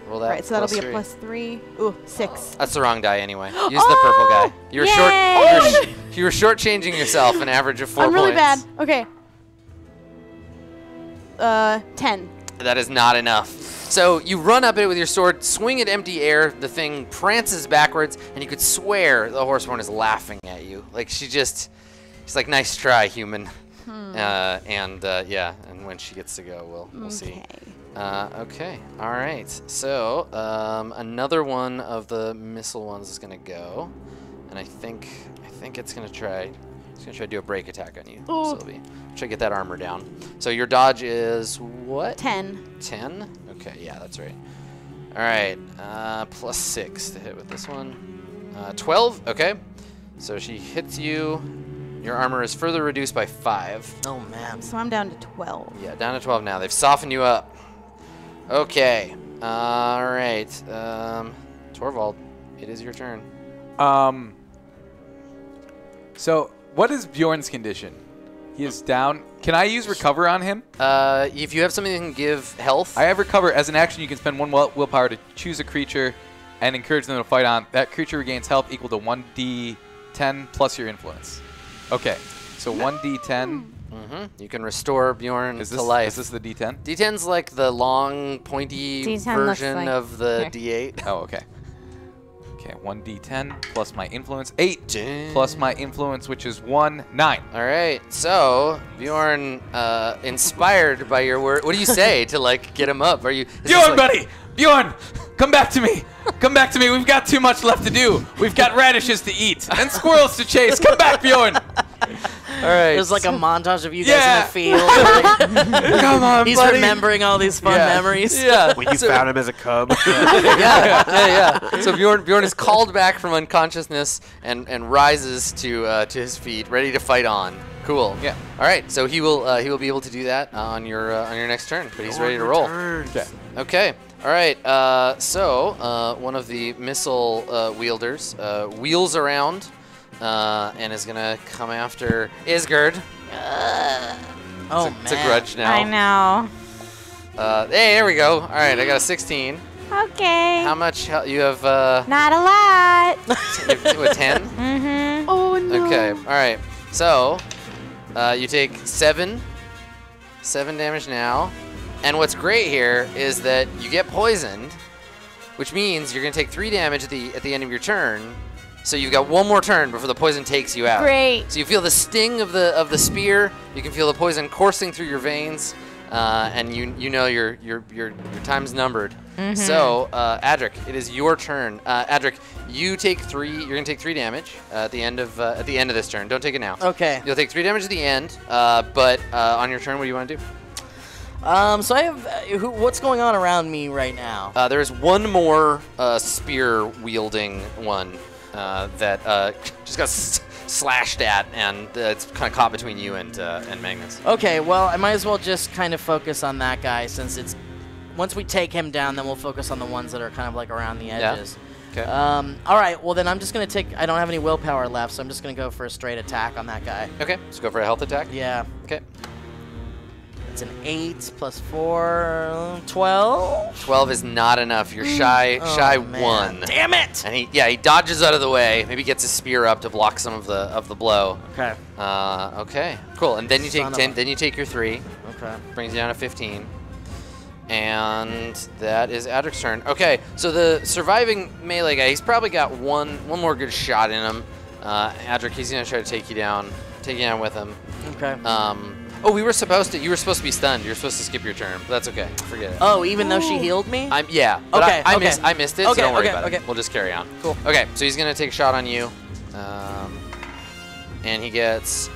roll that. Right. So that'll be +3. a +3. Ooh, 6. That's the wrong die anyway. Use the purple guy. You were you were shortchanging yourself an average of 4 I'm really bad. points. Okay. 10. That is not enough. So you run up it with your sword, swing at empty air. The thing prances backwards, and you could swear the horseborn is laughing at you. Like she's like, "Nice try, human." Yeah, and when she gets to go, we'll see. Okay. All right. So another one of the missile ones is gonna go, and I think it's gonna try. It's gonna try to do a break attack on you, Sylvie. Try to get that armor down. So your dodge is what? 10. 10? Okay, yeah, that's right. All right, +6 to hit with this one. 12, okay. So she hits you. Your armor is further reduced by 5. Oh, man. So I'm down to 12. Yeah, down to 12 now. They've softened you up. Okay. All right. Torvald, it is your turn. So what is Bjorn's condition? He is down. Can I use recover on him? If you have something that can give health. I have recover. As an action, you can spend 1 willpower to choose a creature and encourage them to fight on. That creature regains health equal to 1d10 plus your influence. Okay, so 1d10. You can restore Bjorn Is to life. Is this the d10? D10's like the long, pointy D10 looks version like- of the here. D8. Oh, okay. Okay, 1d10 plus my influence, 8. Damn. Plus my influence, which is 1, 9. All right, so Bjorn, inspired by your word, what do you say to like get him up? Are you Bjorn, buddy! Bjorn, come back to me! Come back to me. We've got too much left to do. We've got radishes to eat and squirrels to chase. Come back, Bjorn! All right. There's like a montage of you guys in the field. Come on, He's buddy. remembering all these fun memories. Yeah. When you found him as a cub. yeah. So Bjorn is called back from unconsciousness and rises to his feet, ready to fight on. Cool. Yeah. All right. So he will be able to do that on your next turn, but he's ready to roll. Okay. All right. So one of the missile wielders wheels around and is gonna come after Isgard. It's a grudge now. I know. Hey, there we go. All right, I got a 16. Okay. How much health you have? Not a lot. You have a 10. Mm-hmm. Oh no. Okay. All right. So you take 7 damage now, and what's great here is that you get poisoned, which means you're gonna take 3 damage at the end of your turn. So you've got one more turn before the poison takes you out. Great. So you feel the sting of the spear. You can feel the poison coursing through your veins, and you know your time's numbered. Mm-hmm. So Adric, it is your turn. Adric, you take 3. You're gonna take 3 damage at the end of this turn. Don't take it now. Okay. You'll take 3 damage at the end. But on your turn, what do you want to do? So I have. What's going on around me right now? There is one more spear wielding one. That just got slashed at, and it's kind of caught between you and Magnus. Okay, well, I might as well just kind of focus on that guy since it's. Once we take him down, then we'll focus on the ones that are kind of like around the edges. Yeah. Okay. All right, well, then I'm just going to take. I don't have any willpower left, so I'm just going to go for a straight attack on that guy. Okay, let's go for a health attack. Yeah. Okay. It's an 8 plus 4, 12. 12 is not enough. You're shy man. 1. Damn it! And he dodges out of the way. Maybe gets his spear up to block some of the blow. Okay. Okay. Cool. And then you take Son of 10. a- Then you take your 3. Okay. Brings you down to 15. And that is Adric's turn. Okay. So the surviving melee guy, he's probably got one more good shot in him. Adric, he's gonna try to take you down with him. Okay. Oh, you were supposed to be stunned. You're supposed to skip your turn, but that's okay. Forget it. Oh, even though she healed me? But Okay, I okay. missed it, so Okay, don't worry okay, about it. okay. We'll just carry on. Cool. Okay, so he's gonna take a shot on you, and he gets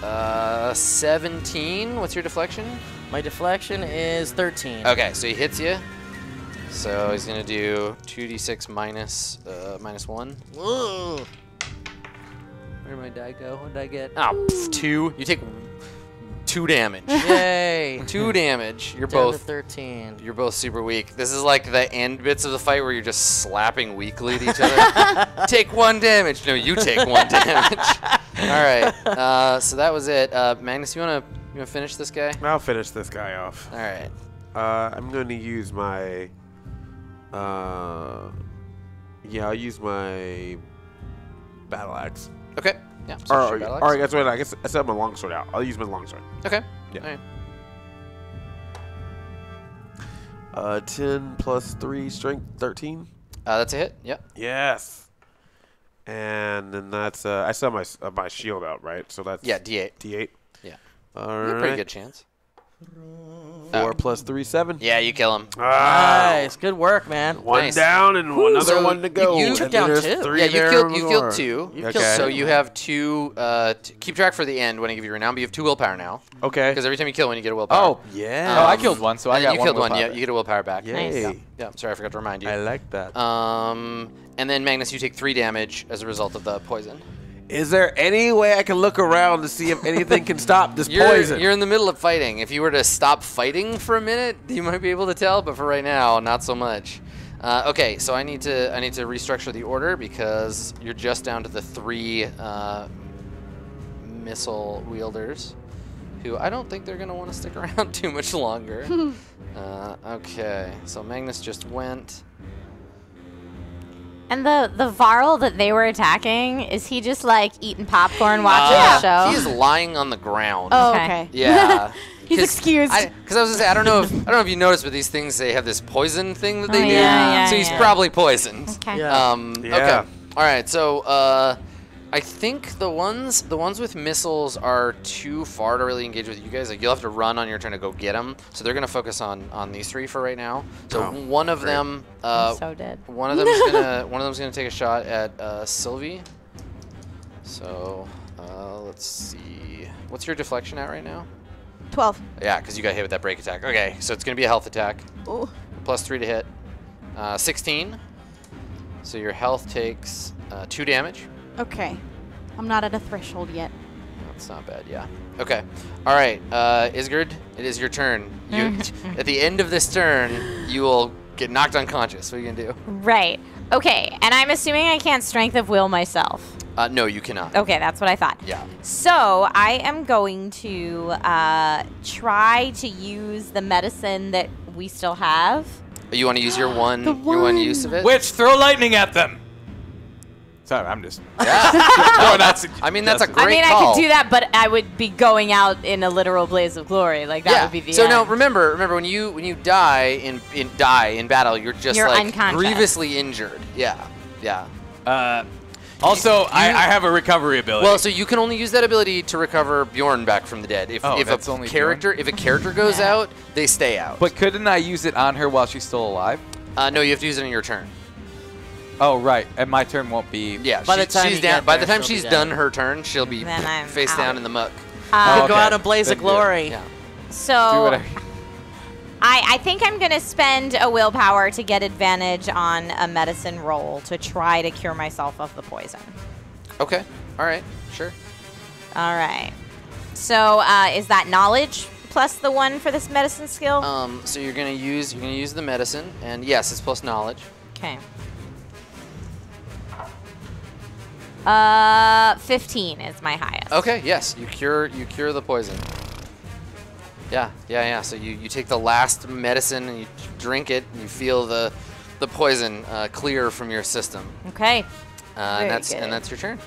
17. What's your deflection? My deflection is 13. Okay, so he hits you. So he's gonna do 2d6 minus 1. Ooh. Where'd my die go? What did I get? Oh, 2. You take 2 damage. Yay. 2 damage. You're Down to both 13. You're both super weak. This is like the end bits of the fight where you're just slapping weakly at each other. Take 1 damage. No, you take 1 damage. All right. So that was it. Magnus, you wanna finish this guy? I'll finish this guy off. All right. I'm going to use my. I'll use my battle axe. Okay. Yeah. So All shoot battle right, axe. that's what I guess. I set my longsword out. I'll use my longsword. Okay. Yeah. All right. 10 plus 3 strength, 13. That's a hit. Yep. Yes. And then that's I set my shield out, right? So that's D8. D8. Yeah. All You have a right. pretty good chance. 4 plus 3, 7. Yeah, you kill him. Nice. Good work, man. One Nice. down and another So one to go. you And took then down there's 2. 3 Yeah, you there killed more. 2. You Okay. killed So you have 2. Keep track for the end when I give you renown, but you have 2 willpower now. Okay. Because every time you kill one, you get a willpower. Oh, yeah. Oh, I killed one, so I and got you one killed one. willpower Yeah, back. you get a willpower back. Yay. Nice. Yeah. Sorry, I forgot to remind you. I like that. And then Magnus, you take 3 damage as a result of the poison. Is there any way I can look around to see if anything can stop this poison? You're in the middle of fighting. If you were to stop fighting for a minute, you might be able to tell, but for right now, not so much. Okay, so I need to restructure the order because you're just down to the 3 missile wielders, who I don't think they're gonna want to stick around too much longer. Okay, so Magnus just went. And the Varl that they were attacking, is he just like eating popcorn watching the show? He is lying on the ground. Oh, Okay. okay. Yeah. He's excused. Because I was gonna say, I don't know if you noticed, but these things, they have this poison thing that they Oh, do. yeah, so he's yeah. probably poisoned. Okay. Yeah. Okay. Yeah. All right, so I think the ones with missiles are too far to really engage with you guys. Like you'll have to run on your turn to go get them. So they're gonna focus on these three for right now. So one of them, I'm so dead. one of them's gonna take a shot at Sylvie. So let's see, what's your deflection at right now? 12. Yeah, because you got hit with that break attack. Okay, so it's gonna be a health attack. Ooh. +3 to hit. 16. So your health takes 2 damage. Okay. I'm not at a threshold yet. That's not bad, yeah. Okay. All right, Isgard, it is your turn. You, at the end of this turn, you will get knocked unconscious. What are you going to do? Right. Okay, and I'm assuming I can't Strength of Will myself. No, you cannot. Okay, that's what I thought. Yeah. So I am going to try to use the medicine that we still have. You want to use your one use of it? Witch, throw lightning at them. Sorry, I'm just. Yeah. No, I mean, that's a great I mean, call. I could do that, but I would be going out in a literal blaze of glory. Like that would be the So end. now remember when you die in battle, you're just like unconscious. grievously injured. Yeah. Also, I have a recovery ability. Well, so you can only use that ability to recover Bjorn back from the dead. If that's a only character goes out, they stay out. But couldn't I use it on her while she's still alive? No, you have to use it on your turn. Oh, right. And my turn won't be. Yeah, By the time she's you down. get By there, the time she'll be she's dead. done her turn, she'll be Then I'm face out. down in the muck. Go okay. out in a blaze of Then do it. glory. Yeah. Do So whatever. I think I'm going to spend a willpower to get advantage on a medicine roll to try to cure myself of the poison. Okay. All right. Sure. All right. So is that knowledge plus the 1 for this medicine skill? So you're gonna use the medicine, and yes, it's plus knowledge. Okay. 15 is my highest. Okay. Yes, you cure the poison. Yeah. So you take the last medicine and you drink it, and you feel the poison clear from your system. Okay. And Very that's your turn.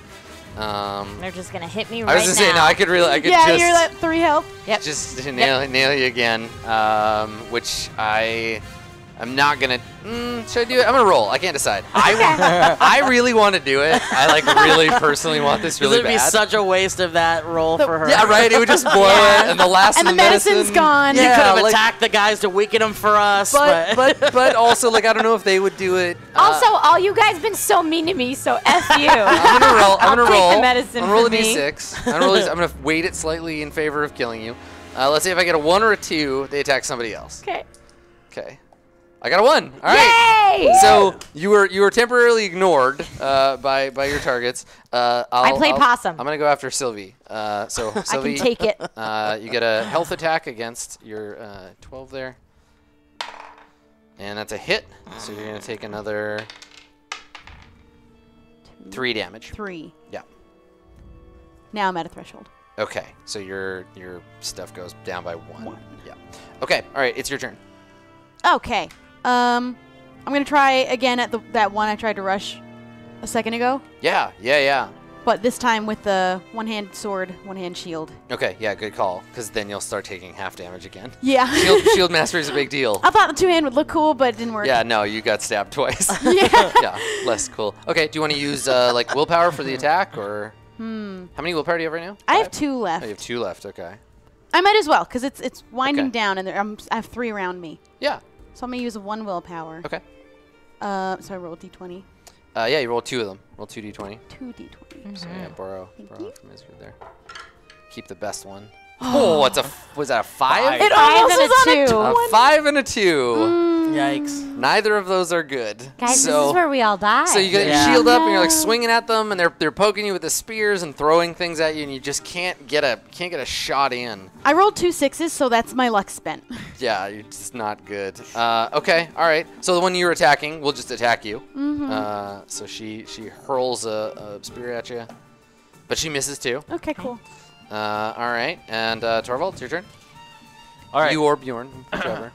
They're just gonna hit me right now. I was just saying, no, I could Yeah, just you're at 3 health. Yep. just nail you again. Which I'm not gonna. Should I do it? I'm gonna roll. I can't decide. I really want to do it. I like really personally want this really It would be bad. such a waste of that roll for her. Yeah, right. It would just boil it, and the last And of the medicine's gone. You Yeah, could have like- attacked the guys to weaken them for us, but also like I don't know if they would do it. Also, all you guys been so mean to me, so F you. I'm gonna roll. I'm I'll gonna take roll. the medicine I'm gonna roll a for me. d6. I'm gonna weight it slightly in favor of killing you. Let's see if I get a 1 or a 2. They attack somebody else. Okay. Okay. I got a 1. All right. Yay! So you were temporarily ignored by your targets. I played possum. I'm gonna go after Sylvie. So I Sylvie, can take it. you get a health attack against your 12 there, and that's a hit. So you're gonna take another 3 damage. 3. Yeah. Now I'm at a threshold. Okay. So your stuff goes down by 1. Yeah. Okay. All right. It's your turn. Okay. I'm gonna try again at that one I tried to rush a second ago, Yeah. but this time with the one-hand sword, one-hand shield. Okay. Yeah. Good call. Because then you'll start taking half damage again. Yeah. Shield mastery is a big deal. I thought the two-hand would look cool, but it didn't work. Yeah, no, you got stabbed twice. Yeah. Yeah, less cool. Okay, do you want to use like willpower for the attack, or how many willpower do you have right now? I have 5? 2 left. Oh, you have 2 left. Okay. I might as well, because it's winding Okay. down, and I have 3 around me. Yeah. So I'm gonna use 1 willpower. Okay. So I roll d20. Yeah, you roll 2 of them. Roll 2 d20. 2 d20. So yeah, borrow Thank from you. Isgard there. Keep the best one. Oh, was that a 5? It Five almost and a was on a 2. 20. A 5 and a 2. Yikes. Neither of those are good. Guys, so, this is where we all die. So you get your Yeah. shield up and you're like swinging at them, and they're poking you with the spears and throwing things at you, and you just can't get a shot in. I rolled 2 6s, so that's my luck spent. Yeah, you're just not good. Okay, all right. So the one you were attacking will just attack you. So she hurls a spear at you, but she misses too. Okay, cool. All right, and Torvald, it's your turn. All right. You or Bjorn, whichever.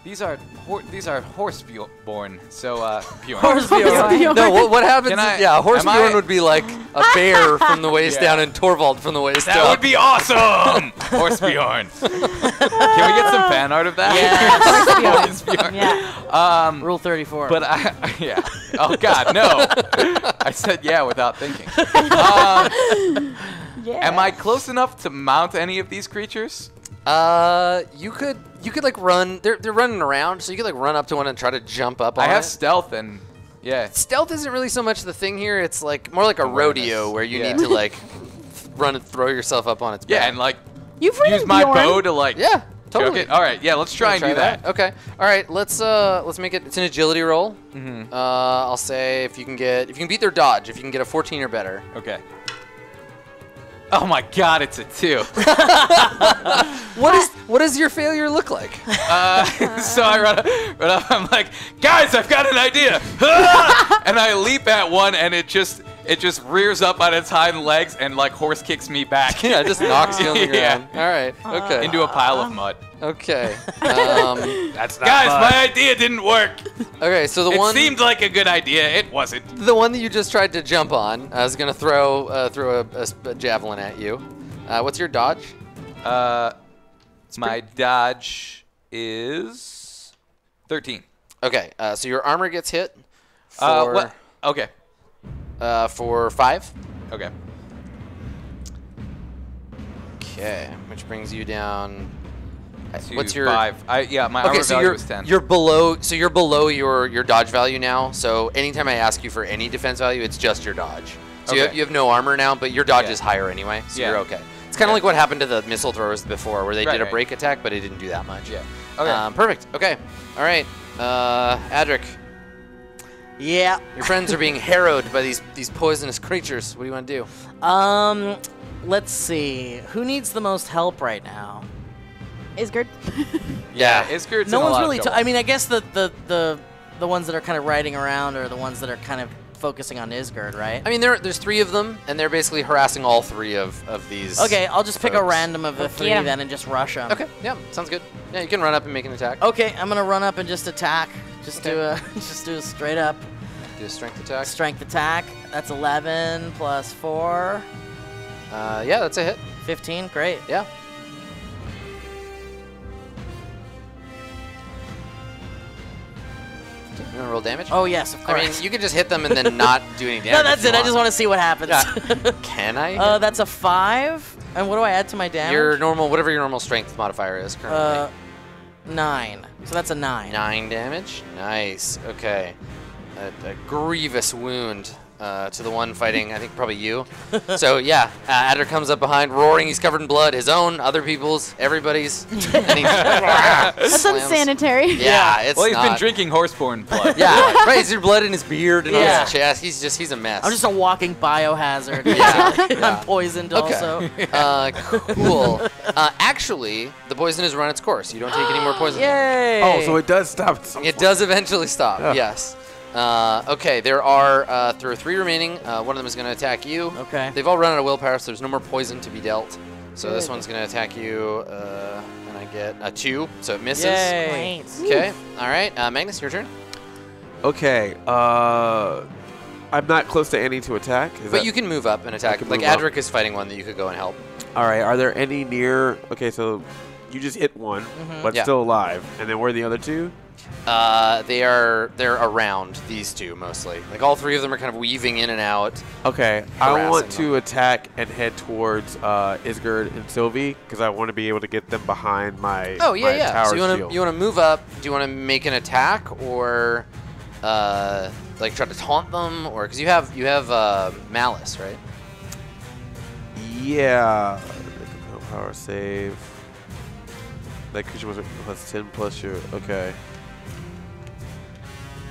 These are horse-born, so Bjorn. Horse-born. No, what happens? Can I- Is, yeah, horse am I- Bjorn would be like a bear from the waist Yeah. down and Torvald from the waist That up. would be awesome! Horse Bjorn. Can we get some fan art of that? Horse Bjorn. Yeah. Rule 34. But yeah. Oh God, no! I said yeah without thinking. Am I close enough to mount any of these creatures? You could like run. They're running around, so you could like run up to one and try to jump up on I have it. stealth and yeah. Stealth isn't really so much the thing here. It's like more like a Awareness. rodeo where you Yeah. need to like run and throw yourself up on its back. Yeah, and like You've use ridden my Bjorn. bow to like Yeah, choke totally. it. All right, yeah, let's try and do that. Okay. All right. Let's make it. It's an agility roll. Mm-hmm. I'll say if you can beat their dodge, if you can get a 14 or better. Okay. Oh my God, it's a 2. What does your failure look like? So I run up. I'm like, guys, I've got an idea, and I leap at one, and it just rears up on its hind legs and like horse kicks me back. Yeah, it just knocks you on the Yeah. ground. All right. Okay. Into a pile of mud. Okay. That's not Guys, fun. my idea didn't work. Okay. So It seemed like a good idea. It wasn't. the one that you just tried to jump on, I was gonna throw a javelin at you. What's your dodge? My dodge is 13. Okay. So your armor gets hit. For, What? Okay. For 5. Okay. Okay. Which brings you down. To What's your 5? My armor so value you're was 10. you're below. So you're below your dodge value now. So anytime I ask you for any defense value, it's just your dodge. So Okay. you have no armor now, but your dodge Yeah. is higher anyway. So Yeah. you're okay. It's kind of like what happened to the missile throwers before, where they Right, did a right. break attack, but it didn't do that much. Yeah. Okay. Perfect. Okay. All right. Adric, yeah. your friends are being harrowed by these poisonous creatures. What do you want to do? Let's see. Who needs the most help right now? Isgard. Yeah. Isgard's No in a one's lot of really. trouble. I mean, I guess the ones that are kind of riding around are the ones that are kind of focusing on Isgard, right? I mean, there's 3 of them, and they're basically harassing all 3 of these. Okay, I'll just pick a folks. do of the 3 Yeah. then and just rush them. Okay. Yeah. Sounds good. Yeah, you can run up and make an attack. Okay, I'm gonna run up and just attack. Just do a straight up Do a strength attack. strength attack. That's 11 plus 4, Yeah, that's a hit. 15. Great. Yeah. You want to roll damage? Oh yes, of course. I mean, you can just hit them and then not do any damage. no, that's if you it. I just want to see what happens. Yeah. Can I? That's a 5. And what do I add to my damage? Your normal, whatever your normal strength modifier is currently. 9. So that's a 9. 9 damage. Nice. Okay. A grievous wound to the one fighting, I think probably you. So yeah, Adder comes up behind, roaring. He's covered in blood. His own, other people's, everybody's. And he That's slams. unsanitary. Yeah, it's Well, he's been not- drinking horseborn blood. Yeah, right. He's blood in his beard and on Yeah. his chest. He's a mess. I'm just a walking biohazard. Yeah. I'm poisoned Okay. also. Cool. Actually, the poison has run its course. You don't take any more poison. Yay! Oh, so it does stop. at some It point. does eventually stop. Yeah. Yes. Okay. There are 3 remaining. One of them is going to attack you. Okay. They've all run out of willpower, so there's no more poison to be dealt. So this Good. one's going to attack you, and I get a 2, so it misses. Yay. Okay. All right. Magnus, your turn. Okay. I'm not close to any to attack. Is But that- you can move up and attack. can Like move up. Adric is fighting one that you could go and help. All right. Are there any near? Okay, so you just hit one, but Yeah. still alive. And then where are the other 2? They're around these 2 mostly. Like all 3 of them are kind of weaving in and out. Okay. I Harassing want them. to attack and head towards Isgard and Sylvie because I want to be able to get them behind my. Oh yeah, my yeah. Tower So shield. you want to move up? Do you want to make an attack or like try to taunt them, or because you have malice, right? Yeah. Power save. That creature was plus 10 plus your. Okay.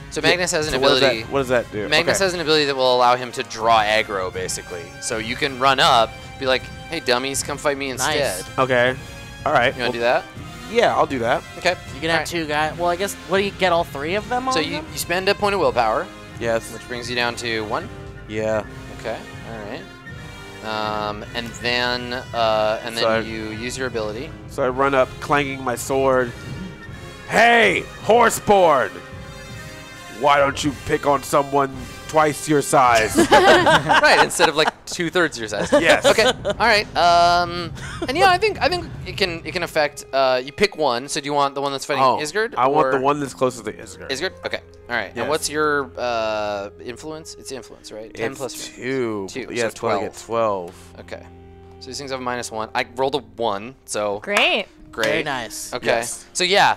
So Magnus has an So what does that- ability. What does that do? Magnus Okay. has an ability that will allow him to draw aggro, basically. So you can run up, be like, "Hey, dummies, come fight me instead." Okay. All right. You want to do that? Yeah, I'll do that. Okay. You can have 2 guys. Well, I guess. What do you get? All 3 of them on So you them? spend a point of willpower, Yes. which brings you down to 1. Yeah. Okay. All right. And then So I- you use your ability. So I run up, clanging my sword, Hey, horseborn! Why don't you pick on someone twice your size? Right, instead of like 2/3 your size. Yes. Okay. All right. And yeah, I think it can affect. You pick one. So do you want the one that's fighting Isgard? I want or the one that's closest to Isgard. Isgard. Okay. All right. Yes. And what's your influence? It's influence, right? 10 It's plus 2. Two, Yeah, so 12. I get 12. Okay. So these things have a -1. I rolled a 1, so Great. great. Very nice. Okay. Yes. So yeah,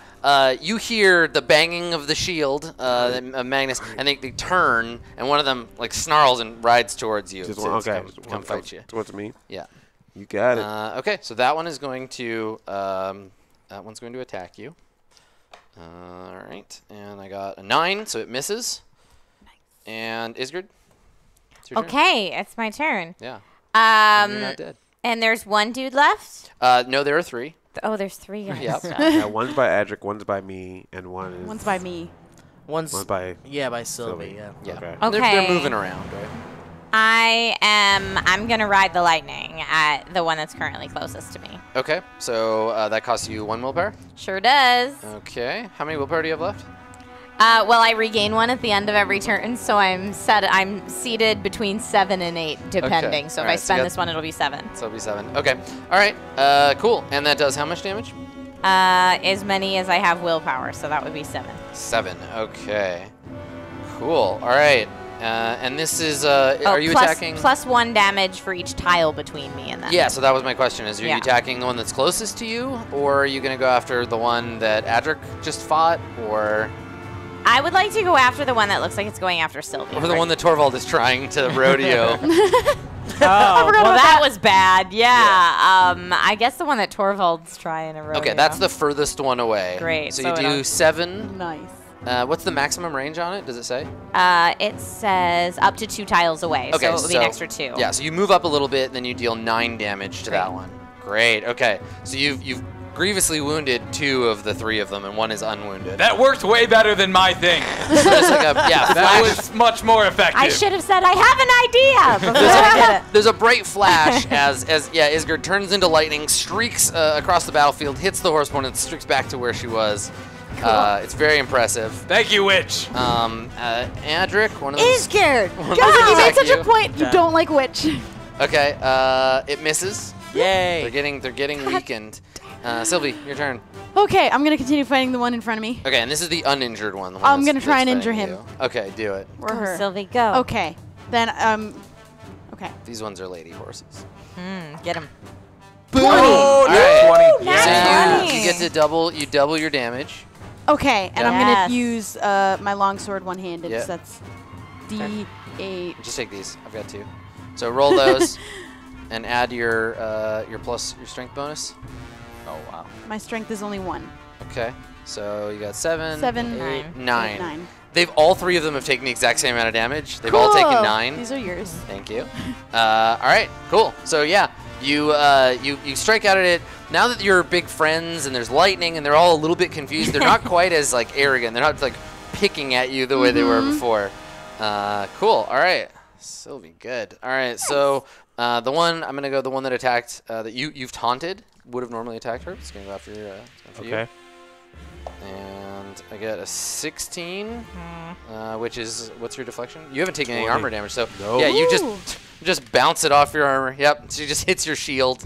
you hear the banging of the shield, Magnus, and they turn, and one of them like snarls and rides towards you. Just to one, okay. Come fight you. Towards me. Yeah. You got it. Okay, so that one is going to attack you. All right, and I got a 9, so it misses. Nice. And Isgard. It's your turn. Okay, it's my turn. Yeah. You're not dead. And there's one dude left. No, there are 3. Oh, there's 3 guys. Yep. Yeah, one's by Adric, one's by me, and One's by me. One's by by Sylvie. Yeah. Yeah. Okay. Okay. They're moving around, right? I'm gonna ride the lightning at the one that's currently closest to me. Okay, so that costs you 1 willpower. Sure does. Okay, how many willpower do you have left? Well, I regain 1 at the end of every turn, so I'm seated between 7 and 8, depending. Okay. So if Alright, I so spend you got- this one, it'll be 7. So it'll be 7. Okay, all right, cool. And that does how much damage? As many as I have willpower, so that would be 7. 7. Okay, cool. All right, and this is are you plus, attacking? Plus 1 damage for each tile between me and them. Yeah, so that was my question. Are you Yeah. attacking the one that's closest to you, or are you gonna go after the one that Adric just fought, or I would like to go after the one that looks like it's going after Sylvie. the one that Torvald is trying to rodeo? Oh, well, that was bad. Yeah. I guess the one that Torvald's trying to rodeo. Okay, that's the furthest one away. Great, So so you do it'll- 7. Nice. What's the maximum range on it? Does it say? It says up to 2 tiles away, Okay, so it would be an extra 2. Yeah, so you move up a little bit, and then you deal 9 damage to that one. Great. Okay, so you've grievously wounded 2 of the 3 of them, and 1 is unwounded. That worked way better than my thing. So there's like a That flash. was much more effective. I should have said I have an idea before I did it. There's a bright flash as Isgard turns into lightning, streaks across the battlefield, hits the horseborn, and streaks back to where she was. It's very impressive. Thank you, Witch. Adric, one of them. Isgard! One of God, them you made attack such a point. You don't like witch. Okay, it misses. Yay. They're getting weakened. Sylvie, your turn. Okay, I'm gonna continue fighting the one in front of me. Okay, and this is the uninjured one. The one I'm that's- gonna try and that's injure fighting him. you. Okay, do it. Or her. Sylvie, go. Okay, then okay. These ones are lady horses. Get him. Boom! All right. 20. Nice. So Nice. you get to double your damage. Okay, and I'm Yes. gonna use my longsword one-handed. Yeah. So that's D8. Just take these. I've got 2. So roll those and add your strength bonus. Oh, wow. My strength is only 1. Okay. So you got 7, 7, 8, 9. 9. 9. They've all 3 of them have taken the exact same amount of damage. They've all taken Cool. 9. These are yours. Thank you. All right, cool. So yeah, you strike out at it. Now that you're big friends and there's lightning and they're all a little bit confused, they're not quite as like arrogant. They're not like picking at you the way they were before. Cool. All right, Sylvie, good. All right, so I'm gonna go the one that attacked that you've taunted would have normally attacked her. It's gonna go after you. Okay. And I get a 16, which is, what's your deflection? You haven't taken any armor damage, so Nope. yeah, you Ooh. just bounce it off your armor. Yep, she just hits your shield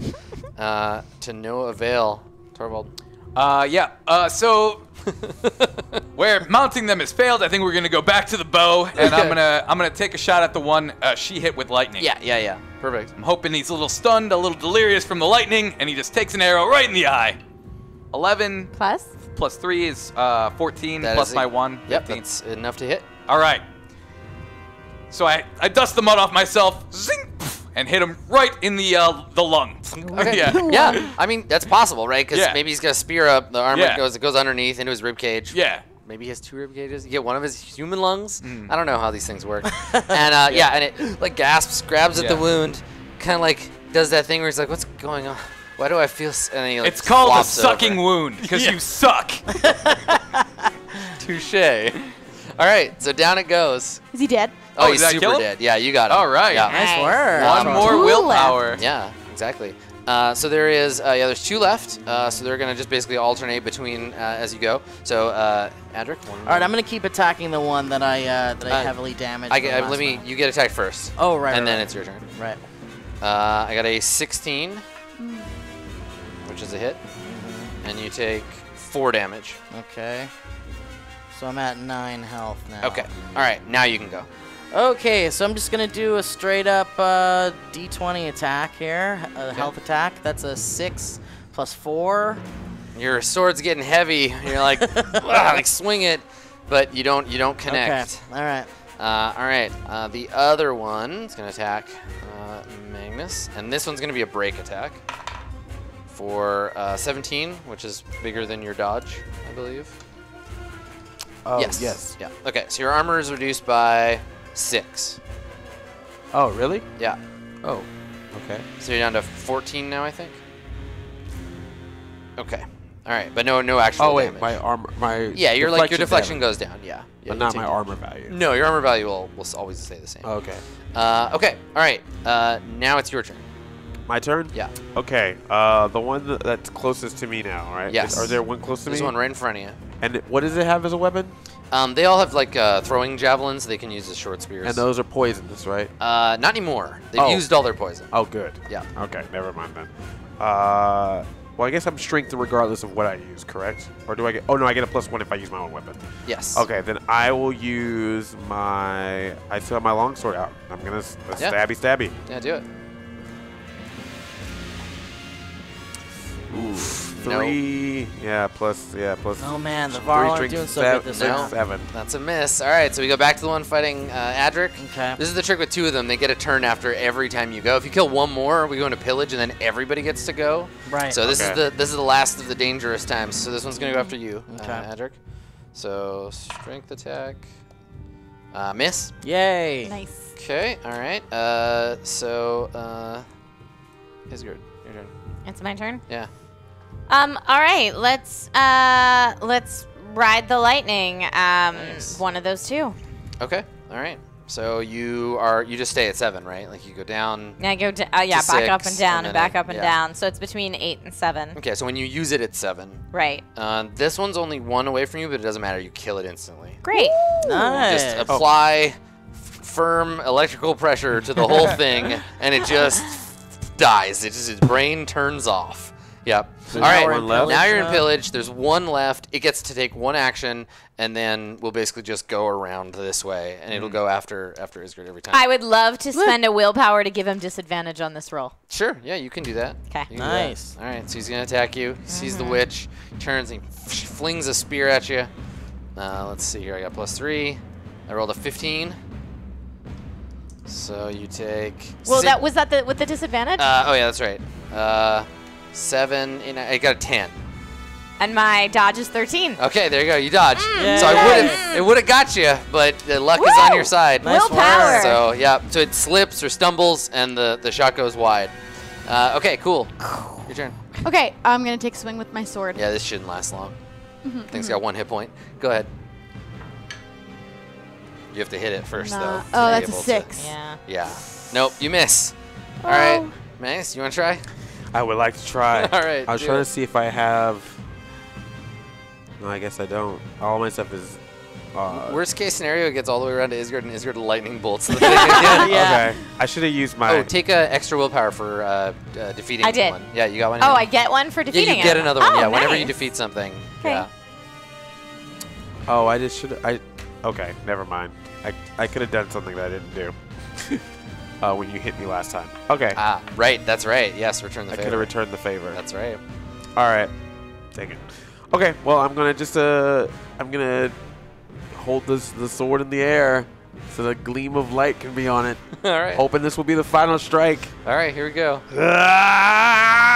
to no avail. Torvald. So where mounting them has failed, I think we're gonna go back to the bow, and I'm gonna take a shot at the one she hit with lightning. Yeah. Perfect. I'm hoping he's a little stunned, a little delirious from the lightning, and he just takes an arrow right in the eye. 11 Plus? plus 3 is 14, That plus is my a- 1. Yep, 15. that's enough to hit. All right. So I dust the mud off myself, zing, pff, and hit him right in the lung. Okay. Yeah. Yeah, I mean, that's possible, right? Because Yeah. maybe he's got a spear up, the armor Yeah. goes underneath into his rib cage. Yeah. Maybe he has 2 rib cages. You get one of his human lungs. Mm. I don't know how these things work. And and it like gasps, grabs at the Yeah. wound, kind of like does that thing where he's like, "What's going on? Why do I feel?" And then he, like, It's called a flops sucking over. wound because you suck. Touche. All right, so down it goes. Is he dead? Oh, Oh, he's did that super kill him? dead. Yeah, you got him. All right. Yeah. Nice work. One more Two willpower. Yeah, exactly. So there is, there's 2 left. So they're going to just basically alternate between as you go. So, Adric, one. All right, I'm gonna keep attacking the one that I heavily damaged. You get attacked first. Oh, right. And then right. it's your turn. Right. I got a 16, which is a hit, and you take 4 damage. Okay. So I'm at 9 health now. Okay. All right. Now you can go. Okay, so I'm just gonna do a straight up D20 attack here, health attack. That's a 6 plus 4. Your sword's getting heavy. You're like, like swing it, but you don't connect. Okay. All right. All right. The other one's gonna attack Magnus, and this one's gonna be a break attack for 17, which is bigger than your dodge, I believe. Oh, yes. yes. Yeah. Okay. So your armor is reduced by 6. Oh, really? Yeah. Oh, okay. So you're down to 14 now, I think. Okay. All right, but no actual. Oh wait, damage. my armor, my your deflection damage. goes down. Yeah. But not my armor value. No, your armor value will always stay the same. Okay. Okay. All right. Now it's your turn. My turn? Yeah. Okay. The one that's closest to me now, right? Yes. Are there one close to me? There's one right in front of you. And what does it have as a weapon? They all have like throwing javelins they can use as short spears. And those are poisonous, right? Not anymore. They've used all their poison. Oh, good. Yeah. Okay, never mind then. Well, I guess I'm strengthened regardless of what I use, correct? Or do I get... Oh, no, I get a +1 if I use my own weapon. Yes. Okay, then I will use my... I still have my longsword out. I'm going to stabby. Yeah, do it. Ooh, 3... Yeah, plus... Oh man, the 3 Varl aren't strength, doing so good this 7, round. 7. That's a miss. All right, so we go back to the one fighting Adric. Okay. This is the trick with 2 of them. They get a turn after every time you go. If you kill one more, we go into pillage, and then everybody gets to go. Right. So this is the last of the dangerous times. So this one's gonna go after you, Adric. So strength attack, miss. Yay. Nice. Okay. All right. Isgard, your turn. It's my turn. Yeah. All right. Let's ride the lightning. Nice. One of those 2. Okay. All right. So you just stay at 7, right? Like you go down. Yeah, I go back up and 6, down and back then up and down. So it's between 8 and 7. Okay. So when you use it, it's 7. Right. This one's only 1 away from you, but it doesn't matter. You kill it instantly. Great. Nice. Just apply firm electrical pressure to the whole thing, and it just dies. Its brain turns off. Yep. All right. Now you're in pillage. There's 1 left. It gets to take 1 action, and then we'll basically just go around this way, and it'll go after Isgard every time. I would love to spend a willpower to give him disadvantage on this roll. Sure. Yeah, you can do that. Okay. Nice. All right. So he's gonna attack you. He sees the witch. Turns and flings a spear at you. Let's see here. I got +3. I rolled a 15. So you take. Well, was that with the disadvantage? Oh yeah, that's right. 7. I got a 10. And my dodge is 13. Okay, there you go. You dodged. Yay. So it would have got you, but the luck is on your side. Nice Willpower. work. So yeah, so it slips or stumbles, and the shot goes wide. Okay, cool. Your turn. Okay, I'm gonna take a swing with my sword. Yeah, this shouldn't last long. Thing's got 1 hit point. Go ahead. You have to hit it first, though. to Oh, be that's a able to- 6. Yeah. Yeah. Nope, you miss. All right, Magnus, you want to try? I would like to try. All right, I was do trying it. to see if I have... No, I guess I don't. All my stuff is... Worst case scenario, it gets all the way around to Isgard, and Isgard lightning bolts the thing again. Yeah. Okay. I should have used my... Oh, take a extra willpower for defeating I did. one. Yeah, you got one. Oh, in? I get one for defeating you get him. another one. Oh, Yeah, whenever you nice. defeat something. Okay. Yeah. Oh, I just should... Okay, never mind. I could have done something that I didn't do. When you hit me last time. Okay. Ah, right. That's right. Yes, return the I favor. could have returned the favor. That's right. All right. Take it. Okay, well, I'm going to just... I'm going to hold the sword in the air so the gleam of light can be on it. All right. Hoping this will be the final strike. All right, here we go. Ah!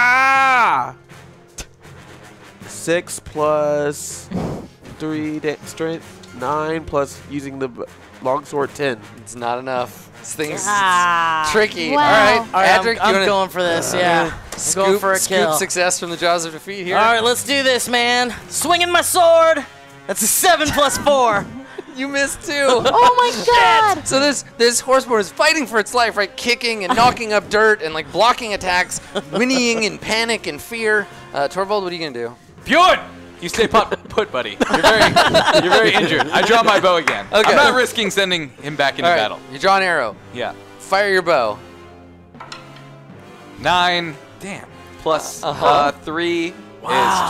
6 plus 3 strength, 9 plus using the longsword, 10. It's not enough. This thing's Ah. tricky. Wow. All right, All right, Adric, I'm you wanna going for this, yeah. I'm going for a kill. Scoop success from the jaws of defeat here. All right, let's do this, man. Swinging my sword. That's a 7 plus 4. You missed too. Oh my god! So this horseborn is fighting for its life, right? Kicking and knocking up dirt and like blocking attacks, whinnying in panic and fear. Torvald, what are you gonna do? Bjorn! You stay put, buddy. You're very injured. I draw my bow again. Okay. I'm not risking sending him back into All right, battle. you draw an arrow. Yeah. Fire your bow. 9. Damn. Plus 3 is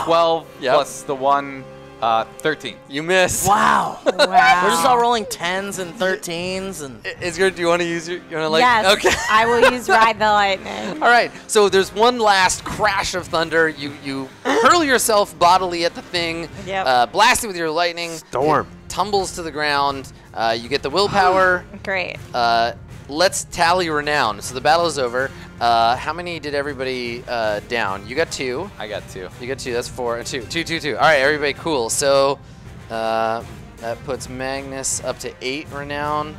12. Yep. Plus the 1, 13. You miss. Wow. Wow. We're just all rolling 10s and 13s and. Do you want to use your? You want to like? Yes. Okay. I will use Ride the Lightning. All right. So there's one last crash of thunder. You hurl yourself bodily at the thing. Yep. Blast it with your lightning. Storm. It tumbles to the ground. You get the willpower. Great. Let's tally renown. So the battle is over. How many did everybody down? You got 2. I got 2. You got 2. That's 4. 2. 2. 2. 2. All right, everybody, cool. So that puts Magnus up to 8 renown,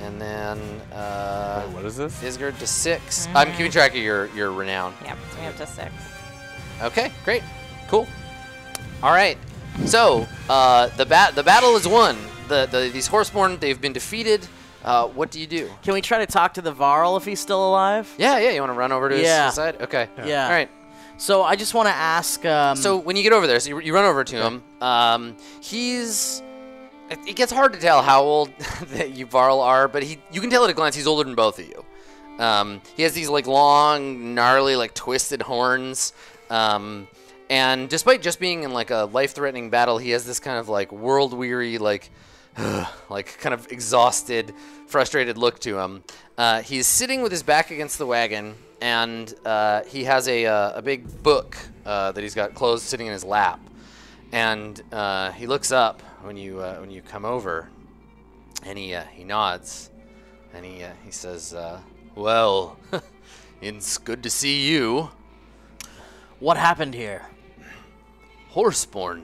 and then Wait, what is this? Isgard to 6. I'm keeping track of your renown. Yep. So we have to 6. Okay, great, cool. All right. So the battle is won. These horseborn, they've been defeated. What do you do? Can we try to talk to the Varl if he's still alive? Yeah. You want to run over to his side? Okay. Yeah. All right. So I just want to ask. So when you get over there, so you run over to him. It gets hard to tell how old that you Varl are, but you can tell at a glance he's older than both of you. He has these like long, gnarly, like twisted horns. And despite just being in like a life-threatening battle, he has this kind of like world-weary, like kind of exhausted, frustrated look to him. He's sitting with his back against the wagon, and he has a big book that he's got closed sitting in his lap. And he looks up when you come over, and he nods, and he says, "Well, it's good to see you." What happened here? Horseborn.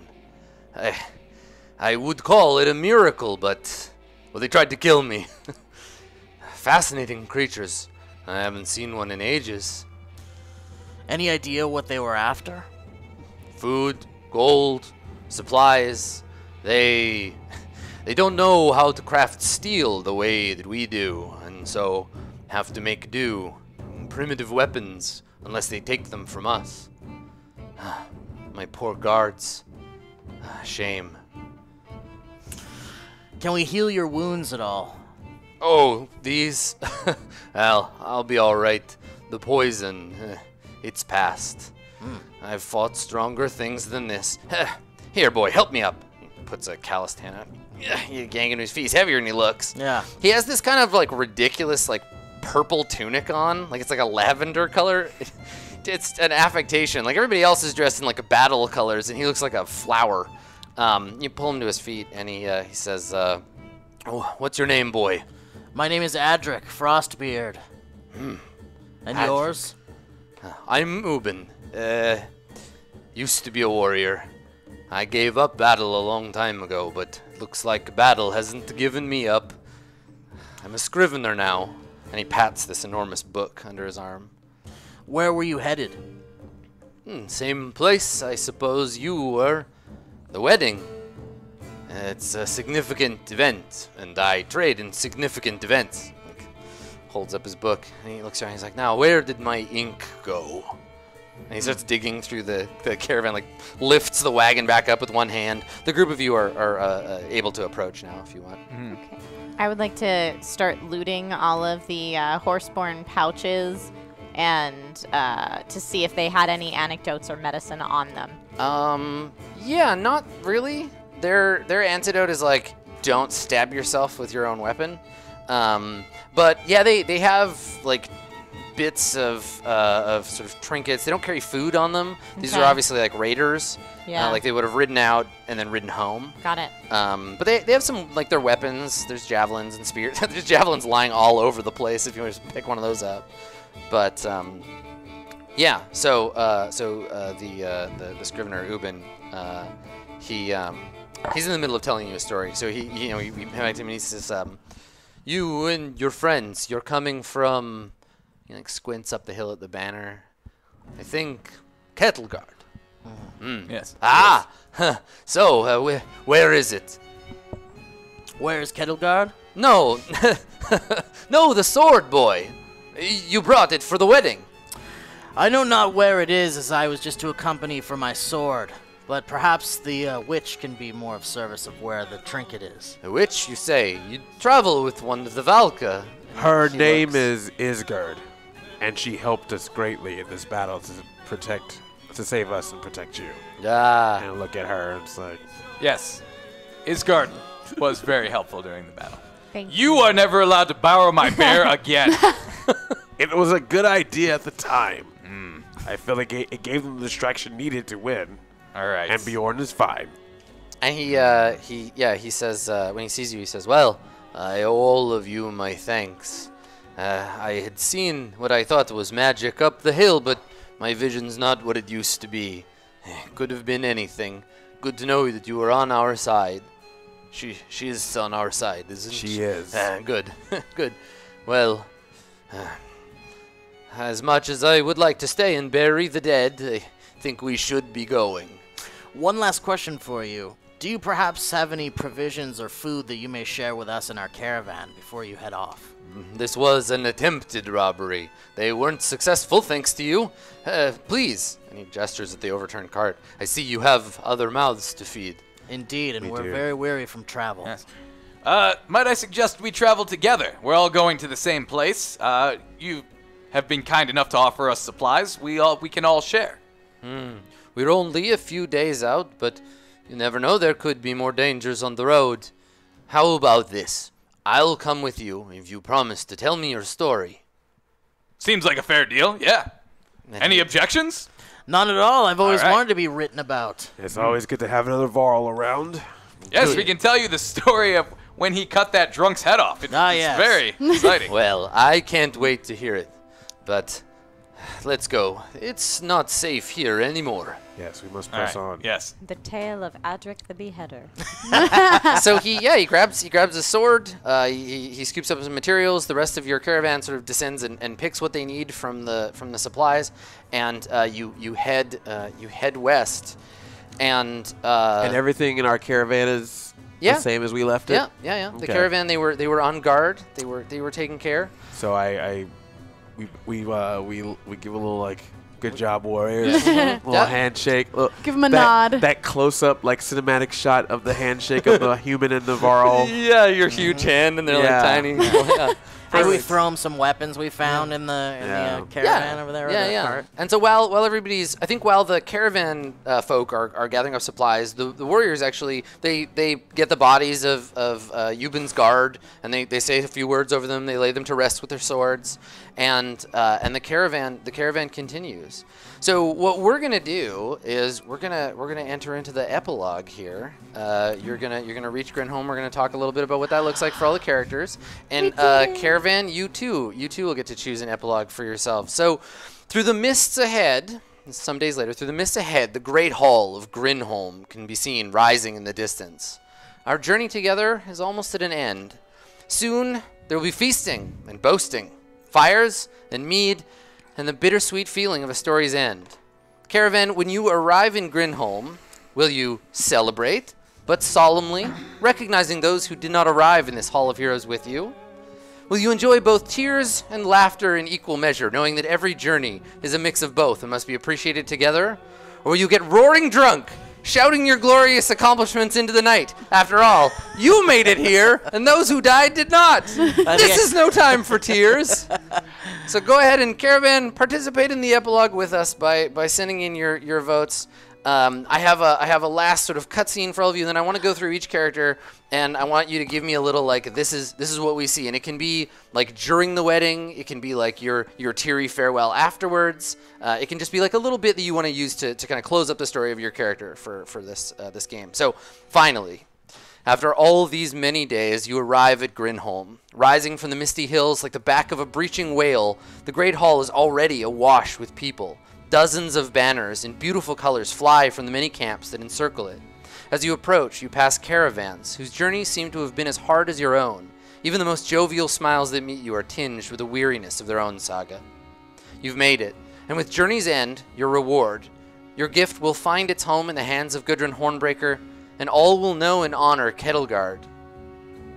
I would call it a miracle, but well, they tried to kill me. Fascinating creatures. I haven't seen one in ages. Any idea what they were after? Food, gold, supplies. They don't know how to craft steel the way that we do, and so have to make do. Primitive weapons, unless they take them from us. My poor guards. Shame. Can we heal your wounds at all? Oh, these? Well, I'll be alright. The poison, it's past. I've fought stronger things than this. Here, boy, help me up. He puts a calloused hand out. He's ganging his feet. He's heavier than he looks. Yeah. He has this kind of like ridiculous like purple tunic on. Like it's like a lavender color. It's an affectation. Like everybody else is dressed in like a battle colors, and he looks like a flower. You pull him to his feet, and he says, "Oh, what's your name, boy?" My name is Adric Frostbeard. And yours? I'm Ubin. Used to be a warrior. I gave up battle a long time ago, but looks like battle hasn't given me up. I'm a scrivener now, and he pats this enormous book under his arm. Where were you headed? Same place, I suppose you were. The wedding. It's a significant event, and I trade in significant events. Like, holds up his book, and he looks around. He's like, "Now, where did my ink go?" And he starts digging through the caravan, like lifts the wagon back up with one hand. The group of you are able to approach now, if you want. Okay. I would like to start looting all of the horseborn pouches and to see if they had any anecdotes or medicine on them. Yeah, not really. Their antidote is like, don't stab yourself with your own weapon. But yeah, they have like bits of sort of trinkets. They don't carry food on them. These are obviously like raiders. Yeah. Like they would have ridden out and then ridden home. Got it. But they have some like their weapons. There's javelins and spears. There's javelins lying all over the place if you want to pick one of those up. But yeah. So the scrivener Ubin, he's in the middle of telling you a story. So he back to him and he says, "You and your friends, you're coming from." He like squints up the hill at the banner. I think Kettleguard. Yes. Ah. So where is it? Where's Kettleguard? No, no, the sword, boy. You brought it for the wedding. I know not where it is, as I was just to accompany for my sword. But perhaps the witch can be more of service of where the trinket is. A witch, you say? You travel with one of the Valka. Her name is Isgard, and she helped us greatly in this battle to save us and protect you. Ah. And I look at her and it's like, Yes, Isgard was very helpful during the battle. Thank You are never allowed to borrow my bear again. it was a good idea at the time. I feel like it gave them the distraction needed to win. All right. And Bjorn is fine. And he says, when he sees you, he says, well, I owe all of you my thanks. I had seen what I thought was magic up the hill, but my vision's not what it used to be. Could have been anything. Good to know that you were on our side. She is on our side, isn't she? She is. Good. Good. Well, as much as I would like to stay and bury the dead, I think we should be going. One last question for you. Do you perhaps have any provisions or food that you may share with us in our caravan before you head off? This was an attempted robbery. They weren't successful, thanks to you. Please. And he gestures at the overturned cart. I see you have other mouths to feed. Indeed, and We we're do. very weary from travel. Yes. Might I suggest we travel together? We're all going to the same place. You have been kind enough to offer us supplies. We can all share. We're only a few days out, but you never know, there could be more dangers on the road. How about this? I'll come with you if you promise to tell me your story. Seems like a fair deal. Yeah. Any objections? Not at all. I've always All right. wanted to be written about. It's always good to have another Varl around. Yes, we can tell you the story of when he cut that drunk's head off. It's yes. very exciting. Well, I can't wait to hear it. But let's go. It's not safe here anymore. Yes, we must All press right. on. Yes. The tale of Adric the Beheader. So he grabs a sword. He scoops up some materials. The rest of your caravan sort of descends and picks what they need from the supplies, and you head west, and everything in our caravan is Yeah. the same as we left it. yeah. The Okay. caravan, they were on guard. They were taken care. So we give a little like good job, warriors. Little Yeah. handshake. Give him a nod. That close up like cinematic shot of the handshake of the human and the Varl. Yeah, your huge hand, and they're Yeah. like tiny. Yeah. Maybe we throw him some weapons we found in the caravan over there. or the cart. And so while the caravan folk are gathering up supplies, the warriors actually they get the bodies of Euban's guard, and they say a few words over them. They lay them to rest with their swords, and the caravan continues. So what we're gonna do is we're gonna enter into the epilogue here. You're gonna reach Grinholm. We're gonna talk a little bit about what that looks like for all the characters. And caravan, you too will get to choose an epilogue for yourself. So through the mists ahead, some days later, through the mists ahead, the great hall of Grinholm can be seen rising in the distance. Our journey together is almost at an end. Soon there will be feasting and boasting, fires and mead, and the bittersweet feeling of a story's end. Caravan, when you arrive in Grinholm, will you celebrate, but solemnly, recognizing those who did not arrive in this Hall of Heroes with you? Will you enjoy both tears and laughter in equal measure, knowing that every journey is a mix of both and must be appreciated together? Or will you get roaring drunk, shouting your glorious accomplishments into the night? After all, you made it here, and those who died did not. This is no time for tears. So go ahead and caravan, participate in the epilogue with us by sending in your votes. I have a last sort of cutscene for all of you, and then I want to go through each character, and I want you to give me a little like this is what we see, and it can be like during the wedding, it can be like your teary farewell afterwards, it can just be like a little bit that you want to use to kind of close up the story of your character for this game. So finally, after all these many days, you arrive at Grinholm. Rising from the misty hills like the back of a breaching whale, the great hall is already awash with people. Dozens of banners in beautiful colors fly from the many camps that encircle it. As you approach, you pass caravans whose journeys seem to have been as hard as your own. Even the most jovial smiles that meet you are tinged with the weariness of their own saga. You've made it, and with Journey's End, your reward, your gift will find its home in the hands of Gudrun Hornbreaker, and all will know and honor Kettleguard.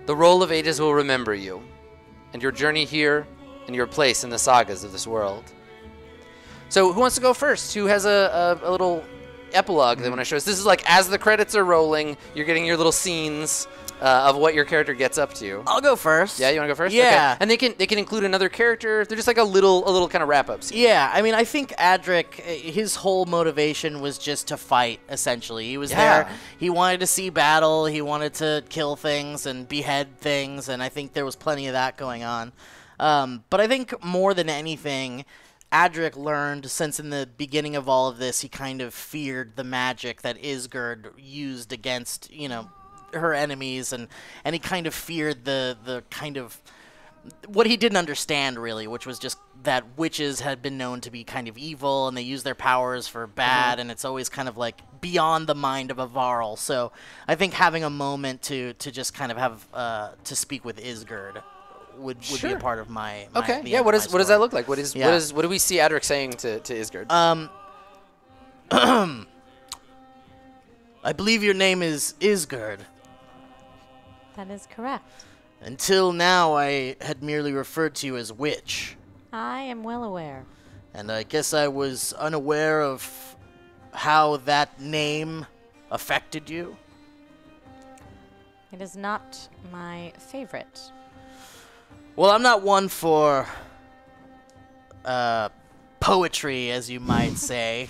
The roll of ages will remember you, and your journey here, and your place in the sagas of this world. So who wants to go first? Who has a little epilogue they want to show us? This is like as the credits are rolling, you're getting your little scenes of what your character gets up to. I'll go first. Yeah, you want to go first? Yeah. Okay. And they can include another character. They're just like a little kind of wrap-up scene. Yeah, I mean, I think Adric, his whole motivation was just to fight, essentially. He was there. He wanted to see battle. He wanted to kill things and behead things, and I think there was plenty of that going on. But I think more than anything, Adric learned, since in the beginning of all of this, he kind of feared the magic that Isgard used against, her enemies, and he kind of feared the kind of what he didn't understand, really, which was just that witches had been known to be kind of evil, and they use their powers for bad, and it's always kind of like beyond the mind of a Varl. So I think having a moment to just kind of have to speak with Isgard would be a part of my okay. Yeah. What does that look like? What do we see Adric saying to Isgard? I believe your name is Isgard. That is correct. Until now, I had merely referred to you as witch. I am well aware. And I guess I was unaware of how that name affected you. It is not my favorite. Well, I'm not one for poetry, as you might say.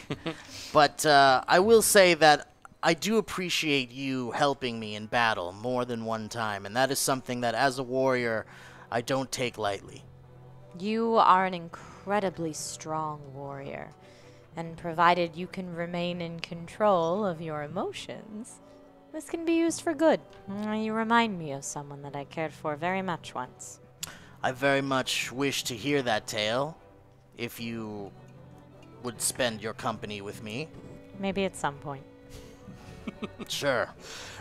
But I will say that I do appreciate you helping me in battle more than one time, and that is something that, as a warrior, I don't take lightly. You are an incredibly strong warrior, and provided you can remain in control of your emotions, this can be used for good. You remind me of someone that I cared for very much once. I very much wish to hear that tale, if you would spend your company with me. Maybe at some point. Sure.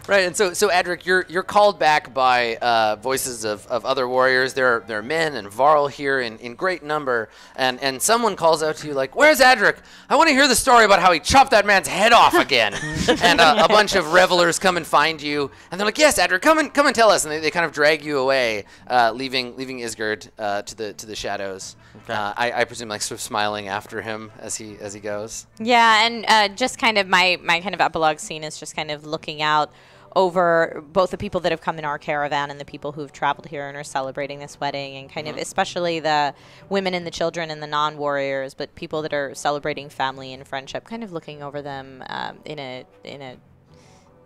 Right, and so Adric, you're called back by voices of other warriors. There are men and Varl here in great number, and someone calls out to you like, "Where's Adric? I want to hear the story about how he chopped that man's head off again." And a bunch of revelers come and find you, and they're like, "Yes, Adric, come and tell us." And they kind of drag you away, leaving Isgard to the shadows. Okay. I presume like sort of smiling after him as he goes. Yeah, and just kind of my kind of epilogue scene is just kind of looking out over both the people that have come in our caravan and the people who've traveled here and are celebrating this wedding, and kind of especially the women and the children and the non-warriors, but people that are celebrating family and friendship, kind of looking over them in a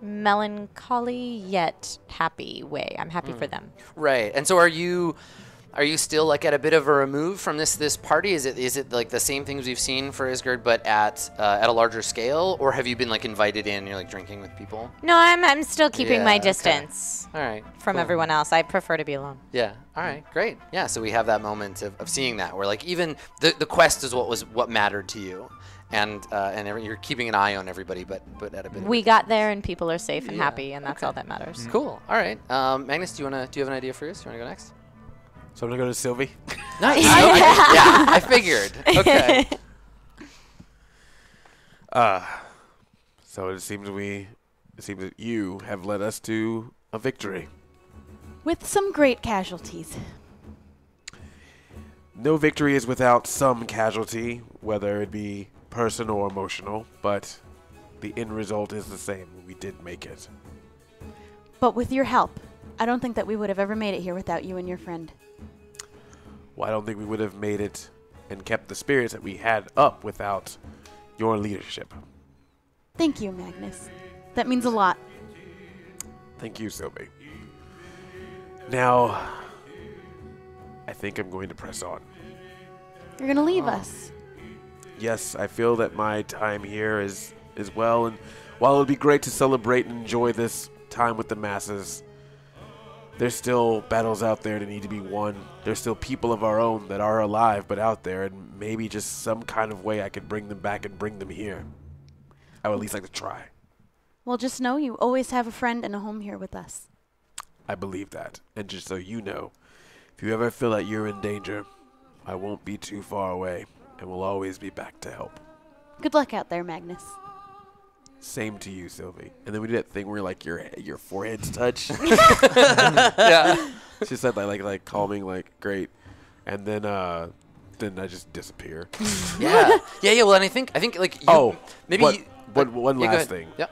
melancholy yet happy way. I'm happy for them. Right. And so are you still like at a bit of a remove from this party? Is it like the same things we've seen for Isgard, but at a larger scale, or have you been like invited in and you're like drinking with people? No, I'm still keeping my distance. All right, from cool. Everyone else. I prefer to be alone. Yeah. All right. Great. Yeah. So we have that moment of seeing that, where like even the quest is what mattered to you, and you're keeping an eye on everybody, but at a bit. We got there and people are safe and happy, and that's all that matters. Cool. All right. Magnus, do you have an idea for us? Do you want to go next? So I'm gonna go to Sylvie. Nice. Yeah, I figured. Okay. So it seems that you have led us to a victory. With some great casualties. No victory is without some casualty, whether it be personal or emotional, but the end result is the same. We did make it. But with your help, I don't think that we would have ever made it here without you and your friend. Well, I don't think we would have made it and kept the spirits that we had up without your leadership. Thank you, Magnus. That means a lot. Thank you, Sylvie. Now, I think I'm going to press on. You're going to leave us. Yes, I feel that my time here is well, and while it would be great to celebrate and enjoy this time with the masses, there's still battles out there that need to be won. There's still people of our own that are alive but out there, and maybe just some kind of way I could bring them back and bring them here. I would at least like to try. Well, just know you always have a friend and a home here with us. I believe that. And just so you know, if you ever feel that you're in danger, I won't be too far away, and will always be back to help. Good luck out there, Magnus. Same to you, Sylvie. And then we did that thing where like your foreheads touch. Yeah. She said like calming, like great, and then I just disappear. Yeah. Well, and I think like you, maybe. One go last ahead. thing. Yep.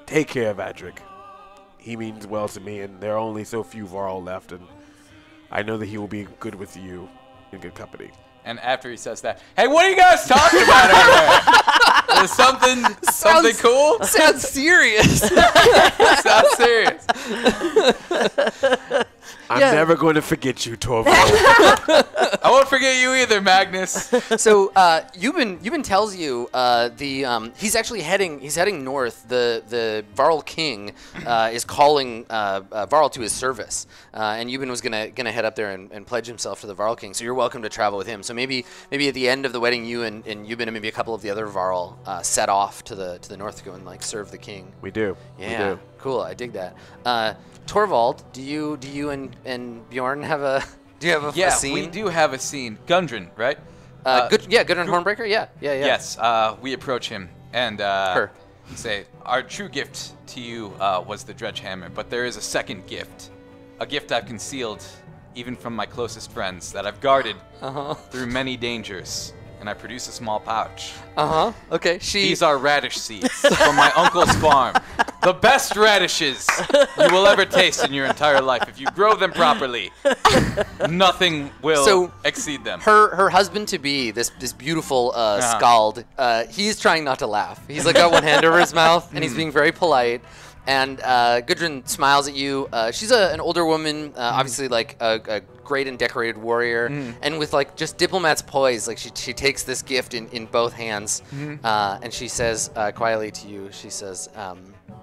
Take care of Adric. He means well to me, and there are only so few Varl left, and I know that he will be good with you in good company. And after he says that, hey, what are you guys talking about over there? Is something cool? Sounds serious. Sounds serious. I'm never going to forget you, Torvald. I won't forget you either, Magnus. So Euban tells you he's actually heading north. The Varl King is calling Varl to his service, and Euban was gonna head up there and pledge himself to the Varl King. So you're welcome to travel with him. So maybe at the end of the wedding, you and Euban and maybe a couple of the other Varl set off to the north to go and like serve the king. We do. Yeah, We do. cool. I dig that. Torvald, do you and Bjorn have a a scene? we do have a scene. Gundren, right? Gudrun Hornbreaker. Yeah. Yes. We approach him and say, our true gift to you was the dredge hammer, but there is a second gift, a gift I've concealed even from my closest friends that I've guarded through many dangers. And I produce a small pouch. Okay. These are radish seeds from my uncle's farm. The best radishes you will ever taste in your entire life. If you grow them properly, nothing will exceed them. Her husband to be, this beautiful Skald, he's trying not to laugh. He's like got one hand over his mouth and he's being very polite. And Gudrun smiles at you. She's an older woman, obviously like a great and decorated warrior, and with like just diplomat's poise. Like she takes this gift in both hands, and she says quietly to you, she says,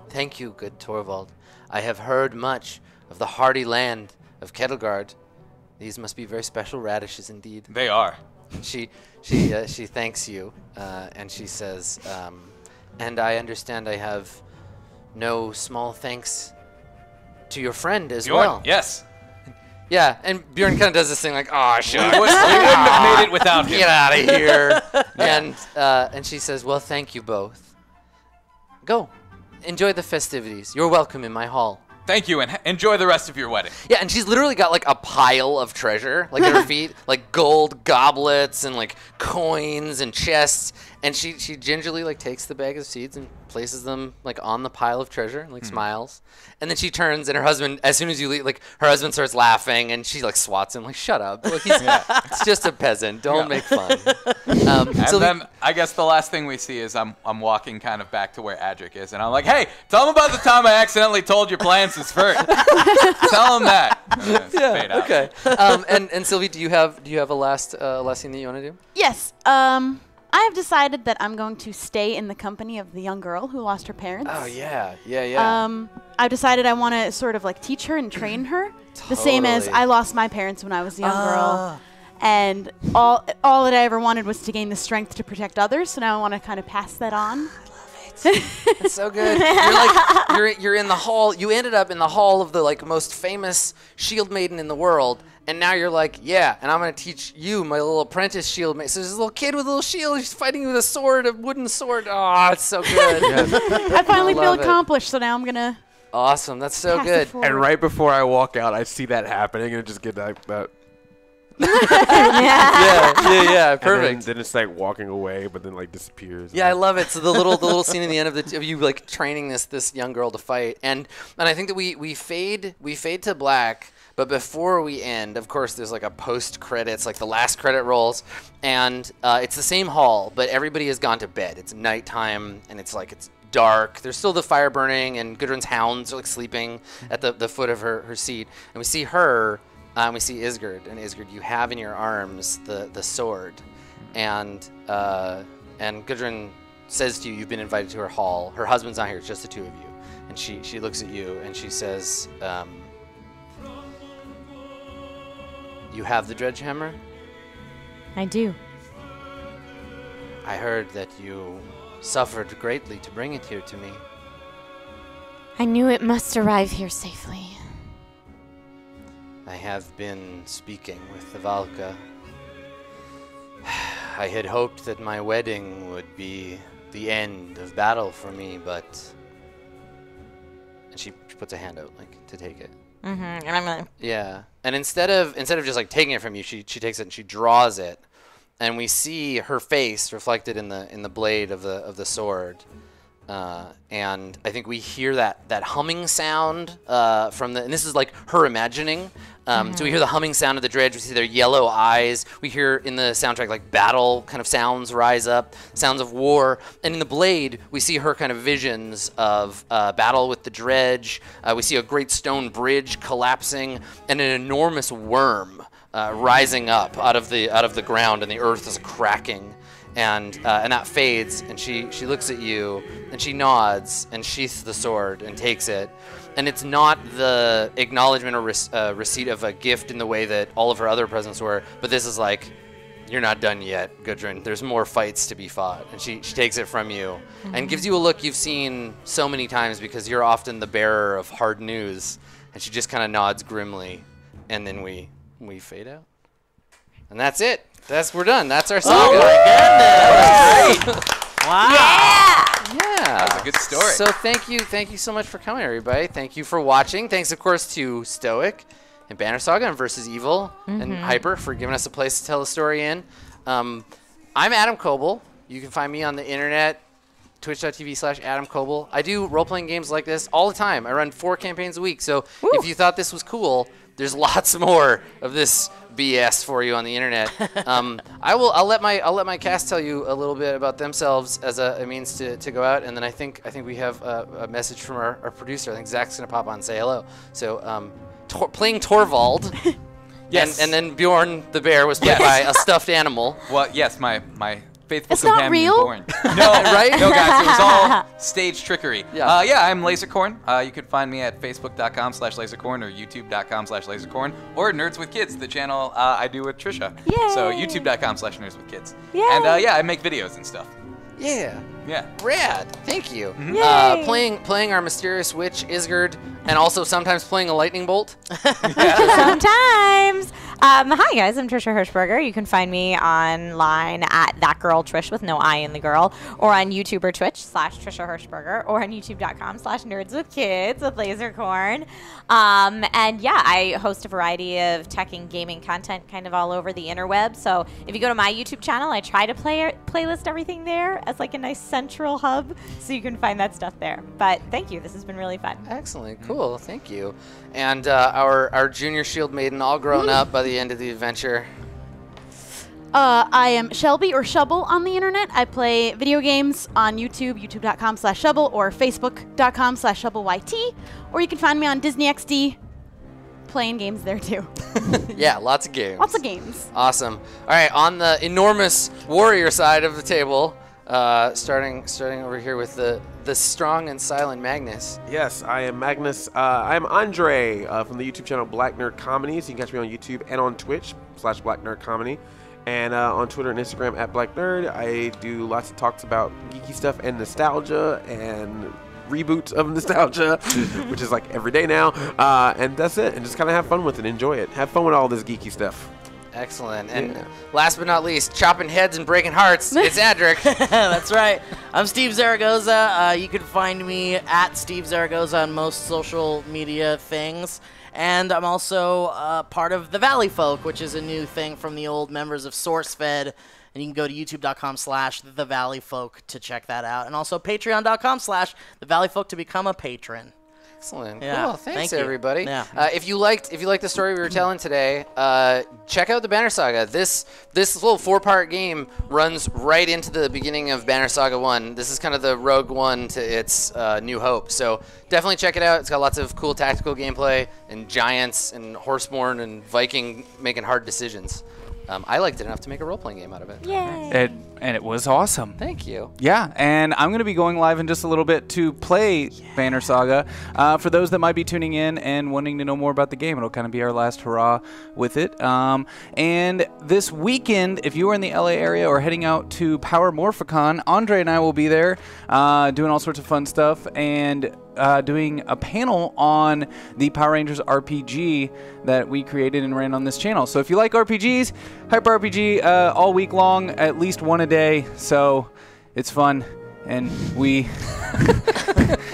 "Thank you, good Torvald. I have heard much of the hardy land of Kettlegard. These must be very special radishes indeed." They are. She thanks you, and she says, "And I understand I have no small thanks to your friend as Bjorn, well." yes. Yeah, and Bjorn kind of does this thing like, "Oh, shucks. We wouldn't have made it without him. Get out of here." And she says, "Well, thank you both. Go. Enjoy the festivities. You're welcome in my hall." Thank you, and enjoy the rest of your wedding. Yeah, and she's literally got like a pile of treasure, like at her feet, like gold goblets and like coins and chests. And she gingerly like takes the bag of seeds and places them like on the pile of treasure and like smiles. And then she turns and her husband, as soon as you leave, like her husband starts laughing and she like swats him like, "Shut up! Like it's just a peasant. Don't make fun." And then I guess the last thing we see is I'm walking kind of back to where Adric is, and I'm like, "Hey, tell him about the time I accidentally told your plans is first. Tell him that." Fade out. Okay. And Sylvie, do you have a last scene that you want to do? Yes. I have decided that I'm going to stay in the company of the young girl who lost her parents. Oh yeah. I've decided I want to sort of like teach her and train her, the same as Totally. I lost my parents when I was a young girl, and all that I ever wanted was to gain the strength to protect others. So now I want to kind of pass that on. That's so good. You're like you're in the hall. You ended up in the hall of the like most famous shield maiden in the world, and now you're like, yeah, and I'm gonna teach you, my little apprentice shield maiden. So there's a little kid with a little shield. He's fighting you with a sword, a wooden sword. Oh, it's so good. I finally feel love it. accomplished, so now I'm gonna Awesome. That's so pass good. it forward. And right before I walk out, I see that happening and just get that. Yeah. And Perfect. then it's like walking away, but then like disappears. Yeah, I love it. So the little scene in the end of you like training this young girl to fight, and I think that we fade to black. But before we end, of course, there's like a post credits, like the last credit rolls, and it's the same hall, but everybody has gone to bed. It's nighttime, and it's dark. There's still the fire burning, and Gudrun's hounds are like sleeping at the foot of her seat, and we see her. We see Isgard, and Isgard, you have in your arms the sword, and Gudrun says to you, you've been invited to her hall. Her husband's not here; it's just the two of you. And she looks at you and she says, "You have the dredge hammer? I do. I heard that you suffered greatly to bring it here to me." I knew it must arrive here safely. "I have been speaking with the Valka. I had hoped that my wedding would be the end of battle for me, but... And she puts a hand out, like, to take it. Mm-hmm. And I'm like... Yeah. And instead of just, like, taking it from you, she takes it and she draws it. And we see her face reflected in the blade of the sword. And I think we hear that humming sound from the... And this is, like, her imagining. So we hear the humming sound of the dredge. We see their yellow eyes. We hear in the soundtrack like battle kind of sounds rise up, sounds of war. And in the blade, we see her kind of visions of battle with the dredge. We see a great stone bridge collapsing and an enormous worm rising up out of the ground, and the earth is cracking. And that fades, and she looks at you, and she nods, and sheaths the sword and takes it. And it's not the acknowledgement or receipt of a gift in the way that all of her other presents were, but this is like, you're not done yet, Gudrun. There's more fights to be fought. And she takes it from you and gives you a look you've seen so many times because you're often the bearer of hard news. And she just kind of nods grimly, and then we fade out. And that's it. We're done. That's our saga. Oh my goodness! Great. Wow. Yeah! Yeah. That was a good story. So thank you so much for coming, everybody. Thank you for watching. Thanks, of course, to Stoic and Banner Saga and Versus Evil and Hyper for giving us a place to tell the story in. I'm Adam Koebel. You can find me on the internet, twitch.tv/Adam Koebel. I do role-playing games like this all the time. I run 4 campaigns a week. So if you thought this was cool, there's lots more of this BS for you on the internet. I'll let my cast tell you a little bit about themselves as a means to go out, and then I think we have a message from our producer. I think Zach's gonna pop on and say hello. So playing Torvald. Yes. And then Bjorn the bear was played by a stuffed animal. Well, yes, my faithful It's not companion real? Born. No, Right? No, guys, it was all stage trickery. Yeah. I'm Lasercorn. You can find me at facebook.com/lasercorn or youtube.com/lasercorn or Nerds with Kids, the channel I do with Trisha. Yay. So youtube.com/nerdswithkids. Yay. And I make videos and stuff. Yeah. Yeah. Rad. Thank you. Yay. Playing our mysterious witch Isgard, and also sometimes playing a lightning bolt. Sometimes. Hi guys, I'm Trisha Hirschberger. You can find me online at That Girl Trish with no I in the girl, or on YouTube or Twitch /Trisha Hirschberger, or on youtube.com/Nerds with Kids with Lasercorn. And yeah, I host a variety of tech and gaming content kind of all over the interweb. So if you go to my YouTube channel, I try to playlist everything there as like a nice central hub, so you can find that stuff there. But thank you, this has been really fun. Excellent. Cool. Thank you. And our junior shield maiden all grown up by the end of the adventure. I am Shelby or Shubble on the internet. I play video games on YouTube, youtube.com/Shubble, or facebook.com/ShubbleYT. Or you can find me on Disney XD, playing games there too. Yeah, lots of games. Lots of games. Awesome. All right, on the enormous warrior side of the table, starting over here with the strong and silent Magnus. Yes, I am Magnus. I'm Andre from the YouTube channel Black Nerd Comedy. So you can catch me on YouTube and on Twitch /Black Nerd Comedy. And on Twitter and Instagram at Black Nerd. I do lots of talks about geeky stuff and nostalgia and reboots of nostalgia, which is like every day now. And that's it. And just kind of have fun with it. Enjoy it. Have fun with all this geeky stuff. Excellent. And last but not least, chopping heads and breaking hearts, it's Adric. That's right. I'm Steve Zaragoza. You can find me at Steve Zaragoza on most social media things. And I'm also part of The Valley Folk, which is a new thing from the old members of SourceFed. And you can go to youtube.com/TheValleyFolk to check that out. And also patreon.com/TheValleyFolk to become a patron. Excellent. Yeah, Cool. Thanks, thank you. everybody. Yeah. If you liked the story we were telling today, check out the Banner Saga. This little 4-part game runs right into the beginning of Banner Saga 1. This is kind of the Rogue One to its New Hope. So definitely check it out. It's got lots of cool tactical gameplay and giants and horseborn and Viking making hard decisions. I liked it enough to make a role-playing game out of it. Yay! And it was awesome. Thank you. Yeah, and I'm going to be going live in just a little bit to play Banner Saga. For those that might be tuning in and wanting to know more about the game, it'll kind of be our last hurrah with it. And this weekend, if you are in the LA area or heading out to Power Morphicon, Andre and I will be there doing all sorts of fun stuff and doing a panel on the Power Rangers RPG that we created and ran on this channel. So if you like RPGs, Hyper RPG all week long, at least one a day. So it's fun. and we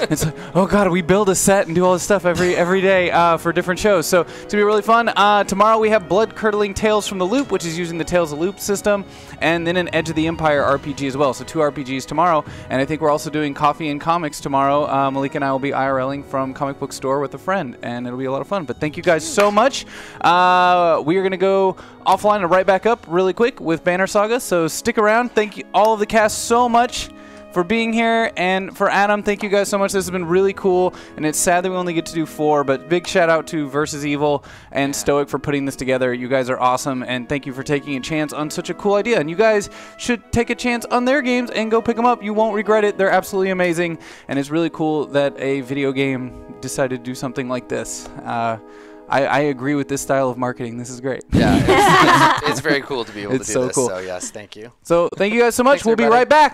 it's like, oh god, we build a set and do all this stuff every day for different shows. So it's gonna be really fun. Tomorrow we have Blood Curdling Tales from the Loop, which is using the Tales of Loop system, and then an Edge of the Empire RPG as well. So 2 RPGs tomorrow, and I think we're also doing Coffee and Comics tomorrow. Malika and I will be IRLing from Comic Book Store with a friend, and it'll be a lot of fun. But thank you guys so much. We are gonna go offline and right back up really quick with Banner Saga. So stick around. Thank you all of the cast so much for being here, and for Adam, thank you guys so much. This has been really cool, and it's sad that we only get to do 4, but big shout out to Versus Evil and Stoic for putting this together. You guys are awesome, and thank you for taking a chance on such a cool idea. And you guys should take a chance on their games and go pick them up. You won't regret it. They're absolutely amazing, and it's really cool that a video game decided to do something like this. I agree with this style of marketing. This is great. Yeah, it's very cool to be able to do so this. cool. So yes, thank you. So thank you guys so much. Thanks, we'll be everybody. right back.